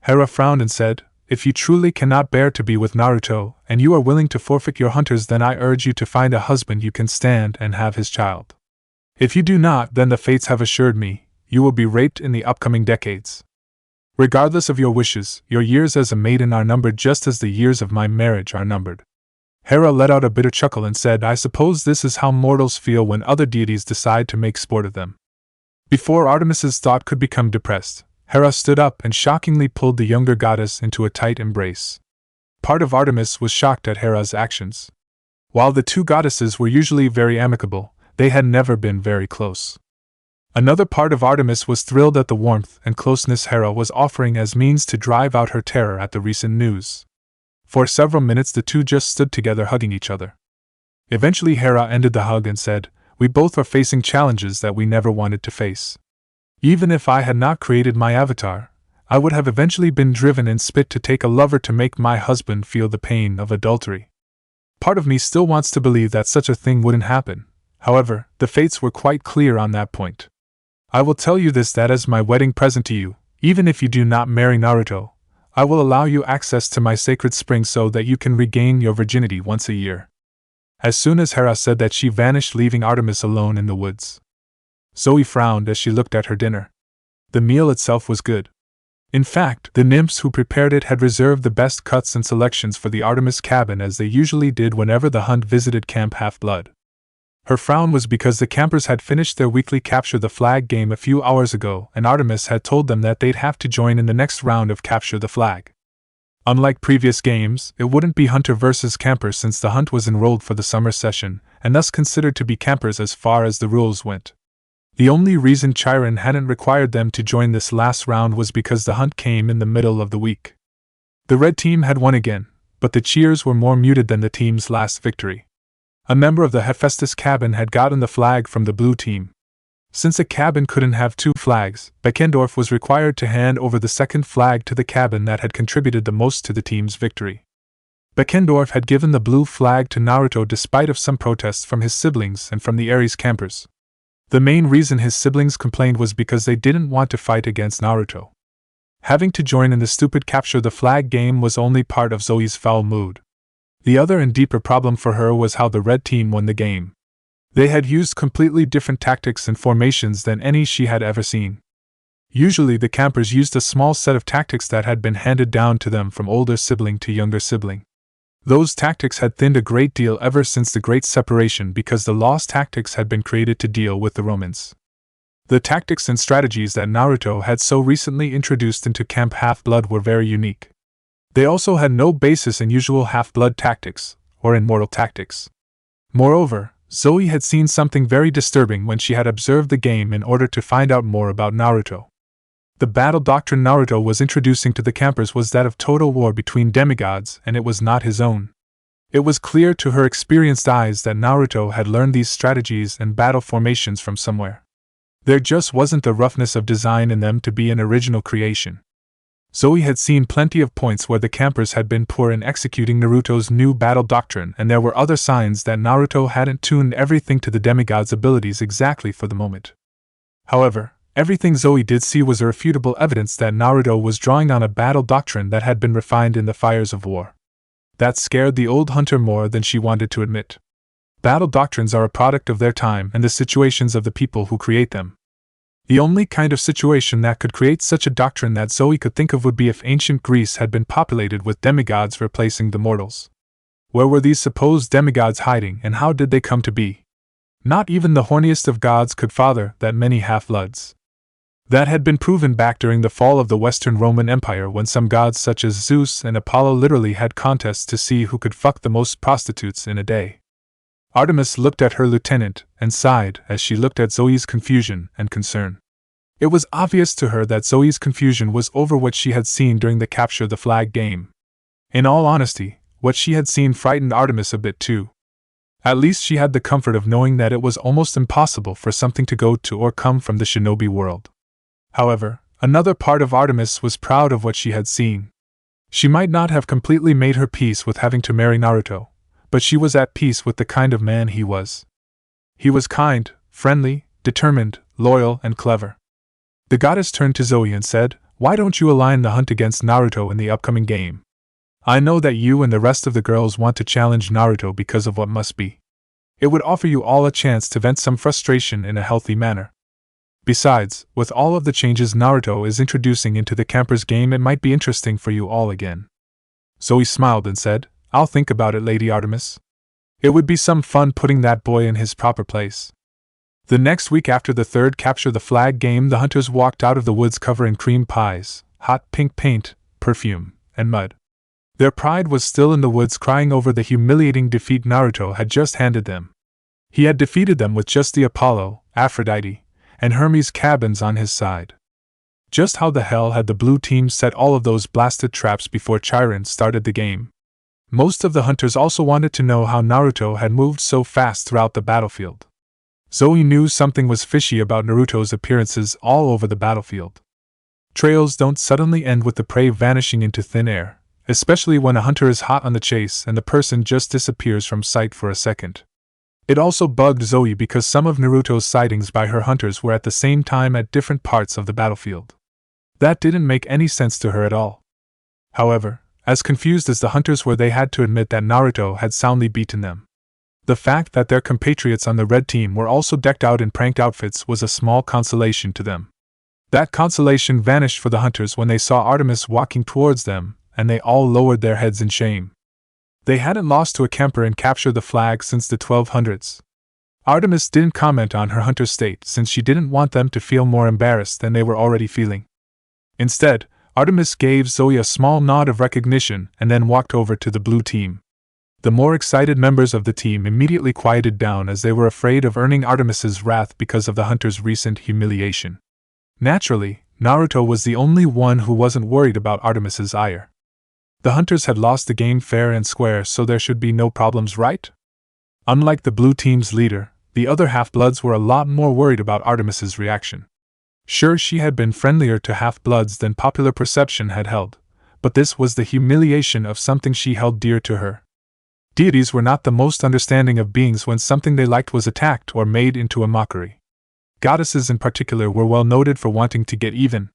Hera frowned and said, "If you truly cannot bear to be with Naruto, and you are willing to forfeit your hunters, then I urge you to find a husband you can stand and have his child. If you do not, then the fates have assured me, you will be raped in the upcoming decades. Regardless of your wishes, your years as a maiden are numbered just as the years of my marriage are numbered." Hera let out a bitter chuckle and said, "I suppose this is how mortals feel when other deities decide to make sport of them." Before Artemis's thought could become depressed, Hera stood up and shockingly pulled the younger goddess into a tight embrace. Part of Artemis was shocked at Hera's actions. While the two goddesses were usually very amicable, they had never been very close. Another part of Artemis was thrilled at the warmth and closeness Hera was offering as means to drive out her terror at the recent news. For several minutes the two just stood together hugging each other. Eventually Hera ended the hug and said, "We both are facing challenges that we never wanted to face. Even if I had not created my avatar, I would have eventually been driven and spit to take a lover to make my husband feel the pain of adultery. Part of me still wants to believe that such a thing wouldn't happen. However, the fates were quite clear on that point. I will tell you this, that as my wedding present to you, even if you do not marry Naruto, I will allow you access to my sacred spring so that you can regain your virginity once a year." As soon as Hera said that, she vanished, leaving Artemis alone in the woods. Zoe frowned as she looked at her dinner. The meal itself was good. In fact, the nymphs who prepared it had reserved the best cuts and selections for the Artemis cabin, as they usually did whenever the hunt visited Camp Half-Blood. Her frown was because the campers had finished their weekly Capture the Flag game a few hours ago, and Artemis had told them that they'd have to join in the next round of Capture the Flag. Unlike previous games, it wouldn't be hunter versus camper since the hunt was enrolled for the summer session, and thus considered to be campers as far as the rules went. The only reason Chiron hadn't required them to join this last round was because the hunt came in the middle of the week. The red team had won again, but the cheers were more muted than the team's last victory. A member of the Hephaestus cabin had gotten the flag from the blue team. Since a cabin couldn't have two flags, Beckendorf was required to hand over the second flag to the cabin that had contributed the most to the team's victory. Beckendorf had given the blue flag to Naruto despite of some protests from his siblings and from the Ares campers. The main reason his siblings complained was because they didn't want to fight against Naruto. Having to join in the stupid capture the flag game was only part of Zoe's foul mood. The other and deeper problem for her was how the red team won the game. They had used completely different tactics and formations than any she had ever seen. Usually the campers used a small set of tactics that had been handed down to them from older sibling to younger sibling. Those tactics had thinned a great deal ever since the Great Separation because the lost tactics had been created to deal with the Romans. The tactics and strategies that Naruto had so recently introduced into Camp Half-Blood were very unique. They also had no basis in usual Half-Blood tactics, or in mortal tactics. Moreover, Zoe had seen something very disturbing when she had observed the game in order to find out more about Naruto. The battle doctrine Naruto was introducing to the campers was that of total war between demigods, and it was not his own. It was clear to her experienced eyes that Naruto had learned these strategies and battle formations from somewhere. There just wasn't the roughness of design in them to be an original creation. Zoe had seen plenty of points where the campers had been poor in executing Naruto's new battle doctrine, and there were other signs that Naruto hadn't tuned everything to the demigod's abilities exactly for the moment. However, everything Zoe did see was irrefutable evidence that Naruto was drawing on a battle doctrine that had been refined in the fires of war. That scared the old hunter more than she wanted to admit. Battle doctrines are a product of their time and the situations of the people who create them. The only kind of situation that could create such a doctrine that Zoe could think of would be if ancient Greece had been populated with demigods replacing the mortals. Where were these supposed demigods hiding, and how did they come to be? Not even the horniest of gods could father that many half-bloods. That had been proven back during the fall of the Western Roman Empire, when some gods such as Zeus and Apollo literally had contests to see who could fuck the most prostitutes in a day. Artemis looked at her lieutenant and sighed as she looked at Zoe's confusion and concern. It was obvious to her that Zoe's confusion was over what she had seen during the capture the flag game. In all honesty, what she had seen frightened Artemis a bit too. At least she had the comfort of knowing that it was almost impossible for something to go to or come from the shinobi world. However, another part of Artemis was proud of what she had seen. She might not have completely made her peace with having to marry Naruto, but she was at peace with the kind of man he was. He was kind, friendly, determined, loyal, and clever. The goddess turned to Zoe and said, "Why don't you align the hunt against Naruto in the upcoming game? I know that you and the rest of the girls want to challenge Naruto because of what must be. It would offer you all a chance to vent some frustration in a healthy manner. Besides, with all of the changes Naruto is introducing into the campers game, it might be interesting for you all again." Zoe smiled and said, "I'll think about it, Lady Artemis. It would be some fun putting that boy in his proper place." The next week after the third capture the flag game, the hunters walked out of the woods covered in cream pies, hot pink paint, perfume, and mud. Their pride was still in the woods, crying over the humiliating defeat Naruto had just handed them. He had defeated them with just the Apollo, Aphrodite, and Hermes cabins on his side. Just how the hell had the blue team set all of those blasted traps before Chiron started the game? Most of the hunters also wanted to know how Naruto had moved so fast throughout the battlefield. Zoe knew something was fishy about Naruto's appearances all over the battlefield. Trails don't suddenly end with the prey vanishing into thin air, especially when a hunter is hot on the chase and the person just disappears from sight for a second. It also bugged Zoe because some of Naruto's sightings by her hunters were at the same time at different parts of the battlefield. That didn't make any sense to her at all. However, as confused as the hunters were, they had to admit that Naruto had soundly beaten them. The fact that their compatriots on the red team were also decked out in pranked outfits was a small consolation to them. That consolation vanished for the hunters when they saw Artemis walking towards them, and they all lowered their heads in shame. They hadn't lost to a camper in capture the flag since the 1200s. Artemis didn't comment on her hunter's state since she didn't want them to feel more embarrassed than they were already feeling. Instead, Artemis gave Zoe a small nod of recognition and then walked over to the blue team. The more excited members of the team immediately quieted down as they were afraid of earning Artemis's wrath because of the hunter's recent humiliation. Naturally, Naruto was the only one who wasn't worried about Artemis's ire. The hunters had lost the game fair and square, so there should be no problems, right? Unlike the blue team's leader, the other half-bloods were a lot more worried about Artemis's reaction. Sure, she had been friendlier to half-bloods than popular perception had held, but this was the humiliation of something she held dear to her. Deities were not the most understanding of beings when something they liked was attacked or made into a mockery. Goddesses in particular were well noted for wanting to get even.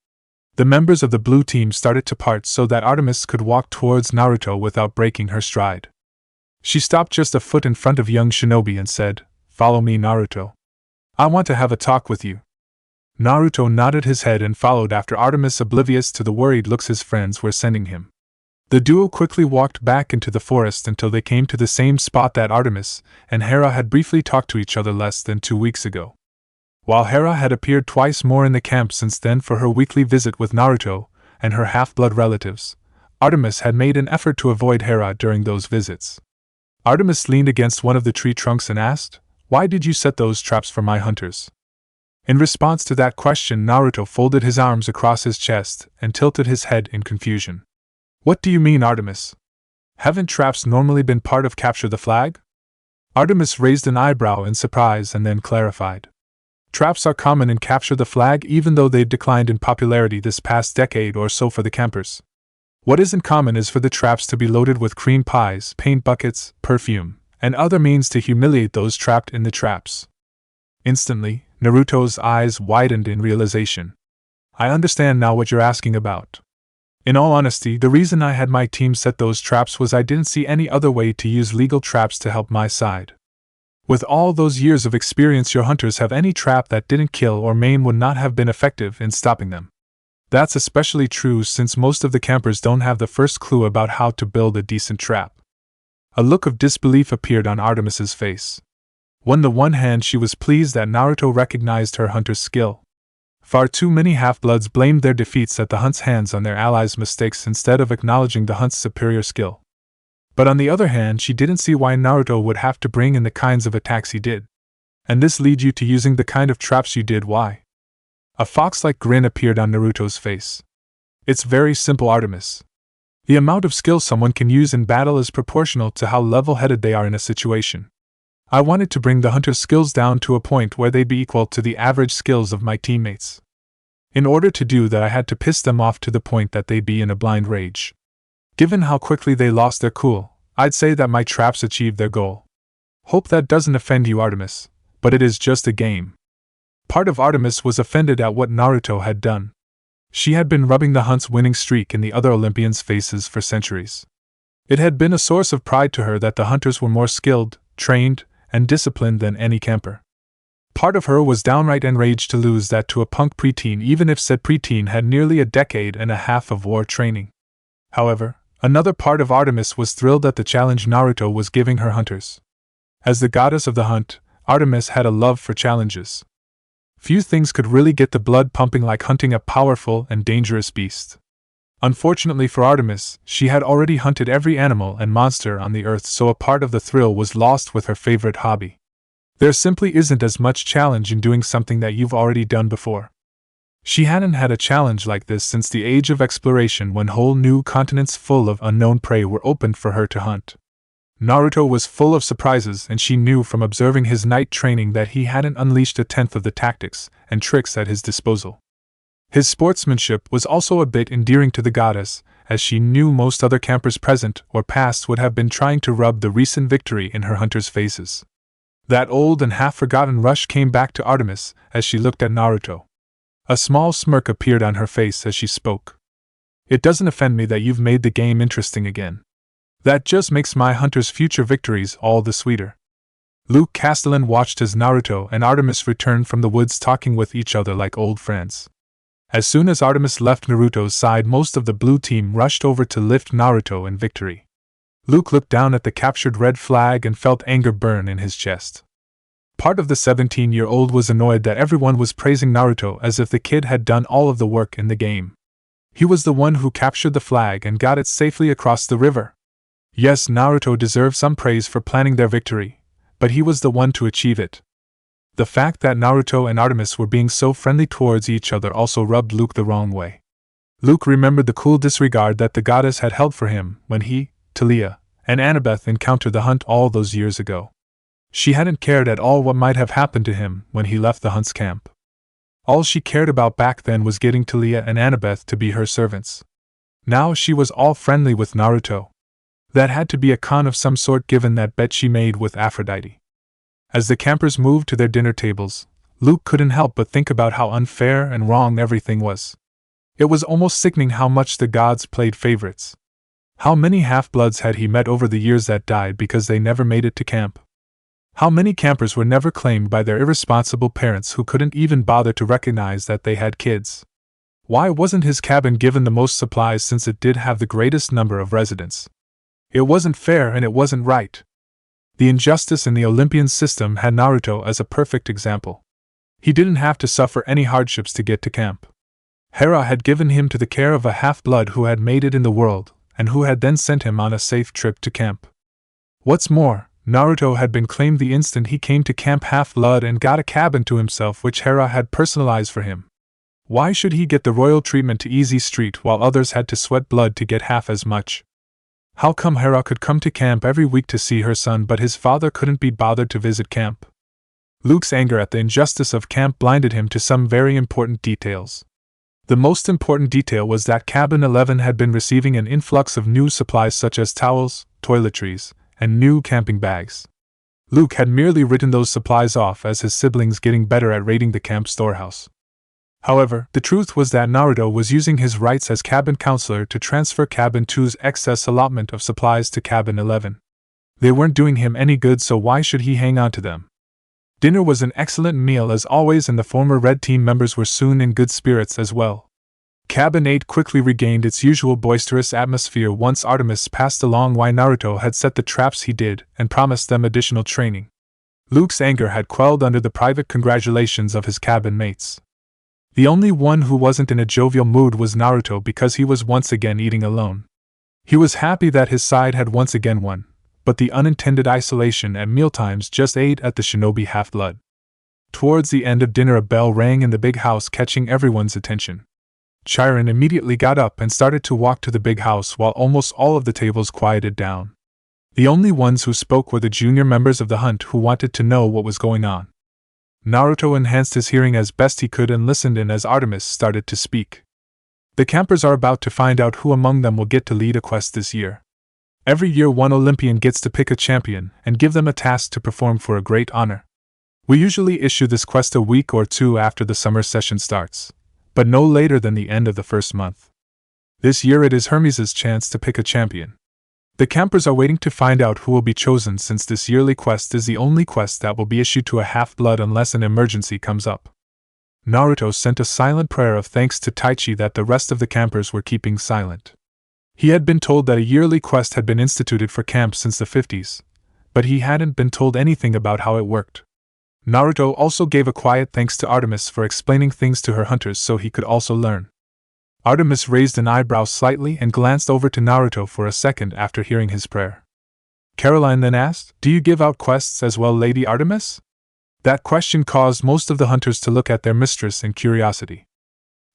The members of the blue team started to part so that Artemis could walk towards Naruto without breaking her stride. She stopped just a foot in front of young Shinobi and said, "Follow me, Naruto. I want to have a talk with you." Naruto nodded his head and followed after Artemis, oblivious to the worried looks his friends were sending him. The duo quickly walked back into the forest until they came to the same spot that Artemis and Hera had briefly talked to each other less than 2 weeks ago. While Hera had appeared twice more in the camp since then for her weekly visit with Naruto and her half-blood relatives, Artemis had made an effort to avoid Hera during those visits. Artemis leaned against one of the tree trunks and asked, "Why did you set those traps for my hunters?" In response to that question, Naruto folded his arms across his chest and tilted his head in confusion. "What do you mean, Artemis? Haven't traps normally been part of Capture the Flag?" Artemis raised an eyebrow in surprise and then clarified. Traps are common in Capture the Flag, even though they've declined in popularity this past decade or so for the campers. What isn't common is for the traps to be loaded with cream pies, paint buckets, perfume, and other means to humiliate those trapped in the traps. Instantly, Naruto's eyes widened in realization. "I understand now what you're asking about. In all honesty, the reason I had my team set those traps was I didn't see any other way to use legal traps to help my side. With all those years of experience, your hunters have any trap that didn't kill or maim would not have been effective in stopping them. That's especially true since most of the campers don't have the first clue about how to build a decent trap." A look of disbelief appeared on Artemis's face. On the one hand, she was pleased that Naruto recognized her hunter's skill. Far too many half-bloods blamed their defeats at the hunt's hands on their allies' mistakes instead of acknowledging the hunt's superior skill. But on the other hand, she didn't see why Naruto would have to bring in the kinds of attacks he did. "And this lead you to using the kind of traps you did, why?" A fox-like grin appeared on Naruto's face. "It's very simple, Artemis. The amount of skill someone can use in battle is proportional to how level-headed they are in a situation. I wanted to bring the hunter's skills down to a point where they'd be equal to the average skills of my teammates. In order to do that, I had to piss them off to the point that they'd be in a blind rage. Given how quickly they lost their cool, I'd say that my traps achieved their goal. Hope that doesn't offend you, Artemis, but it is just a game." Part of Artemis was offended at what Naruto had done. She had been rubbing the hunt's winning streak in the other Olympians' faces for centuries. It had been a source of pride to her that the hunters were more skilled, trained, and disciplined than any camper. Part of her was downright enraged to lose that to a punk preteen, even if said preteen had nearly a decade and a half of war training. However, another part of Artemis was thrilled at the challenge Naruto was giving her hunters. As the goddess of the hunt, Artemis had a love for challenges. Few things could really get the blood pumping like hunting a powerful and dangerous beast. Unfortunately for Artemis, she had already hunted every animal and monster on the earth, so a part of the thrill was lost with her favorite hobby. There simply isn't as much challenge in doing something that you've already done before. She hadn't had a challenge like this since the age of exploration, when whole new continents full of unknown prey were opened for her to hunt. Naruto was full of surprises, and she knew from observing his night training that he hadn't unleashed a tenth of the tactics and tricks at his disposal. His sportsmanship was also a bit endearing to the goddess, as she knew most other campers present or past would have been trying to rub the recent victory in her hunters' faces. That old and half-forgotten rush came back to Artemis as she looked at Naruto. A small smirk appeared on her face as she spoke. "It doesn't offend me that you've made the game interesting again. That just makes my hunter's future victories all the sweeter." Luke Castellan watched as Naruto and Artemis returned from the woods, talking with each other like old friends. As soon as Artemis left Naruto's side, most of the blue team rushed over to lift Naruto in victory. Luke looked down at the captured red flag and felt anger burn in his chest. Part of the 17-year-old was annoyed that everyone was praising Naruto as if the kid had done all of the work in the game. He was the one who captured the flag and got it safely across the river. Yes, Naruto deserved some praise for planning their victory, but he was the one to achieve it. The fact that Naruto and Artemis were being so friendly towards each other also rubbed Luke the wrong way. Luke remembered the cool disregard that the goddess had held for him when he, Talia, and Annabeth encountered the hunt all those years ago. She hadn't cared at all what might have happened to him when he left the Hunt's camp. All she cared about back then was getting Talia and Annabeth to be her servants. Now she was all friendly with Naruto. That had to be a con of some sort given that bet she made with Aphrodite. As the campers moved to their dinner tables, Luke couldn't help but think about how unfair and wrong everything was. It was almost sickening how much the gods played favorites. How many half-bloods had he met over the years that died because they never made it to camp? How many campers were never claimed by their irresponsible parents who couldn't even bother to recognize that they had kids? Why wasn't his cabin given the most supplies since it did have the greatest number of residents? It wasn't fair and it wasn't right. The injustice in the Olympian system had Naruto as a perfect example. He didn't have to suffer any hardships to get to camp. Hera had given him to the care of a half-blood who had made it in the world, and who had then sent him on a safe trip to camp. What's more, Naruto had been claimed the instant he came to Camp Half-Blood and got a cabin to himself which Hera had personalized for him. Why should he get the royal treatment to Easy Street while others had to sweat blood to get half as much? How come Hera could come to camp every week to see her son but his father couldn't be bothered to visit camp? Luke's anger at the injustice of camp blinded him to some very important details. The most important detail was that Cabin 11 had been receiving an influx of new supplies such as towels, toiletries, and new camping bags. Luke had merely written those supplies off as his siblings getting better at raiding the camp storehouse. However, the truth was that Naruto was using his rights as cabin counselor to transfer Cabin 2's excess allotment of supplies to Cabin 11. They weren't doing him any good, so why should he hang on to them? Dinner was an excellent meal as always, and the former Red Team members were soon in good spirits as well. Cabin 8 quickly regained its usual boisterous atmosphere once Artemis passed along why Naruto had set the traps he did and promised them additional training. Luke's anger had quelled under the private congratulations of his cabin mates. The only one who wasn't in a jovial mood was Naruto because he was once again eating alone. He was happy that his side had once again won, but the unintended isolation at mealtimes just ate at the shinobi half-blood. Towards the end of dinner a bell rang in the big house, catching everyone's attention. Chiron immediately got up and started to walk to the big house while almost all of the tables quieted down. The only ones who spoke were the junior members of the hunt who wanted to know what was going on. Naruto enhanced his hearing as best he could and listened in as Artemis started to speak. The campers are about to find out who among them will get to lead a quest this year. Every year one Olympian gets to pick a champion and give them a task to perform for a great honor. We usually issue this quest a week or two after the summer session starts, but no later than the end of the first month. This year it is Hermes' chance to pick a champion. The campers are waiting to find out who will be chosen since this yearly quest is the only quest that will be issued to a half-blood unless an emergency comes up. Naruto sent a silent prayer of thanks to Taichi that the rest of the campers were keeping silent. He had been told that a yearly quest had been instituted for camp since the 50s, but he hadn't been told anything about how it worked. Naruto also gave a quiet thanks to Artemis for explaining things to her hunters so he could also learn. Artemis raised an eyebrow slightly and glanced over to Naruto for a second after hearing his prayer. Caroline then asked, "Do you give out quests as well, Lady Artemis?" That question caused most of the hunters to look at their mistress in curiosity.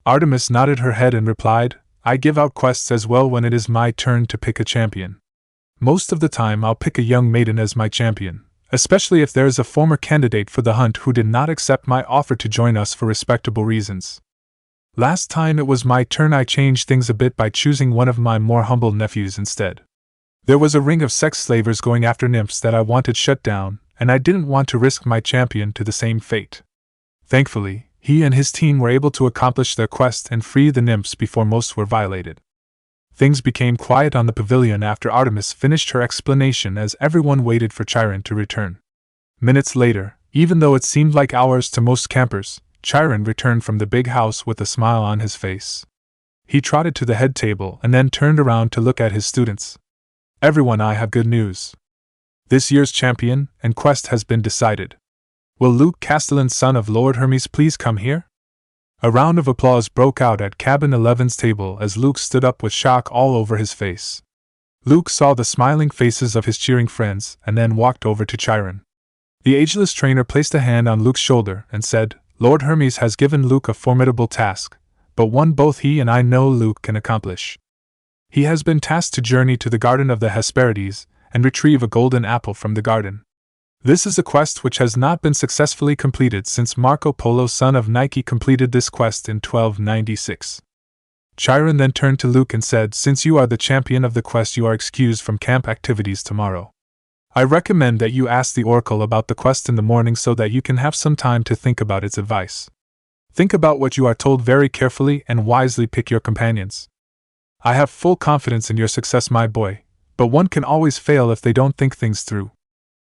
Artemis nodded her head and replied, "I give out quests as well when it is my turn to pick a champion. Most of the time I'll pick a young maiden as my champion, especially if there is a former candidate for the hunt who did not accept my offer to join us for respectable reasons. Last time it was my turn, I changed things a bit by choosing one of my more humble nephews instead. There was a ring of sex slavers going after nymphs that I wanted shut down, and I didn't want to risk my champion to the same fate. Thankfully, he and his team were able to accomplish their quest and free the nymphs before most were violated." Things became quiet on the pavilion after Artemis finished her explanation as everyone waited for Chiron to return. Minutes later, even though it seemed like hours to most campers, Chiron returned from the big house with a smile on his face. He trotted to the head table and then turned around to look at his students. "Everyone, I have good news. This year's champion and quest has been decided. Will Luke Castellan, son of Lord Hermes, please come here?" A round of applause broke out at Cabin 11's table as Luke stood up with shock all over his face. Luke saw the smiling faces of his cheering friends and then walked over to Chiron. The ageless trainer placed a hand on Luke's shoulder and said, "Lord Hermes has given Luke a formidable task, but one both he and I know Luke can accomplish. He has been tasked to journey to the Garden of the Hesperides and retrieve a golden apple from the garden. This is a quest which has not been successfully completed since Marco Polo, son of Nike, completed this quest in 1296. Chiron then turned to Luke and said, "Since you are the champion of the quest, you are excused from camp activities tomorrow. I recommend that you ask the Oracle about the quest in the morning so that you can have some time to think about its advice. Think about what you are told very carefully and wisely pick your companions. I have full confidence in your success, my boy, but one can always fail if they don't think things through."